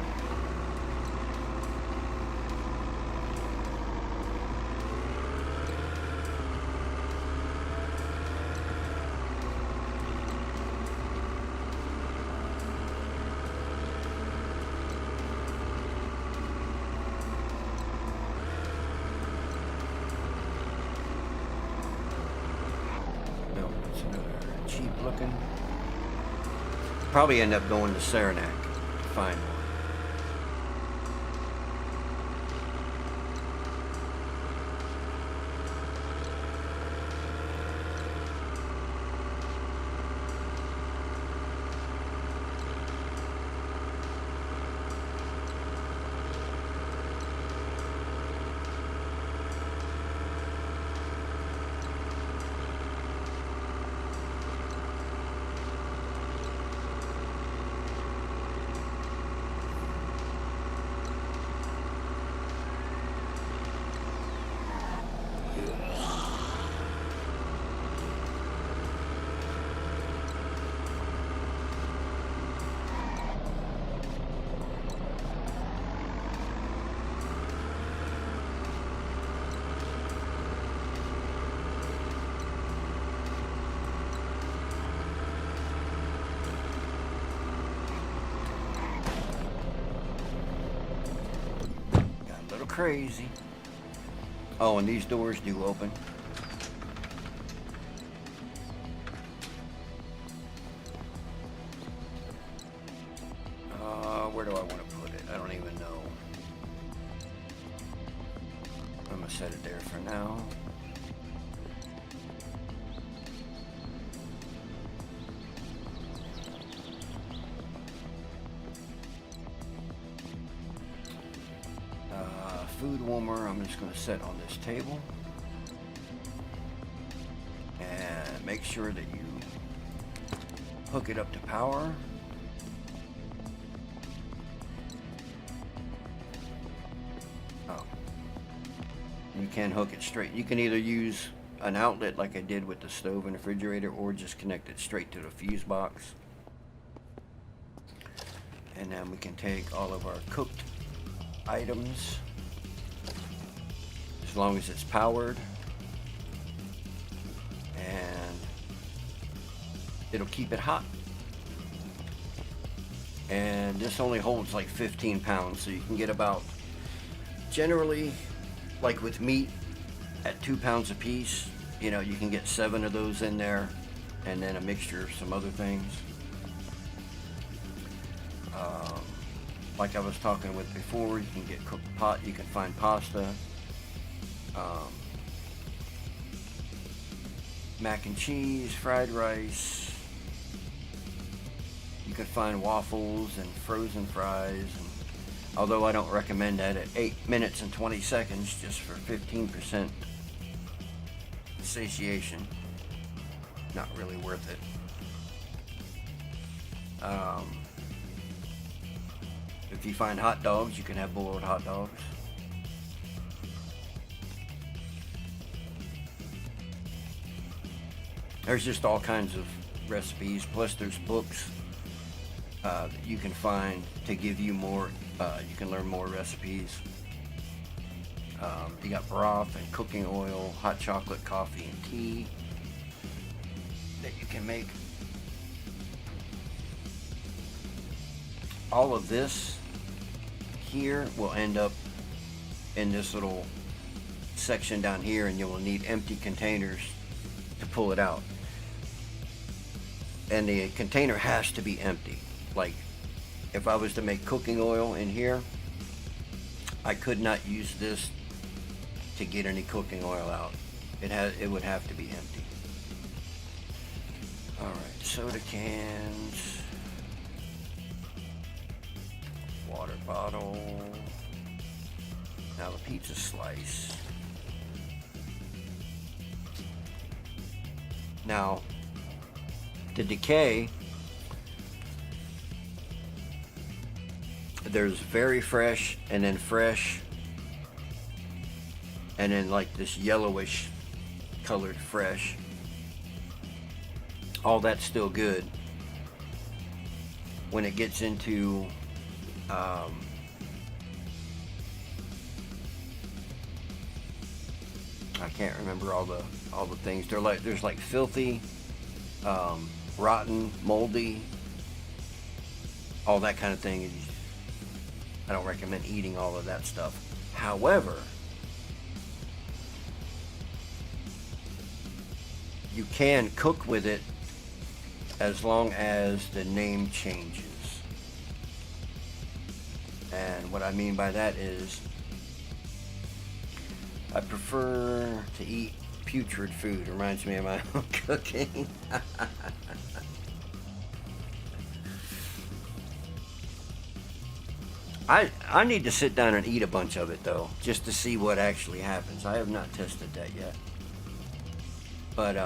Cheap looking. Probably end up going to Saranac to find one. Crazy. Oh, and these doors do open. Where do I want to put it? I don't even know. I'm gonna set it there for now. Food warmer, I'm just going to set on this table, and make sure that you hook it up to power. Oh, you can hook it straight. You can either use an outlet like I did with the stove and refrigerator, or just connect it straight to the fuse box. And then we can take all of our cooked items, as long as it's powered, and it'll keep it hot. And this only holds like 15 pounds, so you can get about, generally, like with meat, at 2 pounds a piece. You know, you can get 7 of those in there, and then a mixture of some other things. Like I was talking with before, you can get cooked pot. You can find pasta, mac and cheese, fried rice. You can find waffles and frozen fries. And although I don't recommend that at 8 minutes and 20 seconds, just for 15% satiation, not really worth it. If you find hot dogs, you can have boiled hot dogs. There's just all kinds of recipes. Plus, there's books that you can find to give you more. You can learn more recipes. You got broth and cooking oil, hot chocolate, coffee, and tea that you can make. All of this here will end up in this little section down here, and you will need empty containers to pull it out. And the container has to be empty. Like, if I was to make cooking oil in here, I could not use this to get any cooking oil out. It would have to be empty. Alright, soda cans, water bottle, now the pizza slice. Now, to decay, there's very fresh, and then fresh, and then like this yellowish colored fresh. All that's still good. When it gets into I can't remember all the things. There's like filthy, rotten, moldy, all that kind of thing. I don't recommend eating all of that stuff. However, you can cook with it as long as the name changes. And what I mean by that is, I prefer to eat putrid food. It reminds me of my own cooking. I need to sit down and eat a bunch of it, though, just to see what actually happens. I have not tested that yet. But,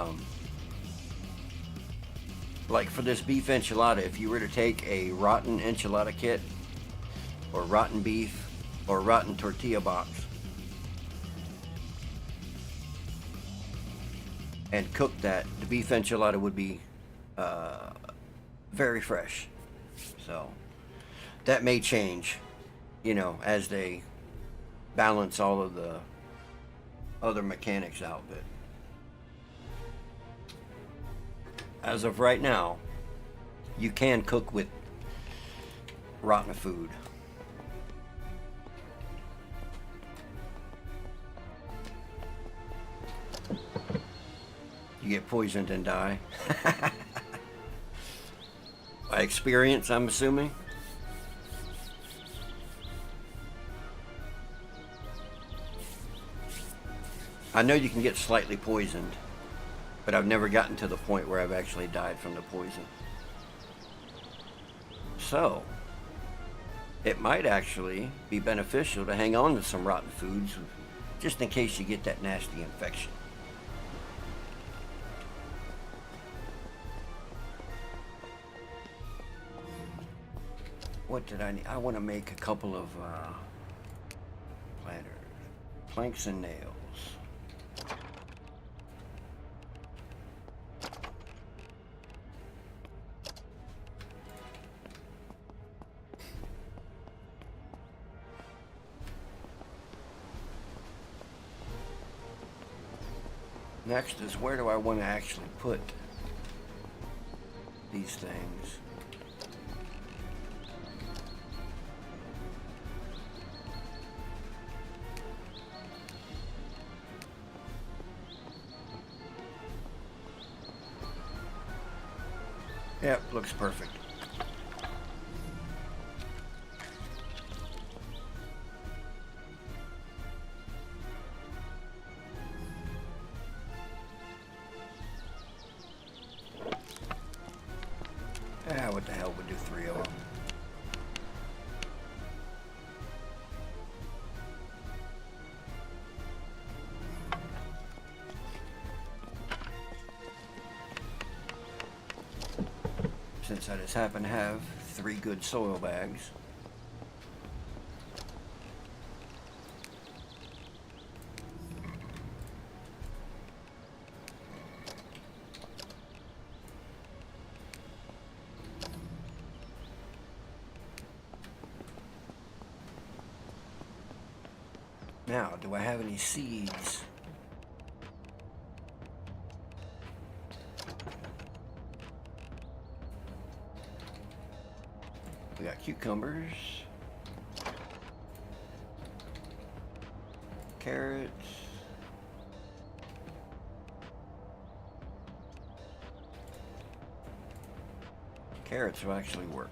like for this beef enchilada, if you were to take a rotten enchilada kit, or rotten beef, or rotten tortilla box, and cook that, the beef enchilada would be very fresh. So that may change, you know, as they balance all of the other mechanics out. But as of right now, you can cook with rotten food. You get poisoned and die. By experience, I'm assuming. I know you can get slightly poisoned, but I've never gotten to the point where I've actually died from the poison. So, it might actually be beneficial to hang on to some rotten foods just in case you get that nasty infection. What did I need? I want to make a couple of planters, planks and nails. Next is, where do I want to actually put these things? Yep, looks perfect. What the hell, we'll do 3 of them. Since I just happen to have 3 good soil bags. Now, do I have any seeds? We got cucumbers, carrots, carrots will actually work.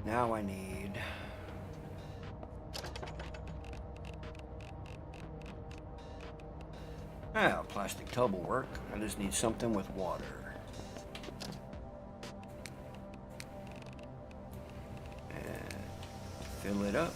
Now I need a plastic tub will work. I just need something with water. And fill it up.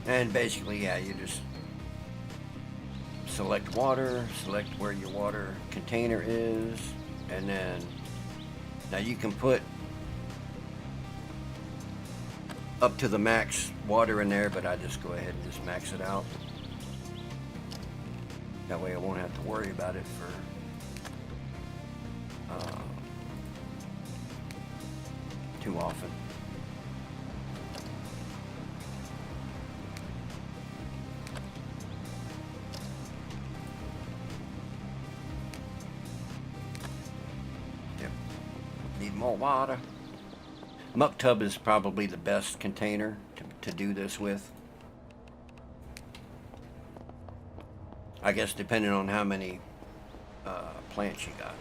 And basically, yeah, you just select water, select where your water container is, and then now you can put up to the max water in there, but I just go ahead and just max it out. That way I won't have to worry about it for too often. Need more water. Muck tub is probably the best container to do this with. I guess depending on how many plants you got.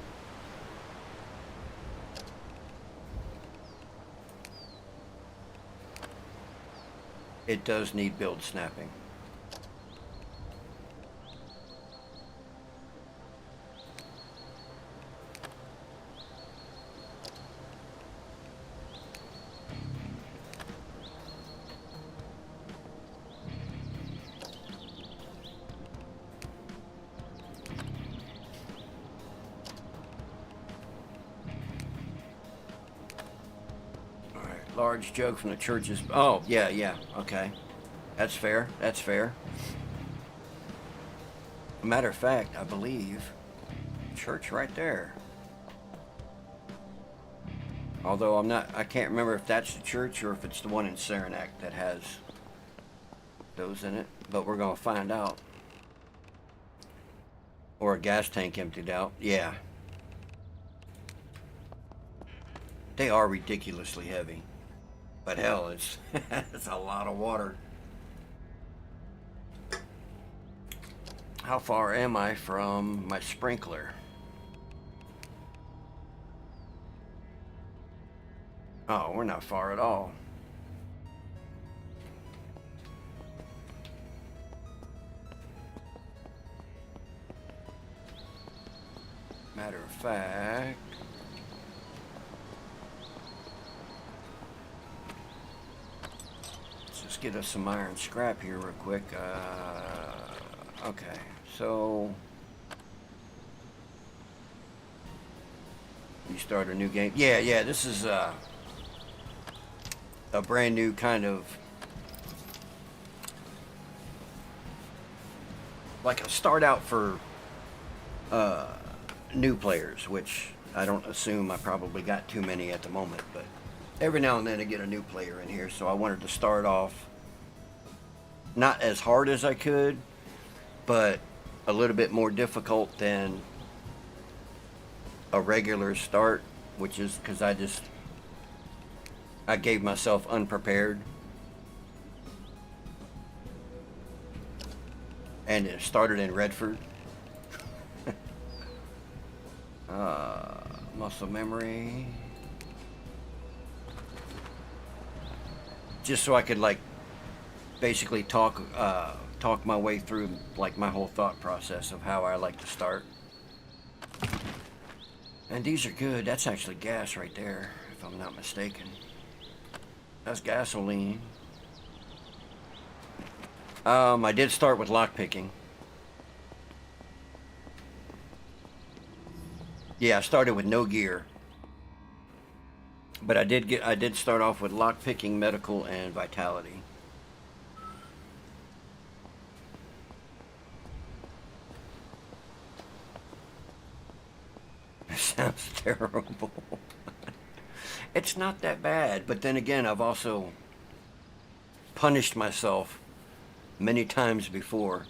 It does need build snapping. Large jug from the church's. Oh, yeah, okay. That's fair, that's fair. Matter of fact, I believe, church right there. Although I can't remember if that's the church or if it's the one in Saranac that has those in it. But we're gonna find out. Or a gas tank emptied out, yeah. They are ridiculously heavy. But hell, it's a lot of water. How far am I from my sprinkler? Oh, we're not far at all. Matter of fact, let's get us some iron scrap here real quick. Okay, so You start a new game. Yeah, this is a brand new kind of, like a start out for new players, which I don't assume I probably got too many at the moment, but every now and then I get a new player in here, so I wanted to start off not as hard as I could, but a little bit more difficult than a regular start, which is because I gave myself unprepared, and it started in Redford. Muscle memory, just so I could like basically talk my way through like my whole thought process of how I like to start. And these are good. That's actually gas right there, if I'm not mistaken. That's gasoline. I did start with lockpicking. Yeah, I started with no gear. But I did start off with lockpicking, medical, and vitality. It sounds terrible. It's not that bad, but then again, I've also punished myself many times before.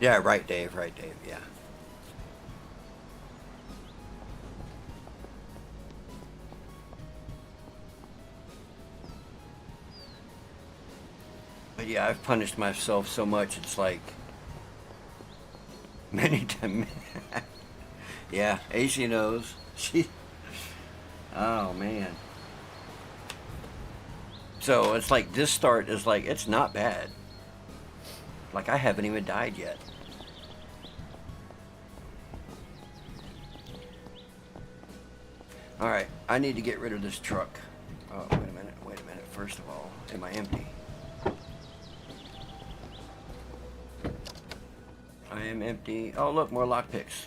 Yeah, right, Dave, yeah. But yeah, I've punished myself so much, it's like many times. Yeah, AC knows. Oh man. So it's like this start is like, it's not bad. Like I haven't even died yet. Alright, I need to get rid of this truck. Oh, wait a minute. First of all, am I empty? I am empty. Oh, look, more lockpicks.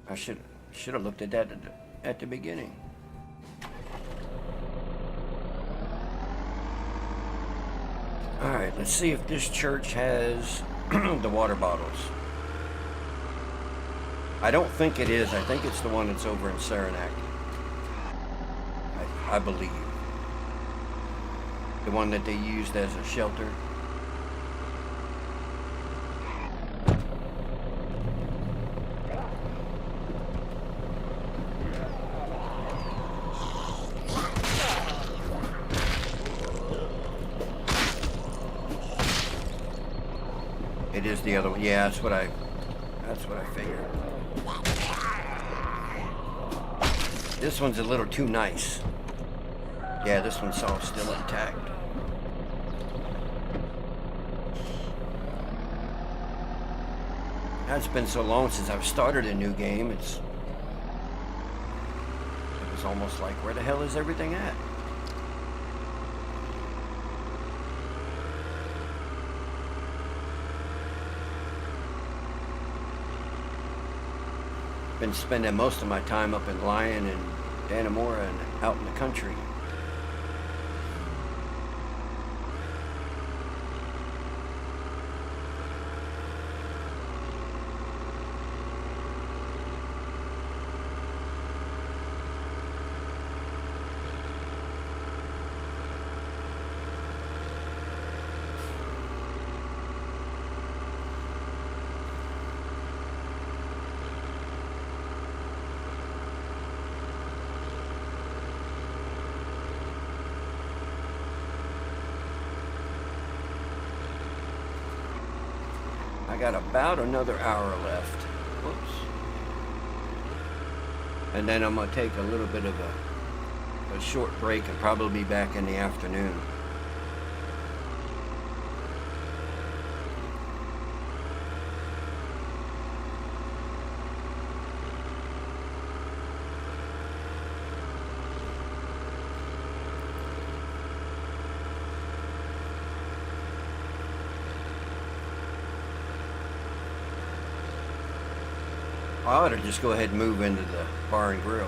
I should have looked at that at the beginning. Alright, let's see if this church has the water bottles. I don't think it is. I think it's the one that's over in Saranac. I believe. The one that they used as a shelter. It is the other one. Yeah, that's what I figured. This one's a little too nice. Yeah, this one's all still intact. It's been so long since I've started a new game. It was almost like, where the hell is everything at? Been spending most of my time up in Lyon and Dannemora and out in the country. I got about another hour left. Whoops. And then I'm going to take a little bit of a short break and probably be back in the afternoon. I ought to just go ahead and move into the bar and grill.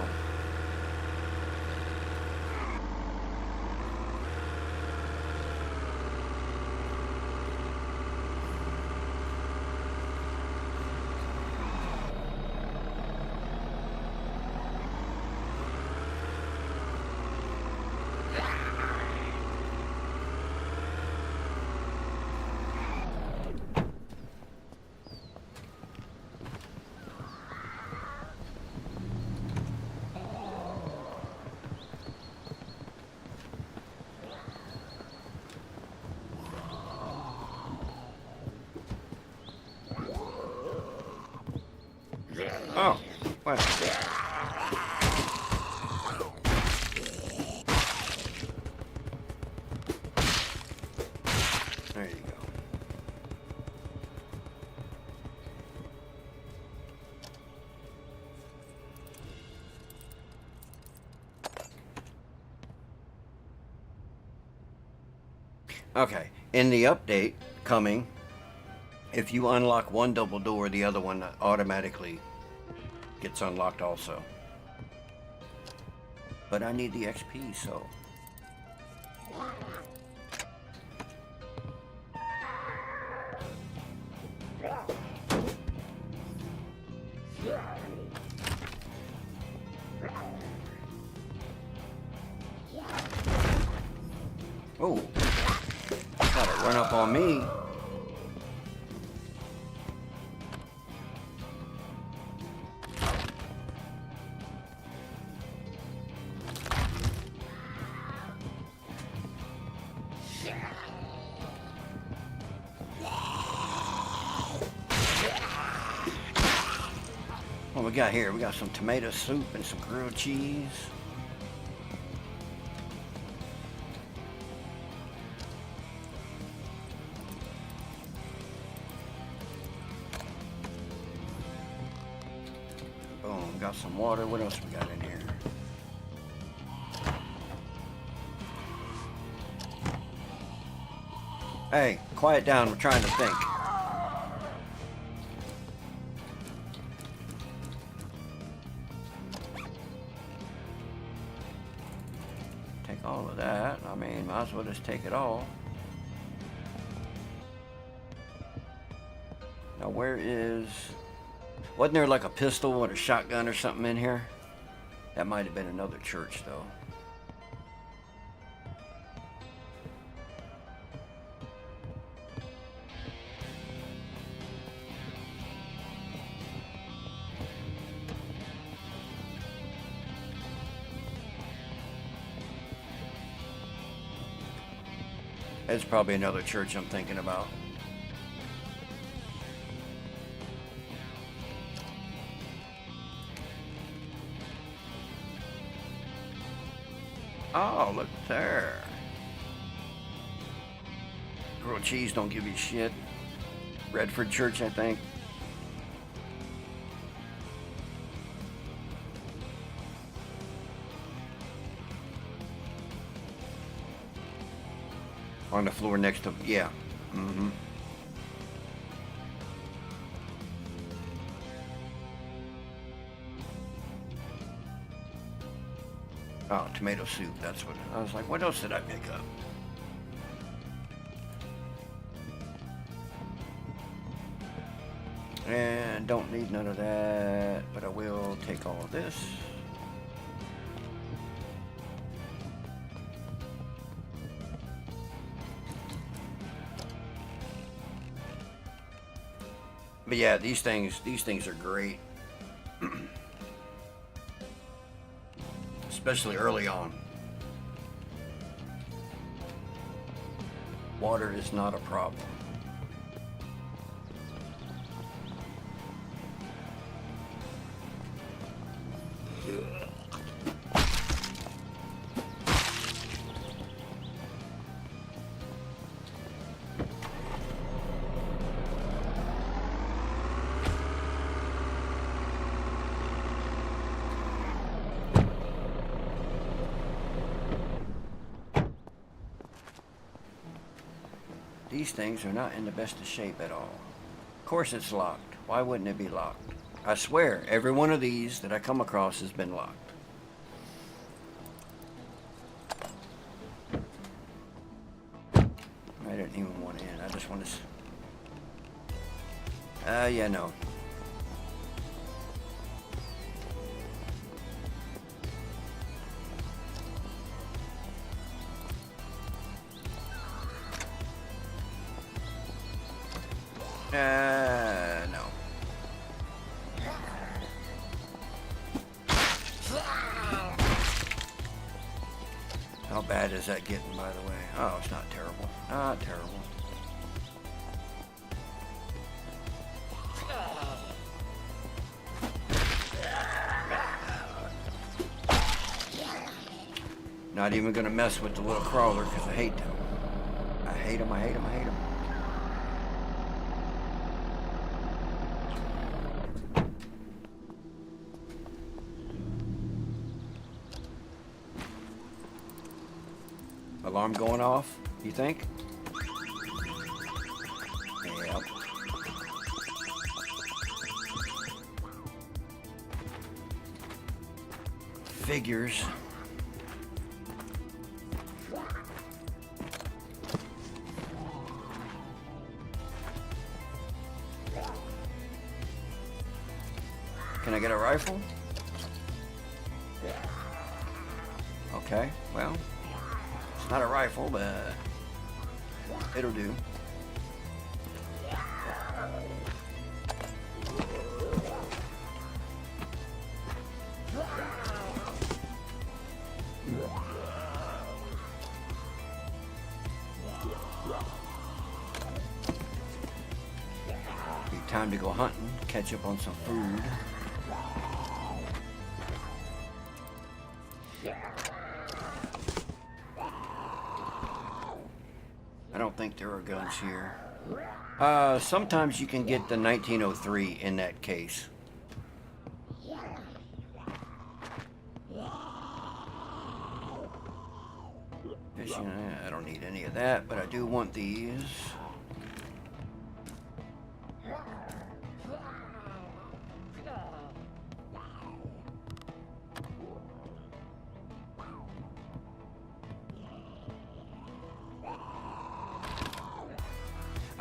Oh, well. There you go. Okay, in the update coming, if you unlock one double door, the other one automatically gets unlocked also. But I need the XP, so. Oh, gotta run up on me. What we got here? We got some tomato soup and some grilled cheese. Boom, got some water. What else we got in here? Hey, quiet down. We're trying to think. Take all of that. I mean, might as well just take it all. Now, where is... Wasn't there like a pistol or a shotgun or something in here? That might have been another church, though. It's probably another church I'm thinking about. Oh, look there. Grilled cheese don't give you shit. Redford Church, I think. On the floor next to, yeah. Mm-hmm. Oh, tomato soup, that's what, I was like, what else did I pick up? And don't need none of that, but I will take all of this. But yeah, these things are great. Especially early on. Water is not a problem. These things are not in the best of shape at all. Of course it's locked. Why wouldn't it be locked? I swear, every one of these that I come across has been locked. I didn't even want in. I just want to... yeah, no. No. How bad is that getting, by the way? Oh, it's not terrible. Not terrible. Not even gonna mess with the little crawler because I hate them. I hate them, I hate them, I hate them. Alarm going off, you think? Yep. Figures. Can I get a rifle? Okay, well, it's not a rifle, but it'll do. Be time to go hunting, catch up on some food. I don't think there are guns here. Sometimes you can get the 1903 in that case. Fishing, I don't need any of that, but I do want these.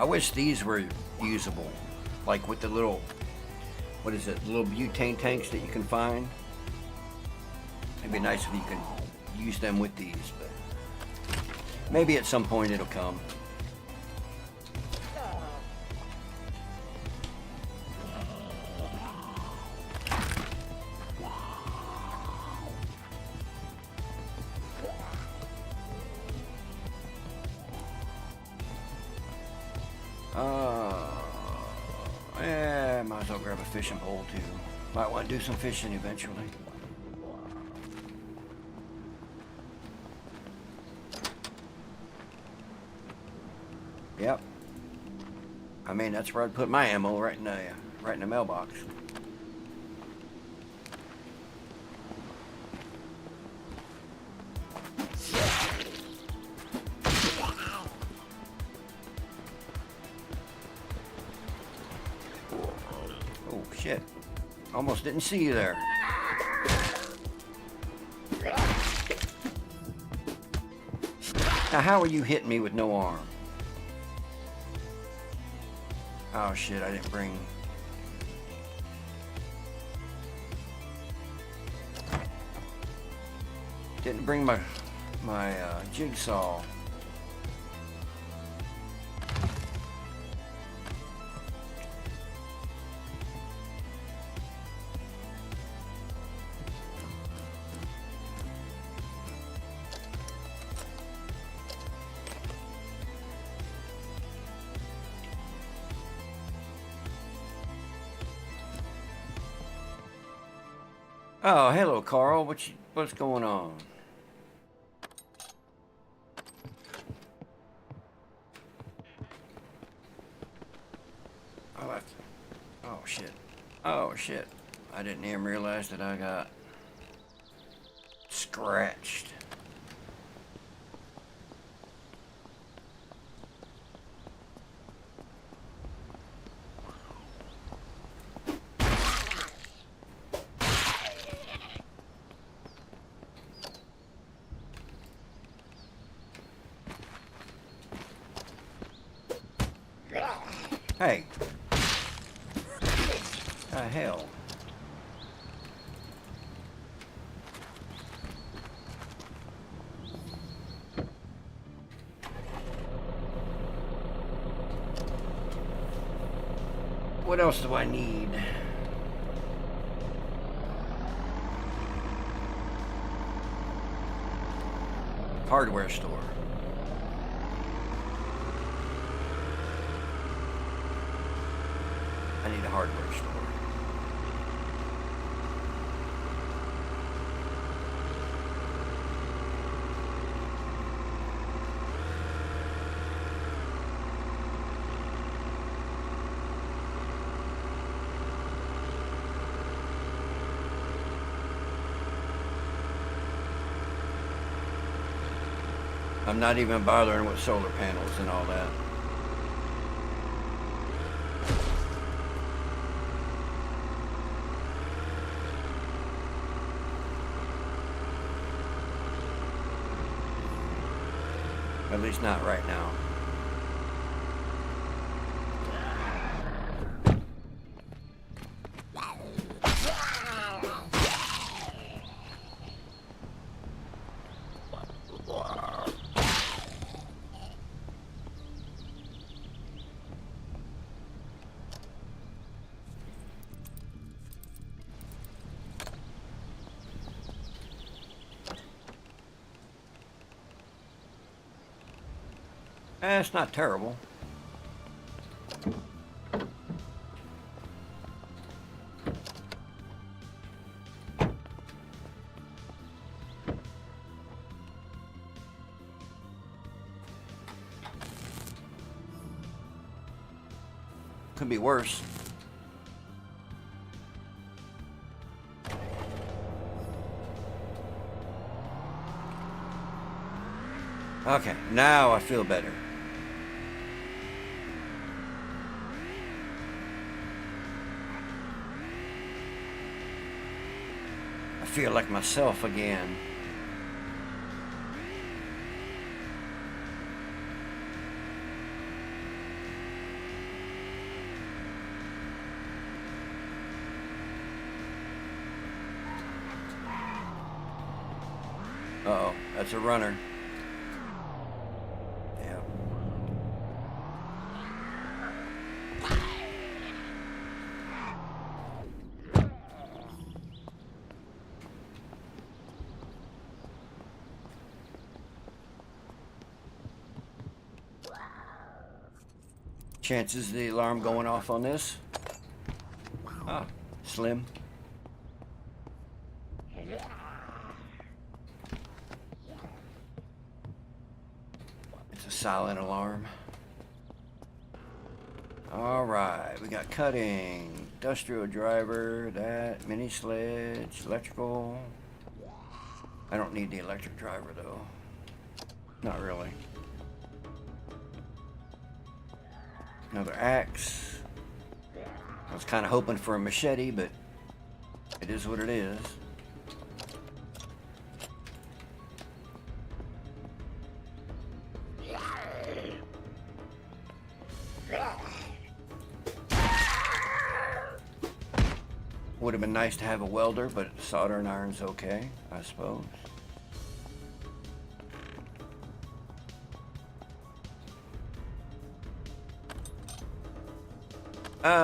I wish these were usable, like with the little, what is it, little butane tanks that you can find. It'd be nice if you could use them with these, but maybe at some point it'll come. Might as well grab a fishing pole too. Might want to do some fishing eventually. Yep. I mean, that's where I'd put my ammo, right in the mailbox. Oh shit! Almost didn't see you there. Now, how are you hitting me with no arm? Oh shit, I didn't bring... Didn't bring my jigsaw. Oh, hello, Carl. What's going on? Oh shit. Oh shit. I didn't even realize that I got scratched. Hey. The hell? What else do I need? Hardware store. I need a hardware store. I'm not even bothering with solar panels and all that. At least not right now. It's not terrible. Could be worse. Okay, now I feel better. I feel like myself again. Uh-oh, that's a runner. Yeah. Chances of the alarm going off on this? Ah, slim. It's a silent alarm. Alright, we got cutting, industrial driver, that, mini sledge, electrical. I don't need the electric driver though. Not really. Another axe. I was kind of hoping for a machete, but it is what it is. Would have been nice to have a welder, but soldering iron's okay, I suppose.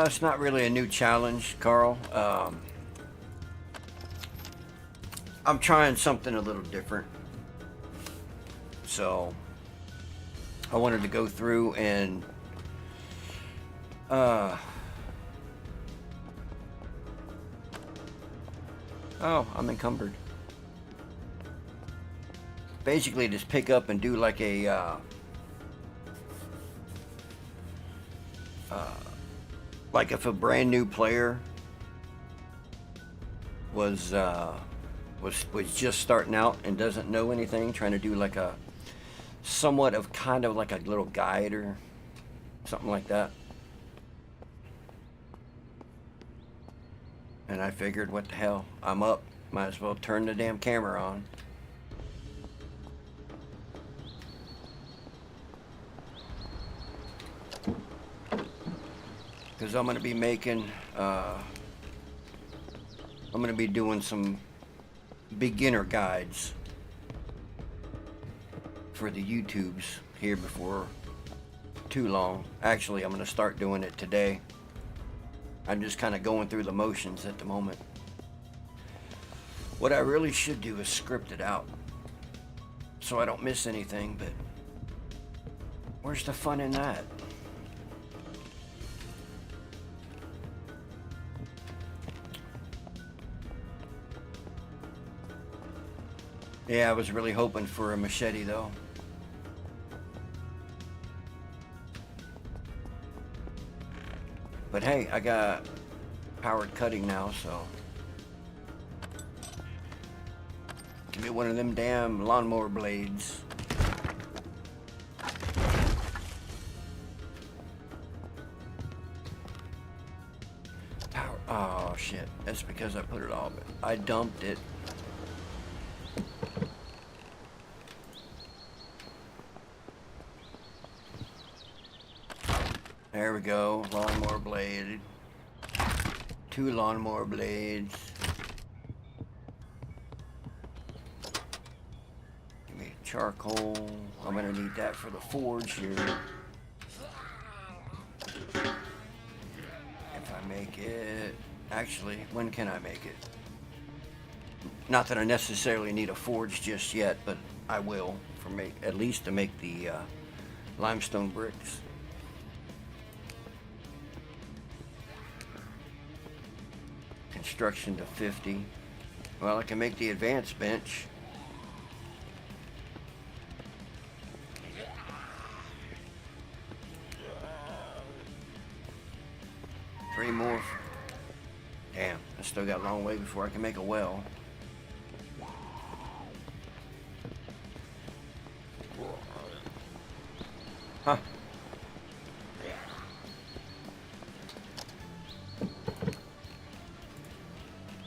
It's not really a new challenge, Carl. I'm trying something a little different. So, I wanted to go through and oh, I'm encumbered. Basically, just pick up and do like a like if a brand new player was just starting out and doesn't know anything, trying to do like a somewhat of kind of like a little guide or something like that. And I figured, what the hell, I'm up, might as well turn the damn camera on. because I'm going to be making, I'm going to be doing some beginner guides for the YouTubes here before too long. Actually, I'm going to start doing it today. I'm just kind of going through the motions at the moment. What I really should do is script it out so I don't miss anything, but where's the fun in that? Yeah, I was really hoping for a machete though. But hey, I got powered cutting now, so give me one of them damn lawnmower blades. Power. Oh shit, that's because I put it all, I dumped it. There we go, lawnmower blade. 2 lawnmower blades. Give me charcoal. I'm gonna need that for the forge here. If I make it, actually, when can I make it? Not that I necessarily need a forge just yet, but I will for at least to make the limestone bricks. Construction to 50. Well, I can make the advanced bench. Three more. Damn, I still got a long way before I can make a well. Huh.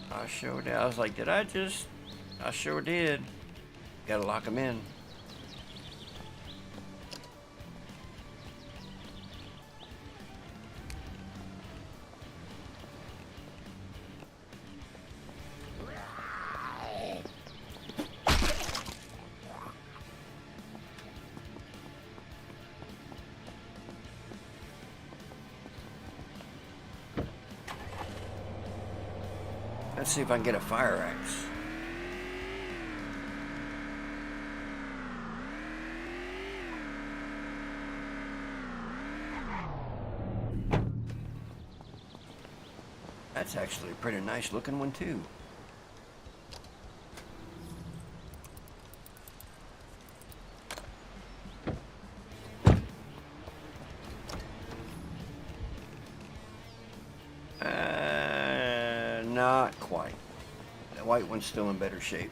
I sure did. I was like, did I just? I sure did. Gotta lock them in. Let's see if I can get a fire axe. That's actually a pretty nice looking one too. Not quite. The white one's still in better shape.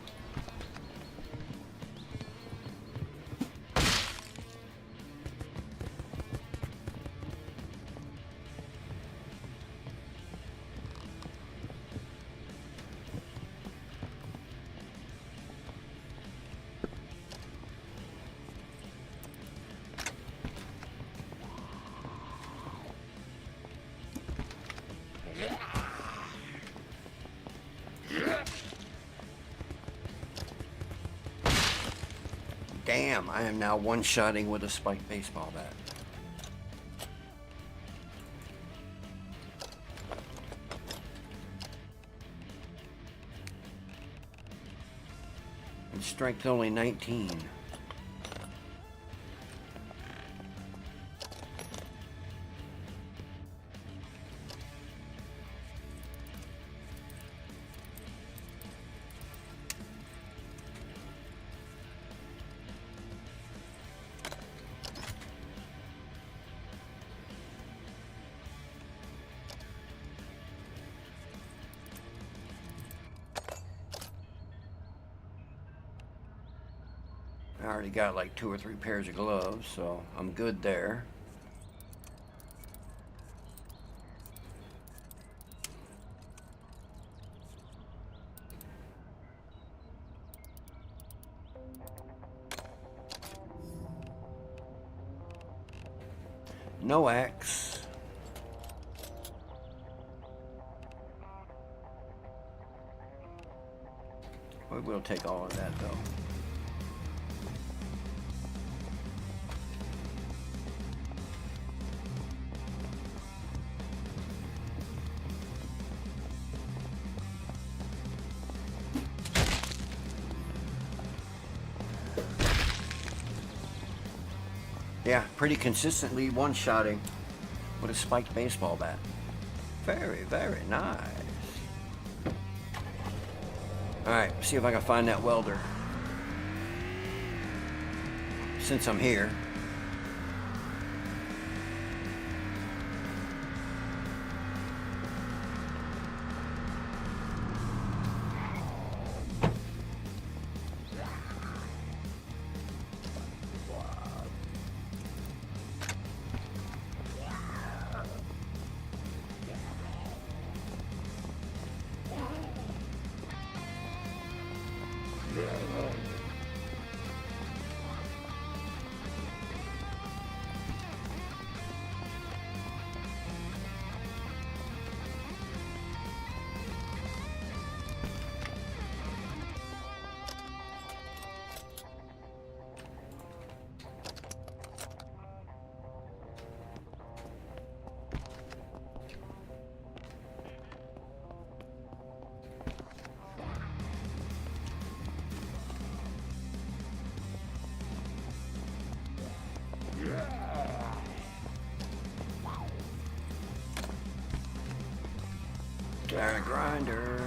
Damn, I am now one-shotting with a spiked baseball bat. And strength only 19. I already got like 2 or 3 pairs of gloves, so I'm good there. No axe. We will take all of that though. Yeah, pretty consistently one-shotting with a spiked baseball bat. Very, very nice. Alright, see if I can find that welder. Since I'm here. Got a grinder,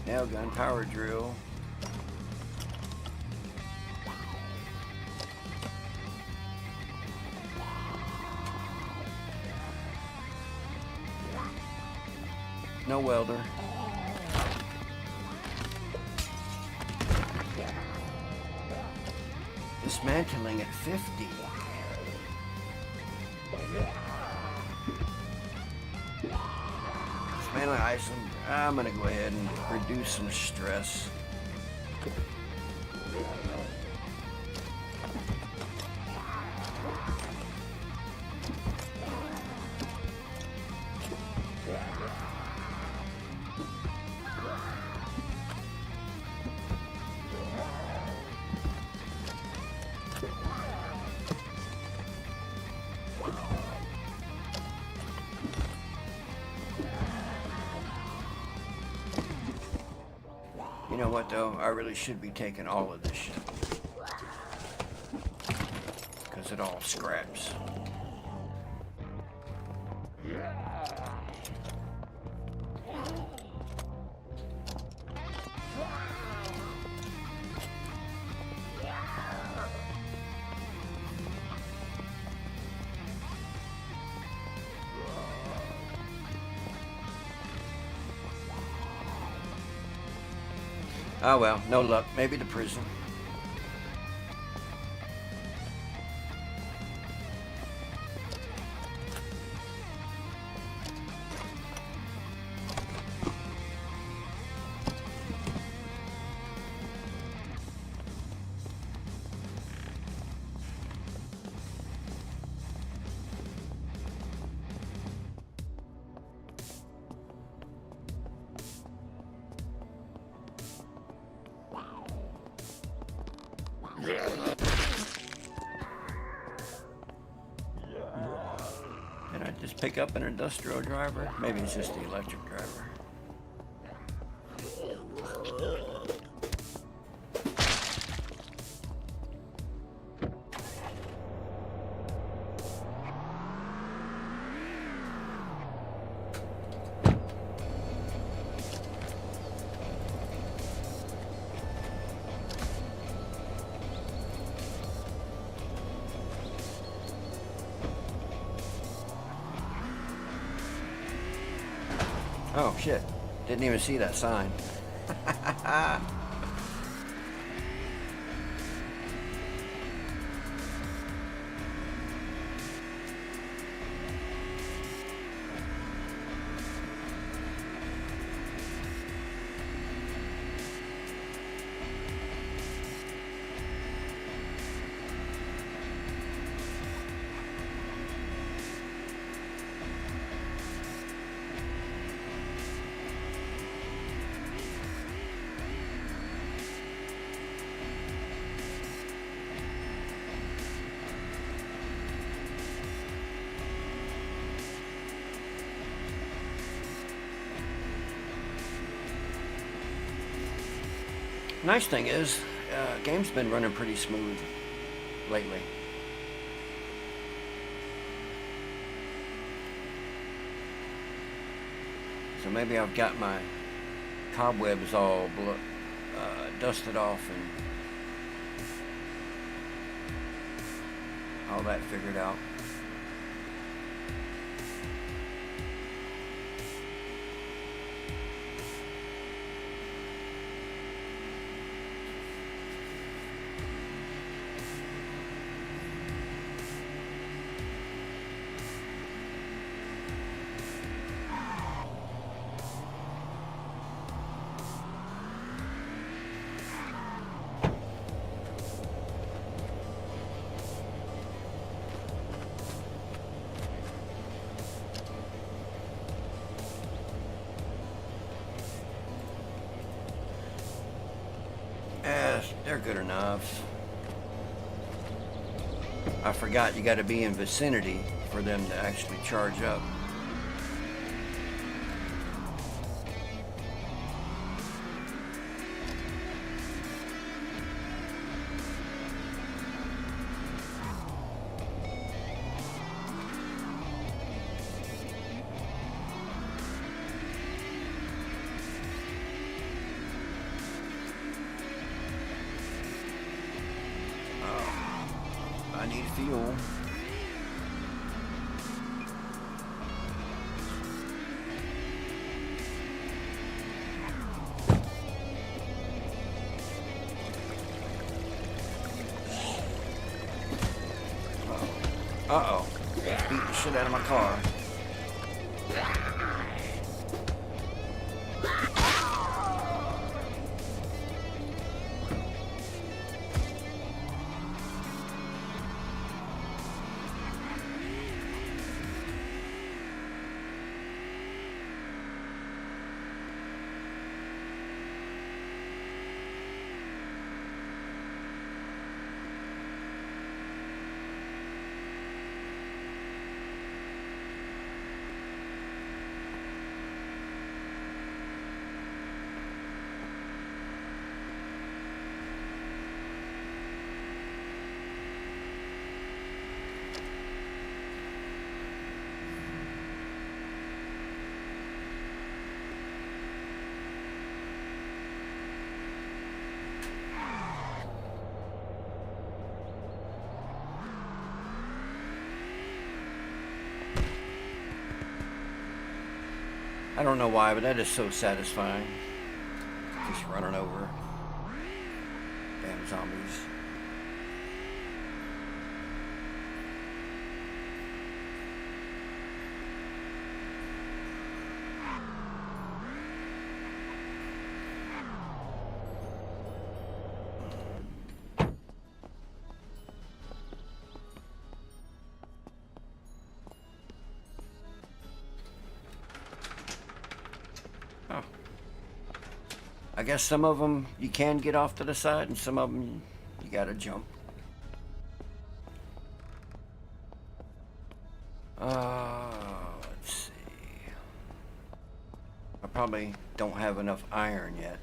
nail gun, power drill. No welder. Dismantling at 50. Dismantling ice. I'm gonna go ahead and reduce some stress. You know what though? I really should be taking all of this shit. Because it all scraps. Oh well, no luck. Maybe the prison. Did I just pick up an industrial driver? Maybe it's just the electric driver. Oh shit, didn't even see that sign. Nice thing is, game's been running pretty smooth lately. So maybe I've got my cobwebs all dusted off and all that figured out. They're good enough. I forgot you got to be in vicinity for them to actually charge up. I need fuel. Uh-oh. It's beating the shit out of my car. I don't know why, but that is so satisfying. Just running over damn zombies. I guess some of them you can get off to the side, and some of them you gotta jump. Let's see. I probably don't have enough iron yet.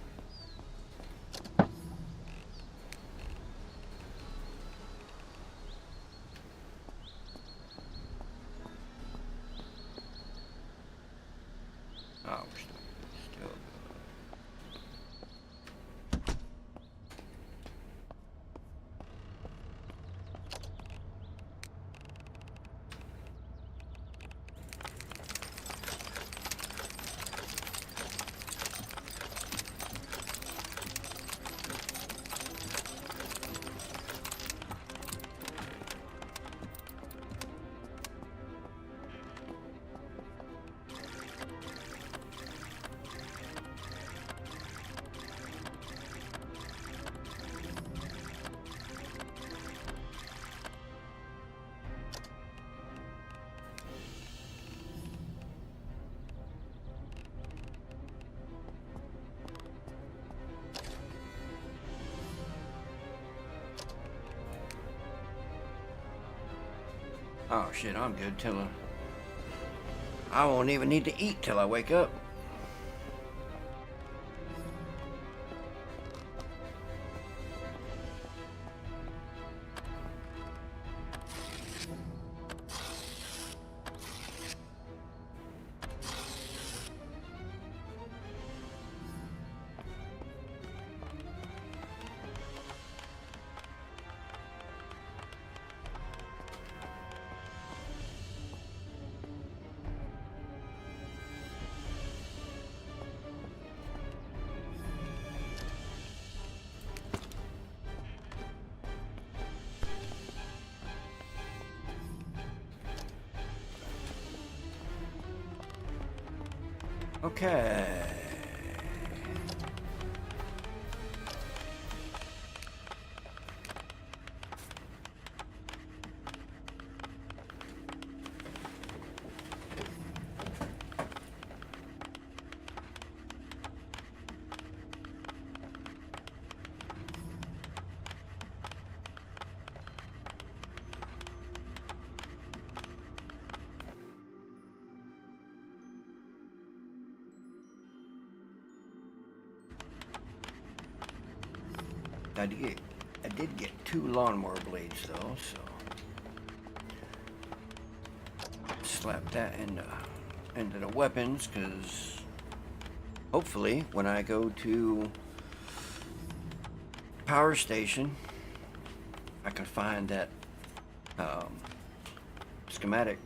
Oh, we're still good. Oh shit, I'm good till I won't even need to eat till I wake up. Okay. I did get 2 lawnmower blades though, so slap that into the weapons, because hopefully when I go to power station I can find that schematic.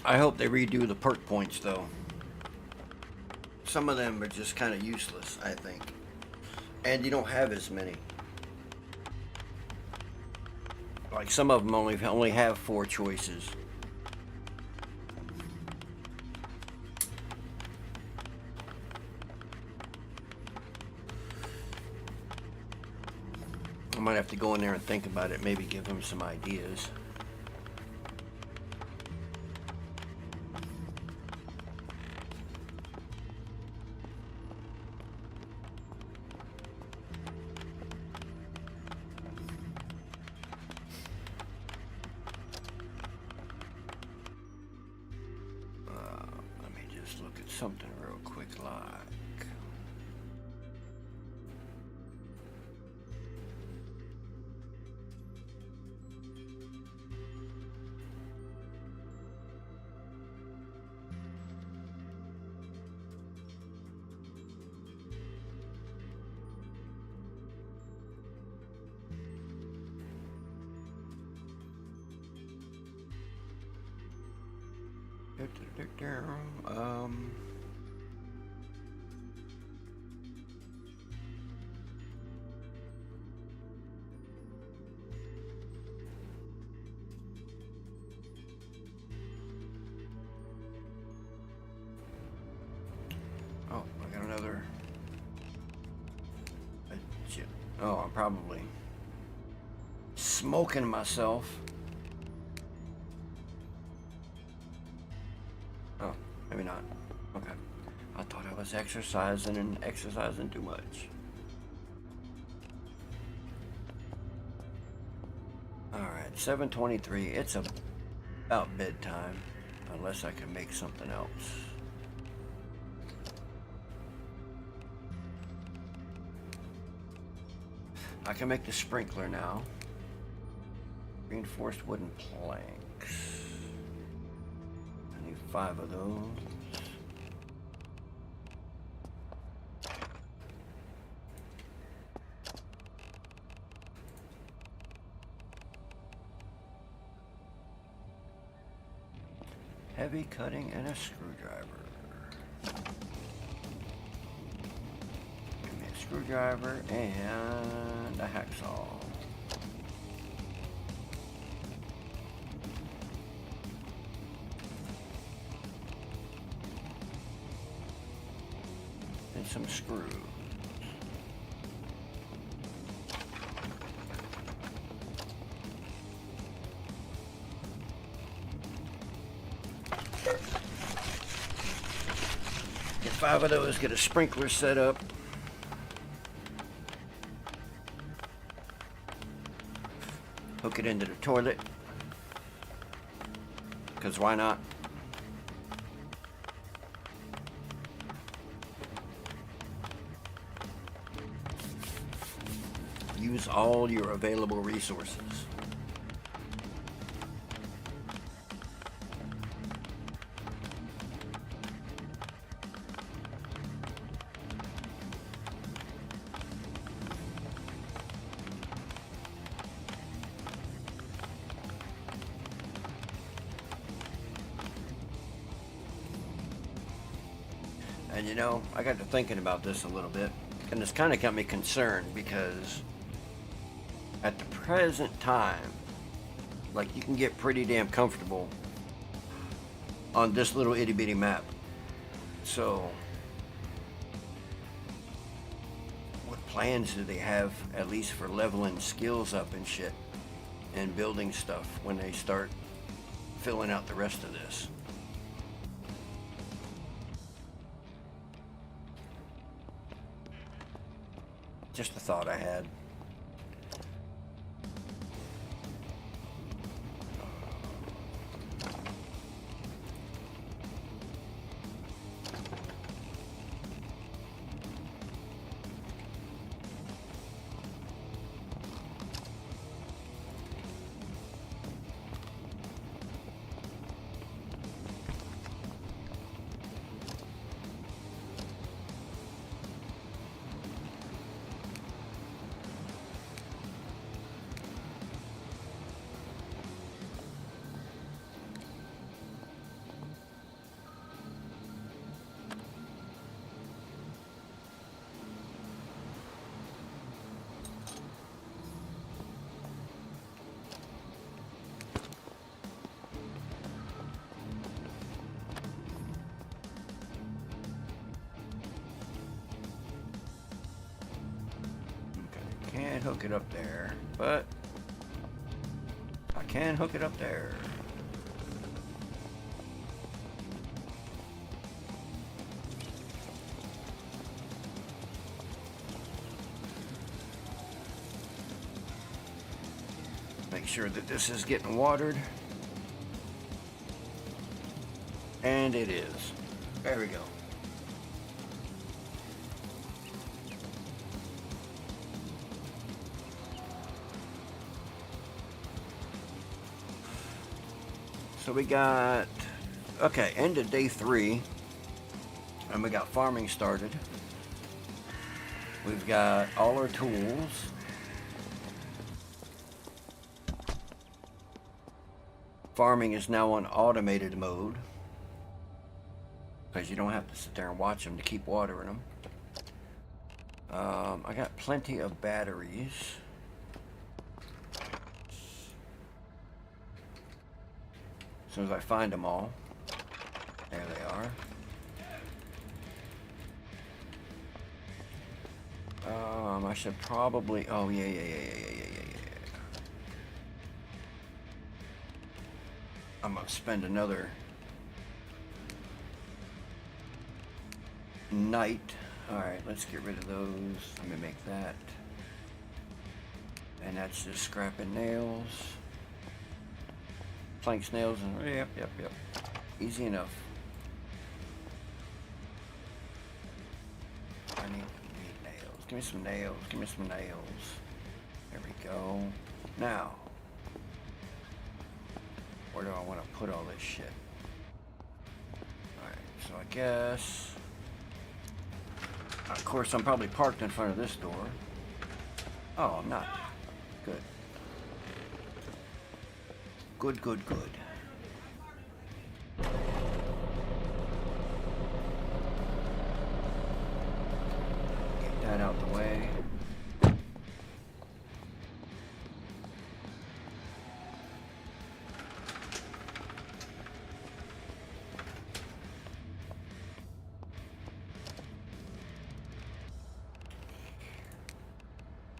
I hope they redo the perk points though. Some of them are just kind of useless, I think. And you don't have as many. Like some of them only have 4 choices. I might have to go in there and think about it, maybe give them some ideas. Something real quick like oh, I got another. Oh, I'm probably smoking myself. Oh, maybe not. Okay. I thought I was exercising and exercising too much. Alright, 7:23. It's about bedtime. Unless I can make something else. I can make the sprinkler now. Reinforced wooden planks. I need 5 of those. Heavy cutting and a screwdriver. Give me a screwdriver and a hacksaw. And some screws. Get 5 of those, get a sprinkler set up. Hook it into the toilet. Because why not? Use all your available resources. And you know, I got to thinking about this a little bit, and it's kind of got me concerned because at the present time, like, you can get pretty damn comfortable on this little itty bitty map. So, what plans do they have, at least for leveling skills up and shit, and building stuff when they start filling out the rest of this? Just a thought I had. Can't hook it up there, but I can hook it up there. Make sure that this is getting watered. And it is. There we go. So we got, okay, end of day 3, and we got farming started. We've got all our tools. Farming is now on automated mode, because you don't have to sit there and watch them to keep watering them. I got plenty of batteries. As soon as I find them all. There they are. I should probably, oh yeah. I'm gonna spend another night. Alright, let's get rid of those. Let me make that. And that's just scrapping nails. Planks, nails, and yep. Easy enough. I need nails. Give me some nails. Give me some nails. There we go. Now, where do I want to put all this shit? Alright, so I guess... Of course, I'm probably parked in front of this door. Oh, I'm not. Good. Good. Get that out the way.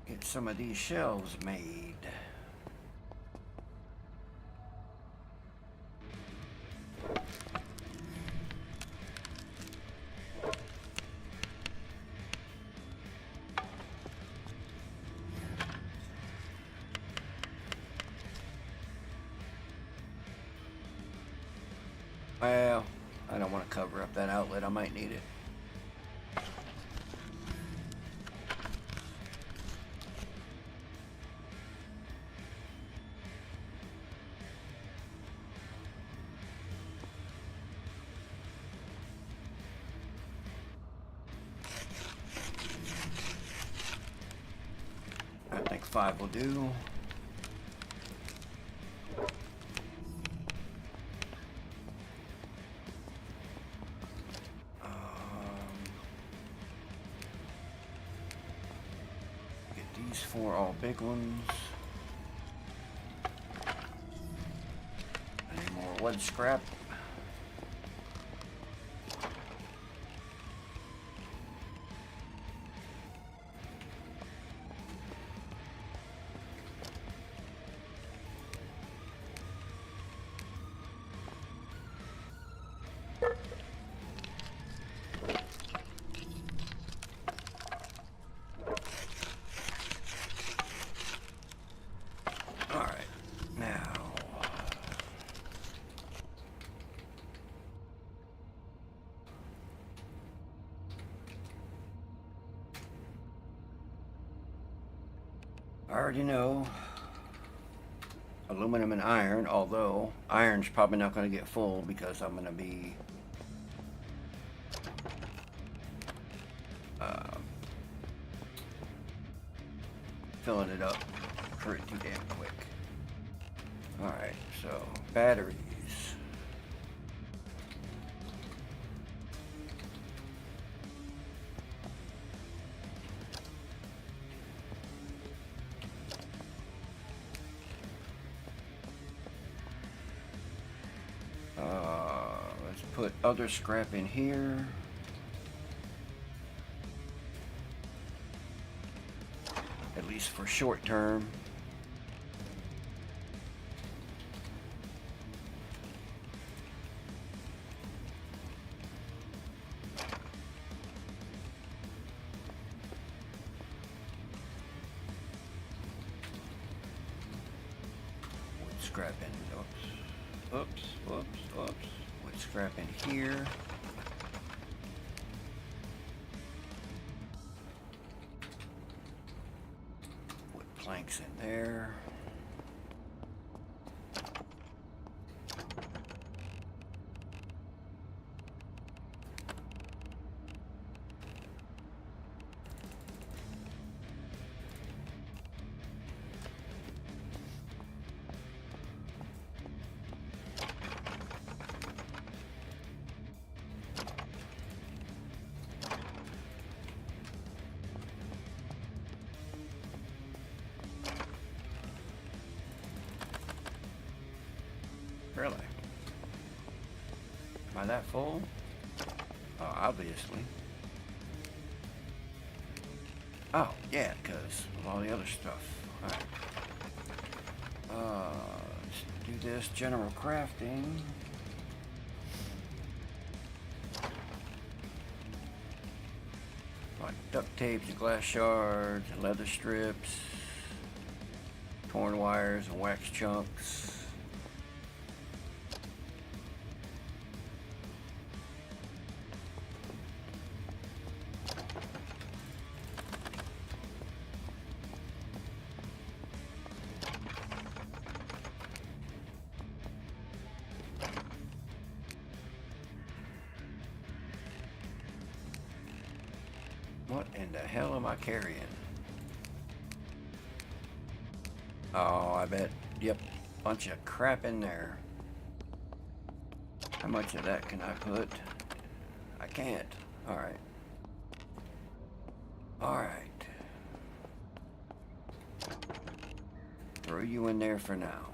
Get some of these shelves made. Well, I don't want to cover up that outlet. I might need it. I think 5 will do. these 4 all big ones. Any more wood scrap? I already know aluminum and iron, although iron's probably not going to get full because I'm going to be filling it up pretty damn quick. Alright, so batteries. Let's put other scrap in here. At least for short term. Wood scrap in. Oops. Wood scrap in here. Wood planks in there. Really? Am I that full? Oh, obviously. Oh, yeah, because of all the other stuff. Alright. Let's do this general crafting. Like duct tapes and glass shards and leather strips, torn wires and wax chunks. What in the hell am I carrying? Oh, I bet. Yep. Bunch of crap in there. How much of that can I put? I can't. Alright. Alright. Throw you in there for now.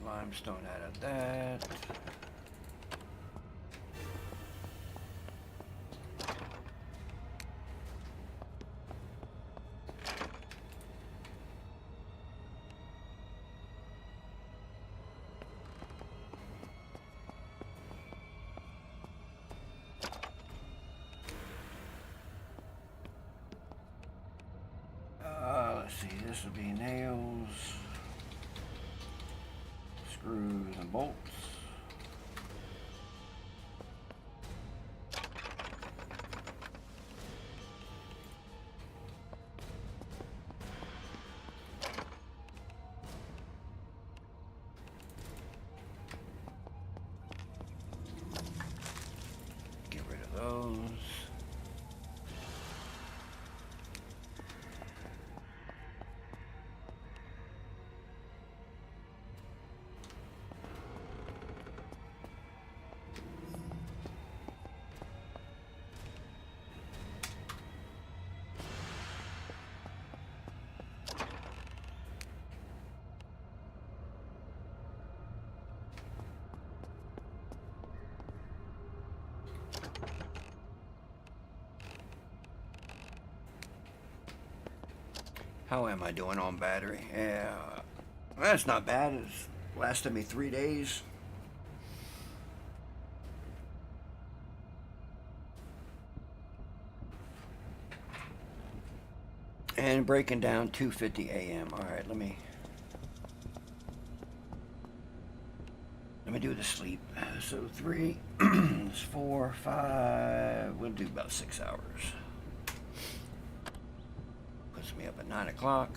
Limestone out of that. Let's see, this will be nails. screws and bolts. Get rid of those. How am I doing on battery? Yeah, that's not bad. It's lasted me 3 days. And breaking down 2:50 a.m. All right, let me do the sleep. So 3, 4, 5. We'll do about 6 hours. Puts me up at 9 o'clock.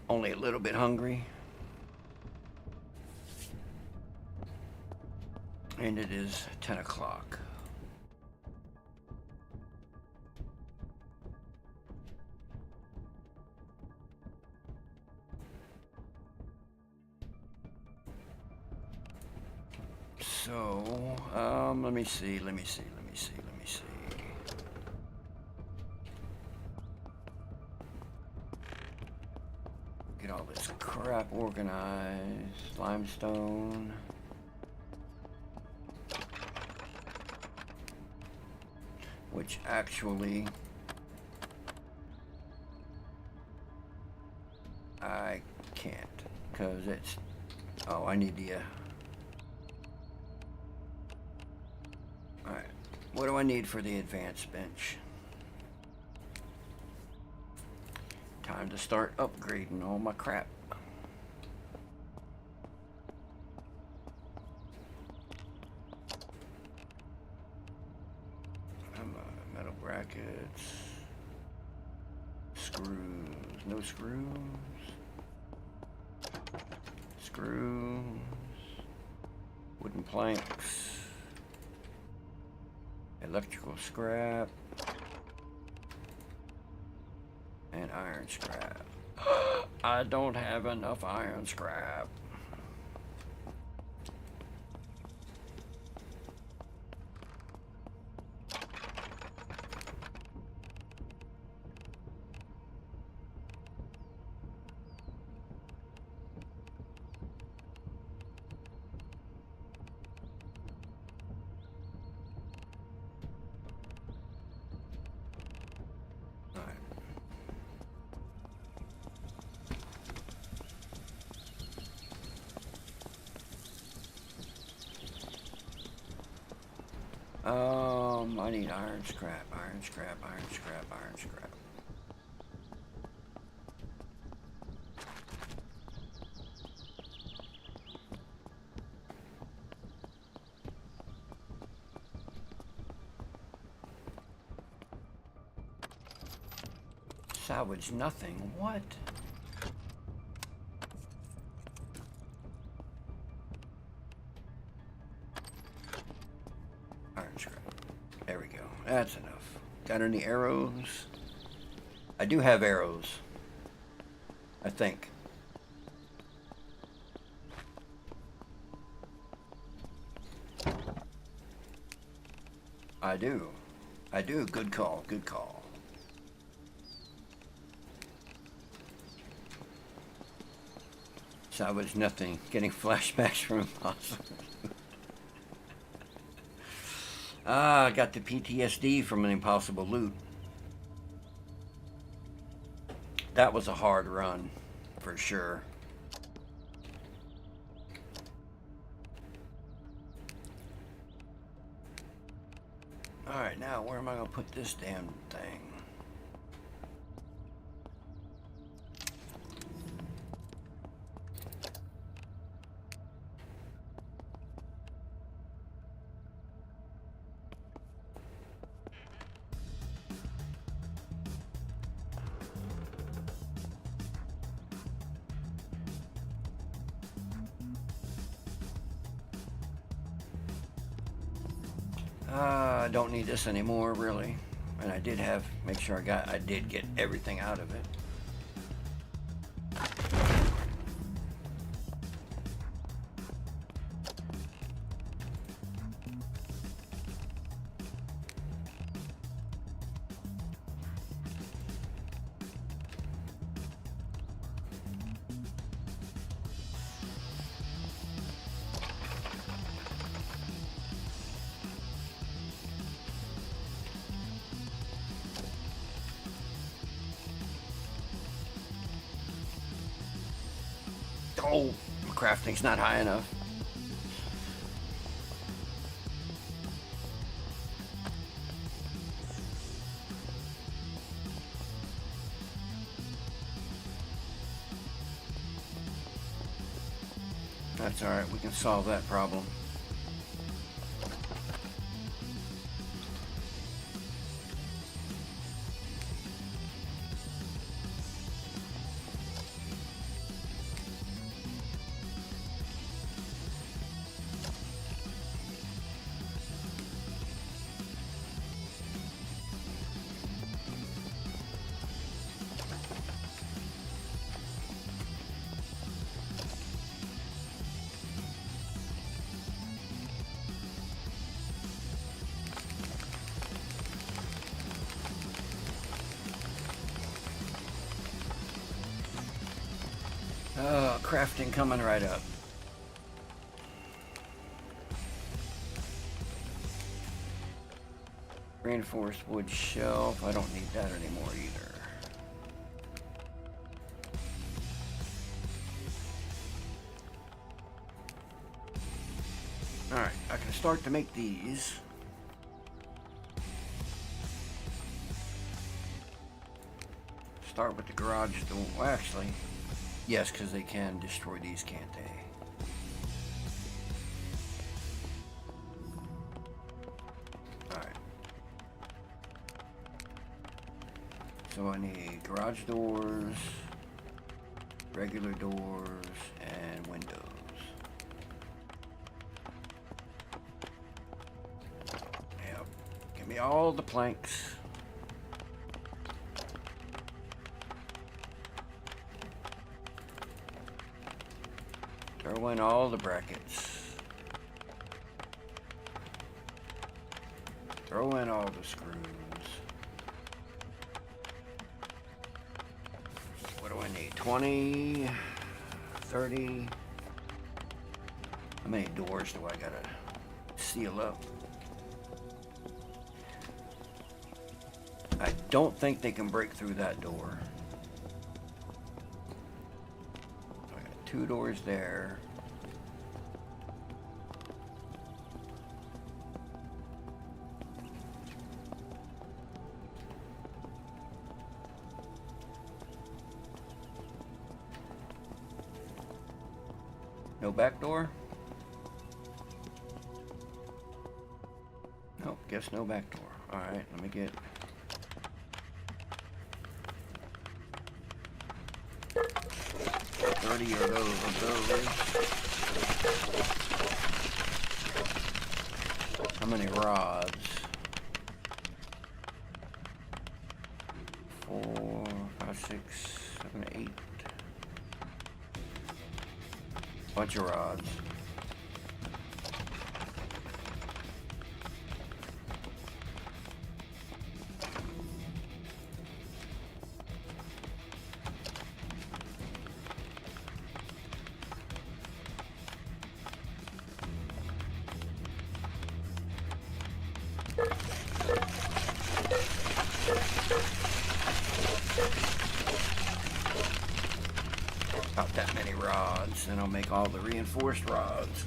Only a little bit hungry. And it is 10 o'clock. So, let me see. Get all this crap organized. Limestone. Which actually I can't, because it's, oh, I need the, alright, what do I need for the advanced bench? Time to start upgrading all my crap. Metal brackets, screws, no screws, screws, wooden planks, electrical scrap, and iron scrap. I don't have enough iron scrap. I need iron scrap, iron scrap, iron scrap, iron scrap. Salvage nothing, what? Iron scrap. There we go. That's enough. Got any arrows? I do have arrows. I think. I do. I do. Good call. Good call. Salvage nothing. Getting flashbacks from Impossible. Ah, I got the PTSD from an Impossible loot. That was a hard run, for sure. Alright, now where am I going to put this damn thing? I don't need this anymore, really. And I did make sure I did get everything out of it. Oh, crafting's not high enough. That's alright, we can solve that problem. Crafting coming right up. Reinforced wood shelf. I don't need that anymore either. Alright, I can start to make these. Start with the garage door. Well, actually, yes, because they can destroy these, can't they? Alright. So I need garage doors, regular doors, and windows. Yep. Give me all the planks. Throw in all the brackets. Throw in all the screws. What do I need? 20, 30. How many doors do I gotta seal up? I don't think they can break through that door. I got 2 doors there. No back door? Nope, guess no back door. Alright, let me get... $30 of those. How many rods? 4, 5, 6, 7, 8. Bunch of rods. About that many rods, and I'll make all the reinforced rods.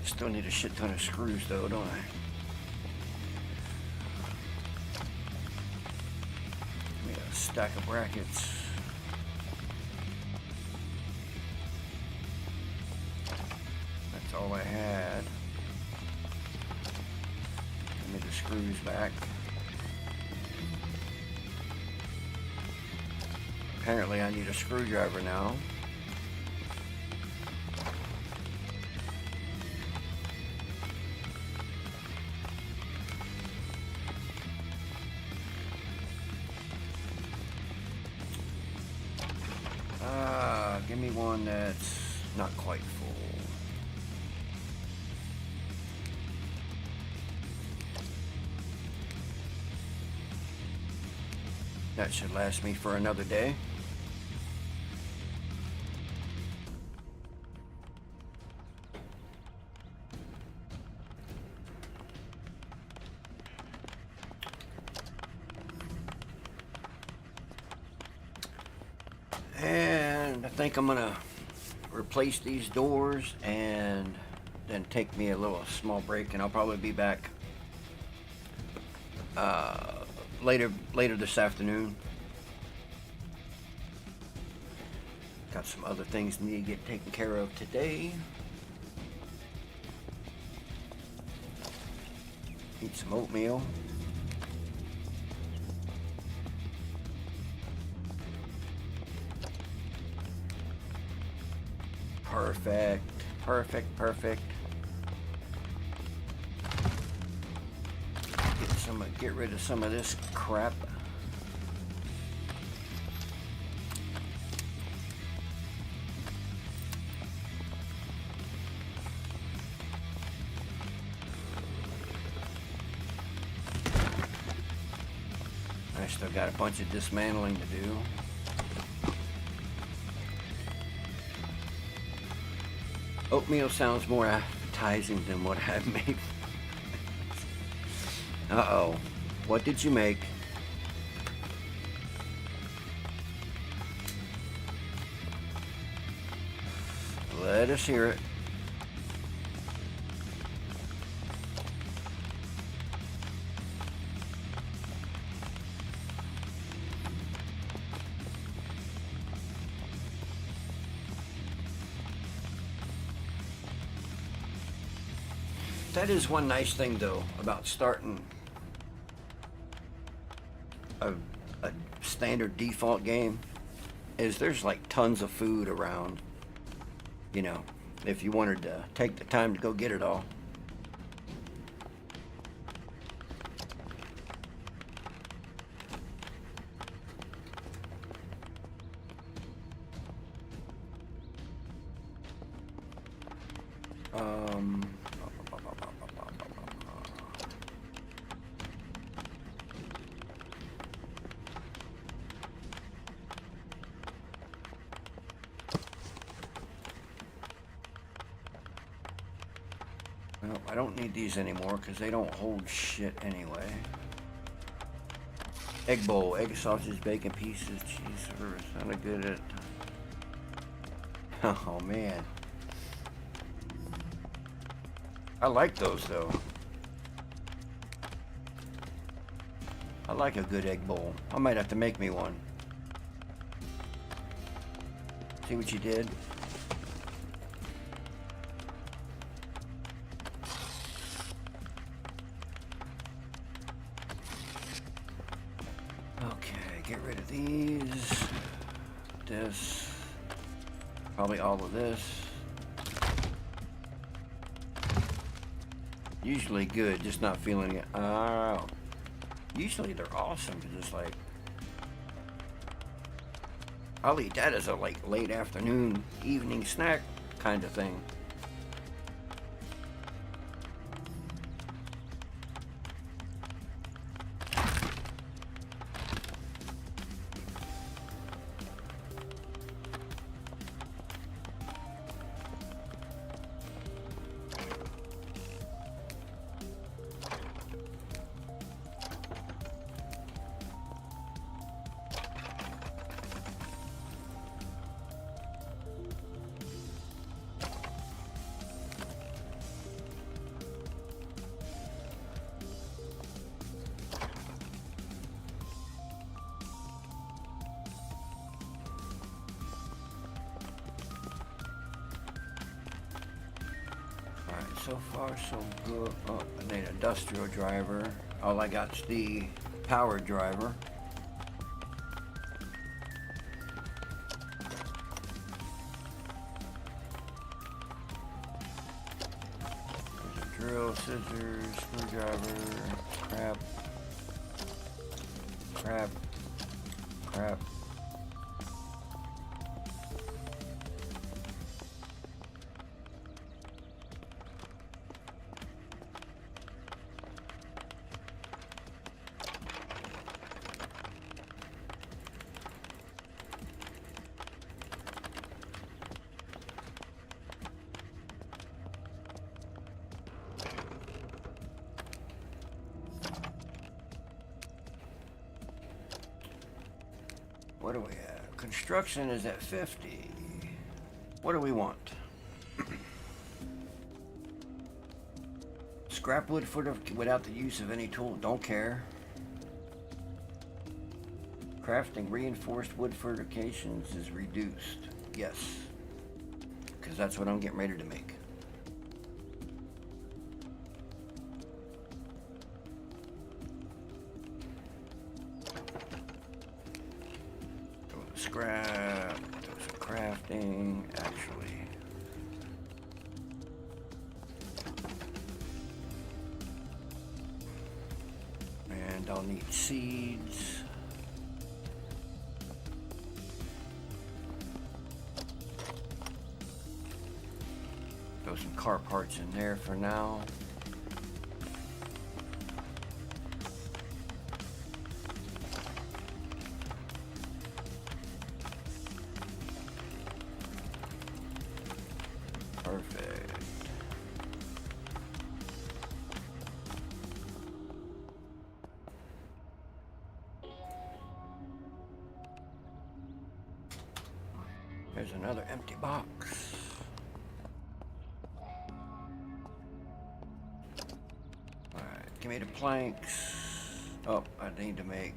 Still need a shit ton of screws though, don't I? Need a stack of brackets. That's all I had. Give me the screws back. Apparently I need a screwdriver now. one that's not quite full. That should last me for another day. And I think I'm gonna replace these doors and then take me a little small break, and I'll probably be back later this afternoon. Got some other things need to get taken care of today. Eat some oatmeal. Perfect, perfect, perfect. Get rid of some of this crap. I still got a bunch of dismantling to do. Oatmeal sounds more appetizing than what I've made. Uh-oh. What did you make? Let us hear it. That is one nice thing, though, about starting a standard default game, is there's like tons of food around, you know, if you wanted to take the time to go get it all. Well, I don't need these anymore because they don't hold shit anyway. Egg bowl, egg sausage, bacon pieces, cheese service. Sounded good at. Oh man. I like those though. I like a good egg bowl. I might have to make me one. See what you did? Okay, get rid of these. This. Probably all of this. Usually good, just not feeling it. Oh. Usually they're awesome, because it's like, I'll eat that as a like late afternoon, evening snack kind of thing. So far, so good. Oh, I need an industrial driver. All I got's the power driver. There's a drill, scissors, screwdriver, crap, crap, crap. What do we have? Construction is at 50. What do we want? Scrap wood without the use of any tool. Don't care. Crafting reinforced wood fortifications is reduced. Yes. Because that's what I'm getting ready to make. Throw the scrap. Throw some crafting. Actually. And I'll need seeds. Throw some car parts in there for now. Perfect. There's another empty box. Give me the planks. Oh, I need to make.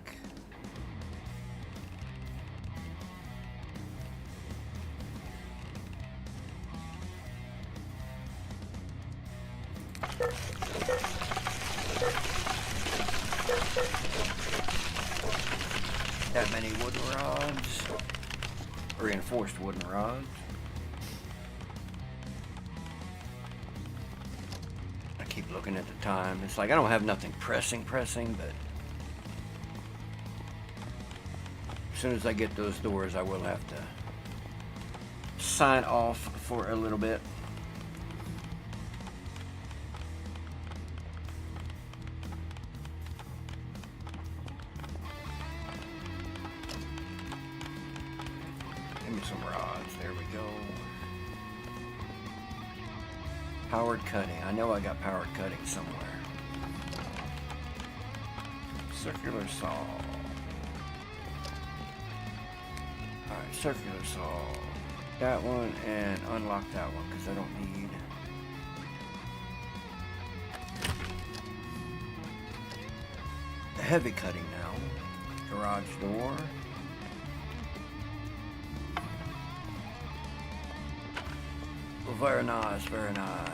That many wooden rods. Reinforced wooden rods. Keep looking at the time. It's like I don't have nothing pressing, but as soon as I get those doors, I will have to sign off for a little bit. Give me some rods. There we go. Powered cutting. I know I got powered cutting somewhere. Circular saw. Alright, circular saw. That one and unlock that one because I don't need. The heavy cutting now. Garage door. Very nice, very nice.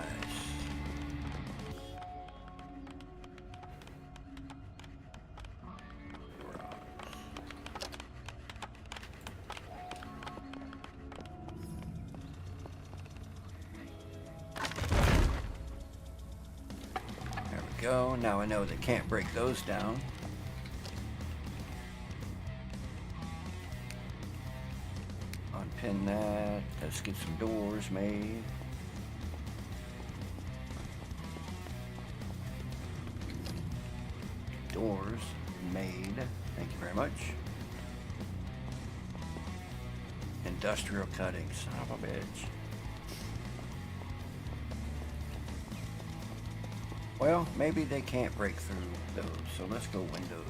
There we go. Now I know they can't break those down. Unpin that. Let's get some doors made. Doors made. Thank you very much. Industrial cutting. Son of a bitch. Well, maybe they can't break through those, so let's go windows.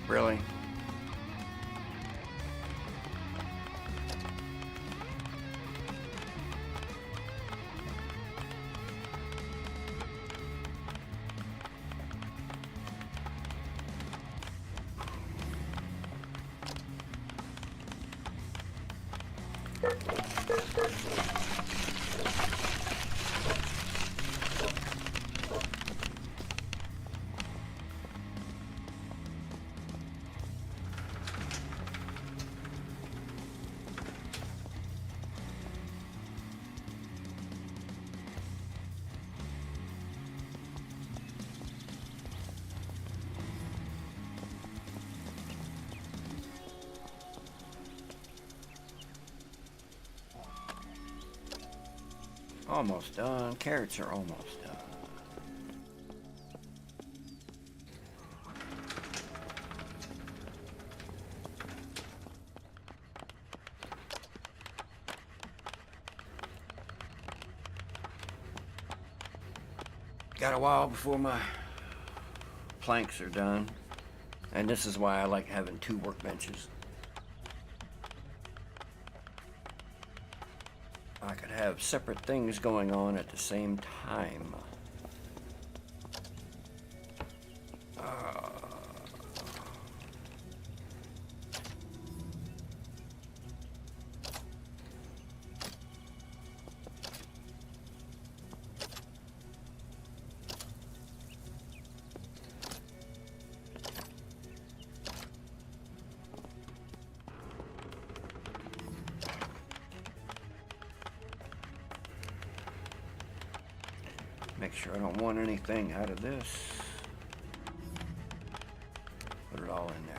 Really? Almost done. Carrots are almost done. Got a while before my planks are done. And this is why I like having 2 workbenches. I could have separate things going on at the same time. Make sure I don't want anything out of this. Put it all in there.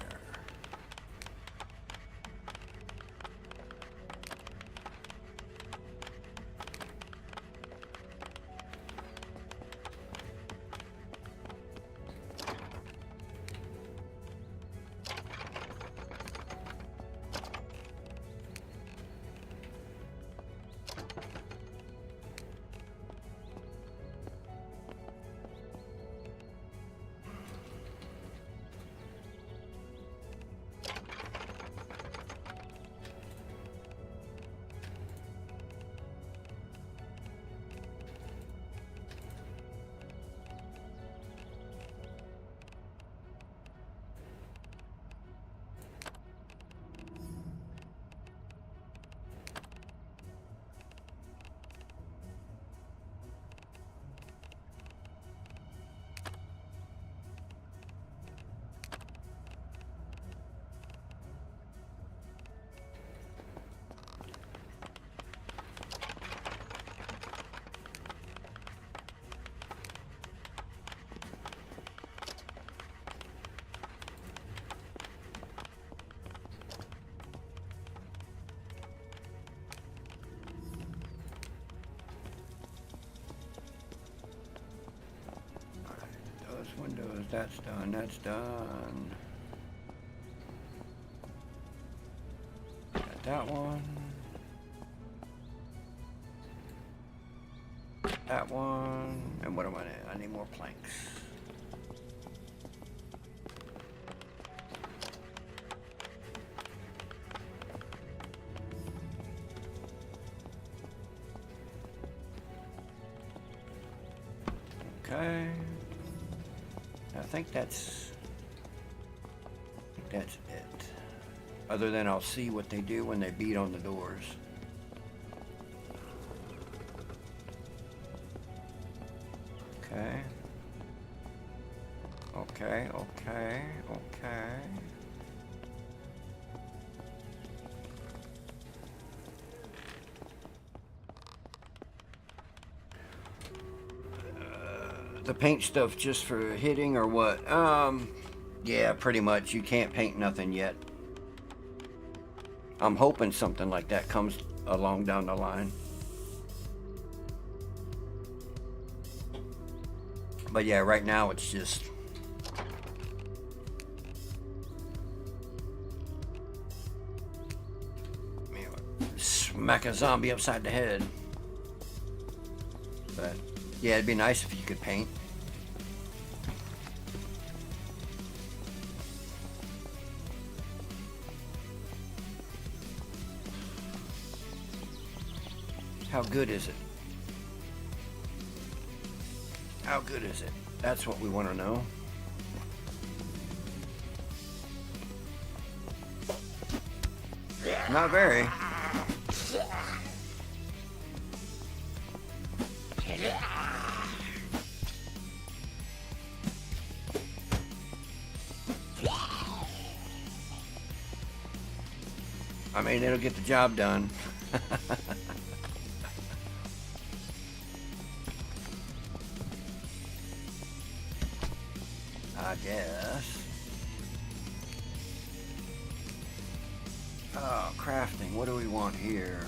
Windows, that's done, that's done. Got that one. That one. And what do I need? I need more planks. Okay. I think that's it. Other than I'll see what they do when they beat on the doors. Okay. Okay. The paint stuff just for hitting or what? Yeah, pretty much. You can't paint nothing yet. I'm hoping something like that comes along down the line. But yeah, right now it's just... smack a zombie upside the head. But yeah, it'd be nice if you could paint. How good is it? How good is it? That's what we want to know. Not very. I mean, it'll get the job done. I guess. Oh, crafting. What do we want here?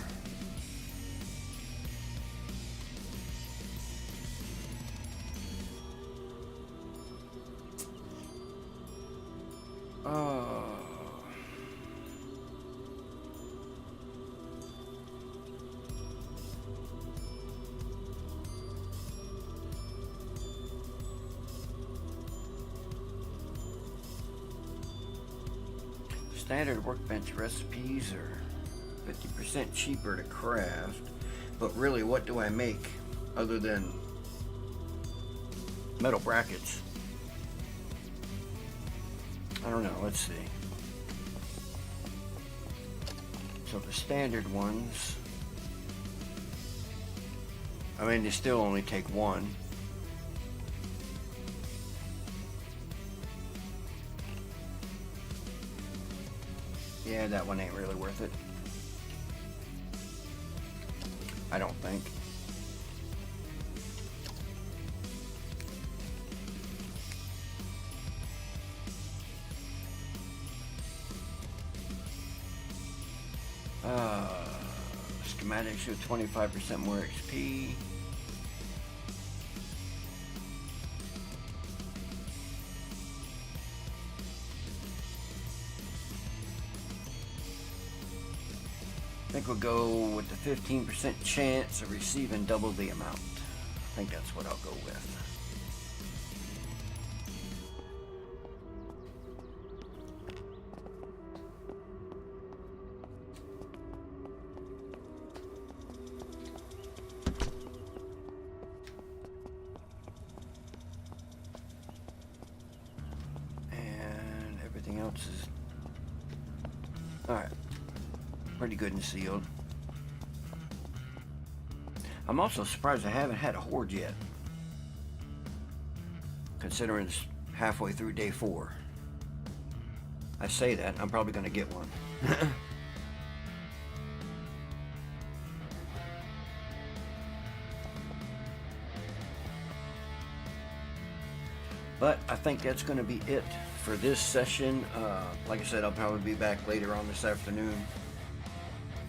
standard workbench recipes are 50% cheaper to craft. But really, what do I make other than metal brackets? I don't know, let's see. So the standard ones, I mean, they still only take one. Yeah, that one ain't really worth it. I don't think. Schematics show 25% more XP. I think we'll go with the 15% chance of receiving double the amount. I think that's what I'll go with. And everything else is... Alright. Pretty good and sealed. I'm also surprised I haven't had a horde yet, considering it's halfway through day 4. I say that, I'm probably going to get one. But I think that's going to be it for this session. Like I said, I'll probably be back later on this afternoon,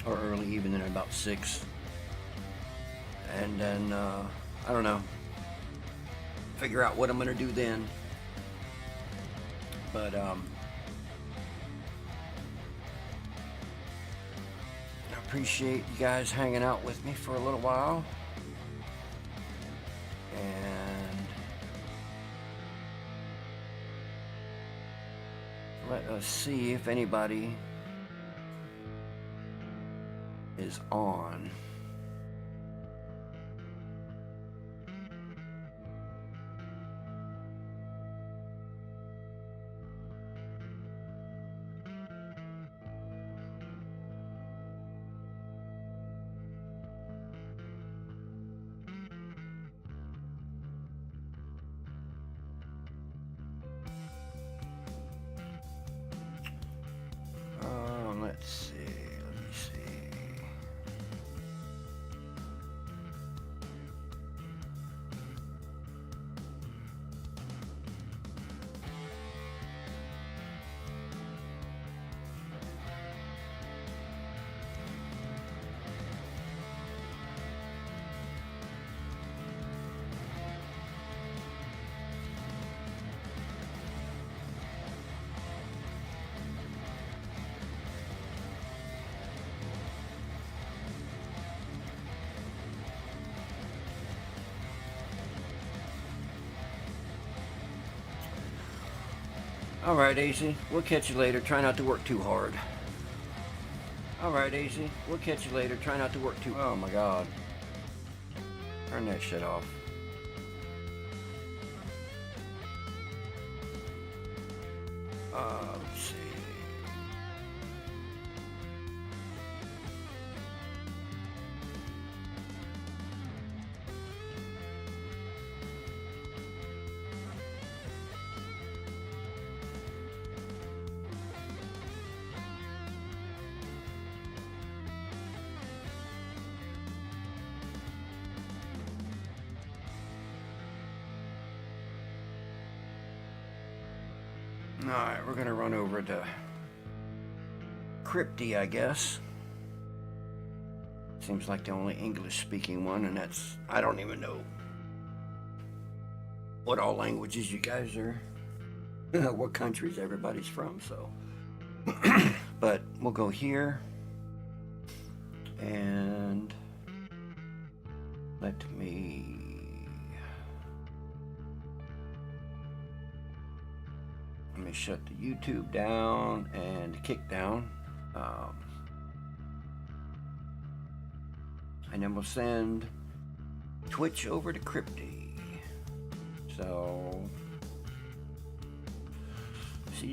or early evening at about 6. And then, I don't know, figure out what I'm going to do then. But, I appreciate you guys hanging out with me for a little while. And let us see if anybody is on. Let's see. Let me see. Alright, AZ, we'll catch you later. Try not to work too hard. Alright, AZ, we'll catch you later. Try not to work too... Oh my god. Turn that shit off. Let's see. Alright, we're gonna run over to Crypty, I guess. Seems like the only English-speaking one, and that's... I don't even know what all languages you guys are... what countries everybody's from, so... But we'll go here. And... let me... Let me shut the YouTube down and the kick down. And then we'll send Twitch over to Crypty. So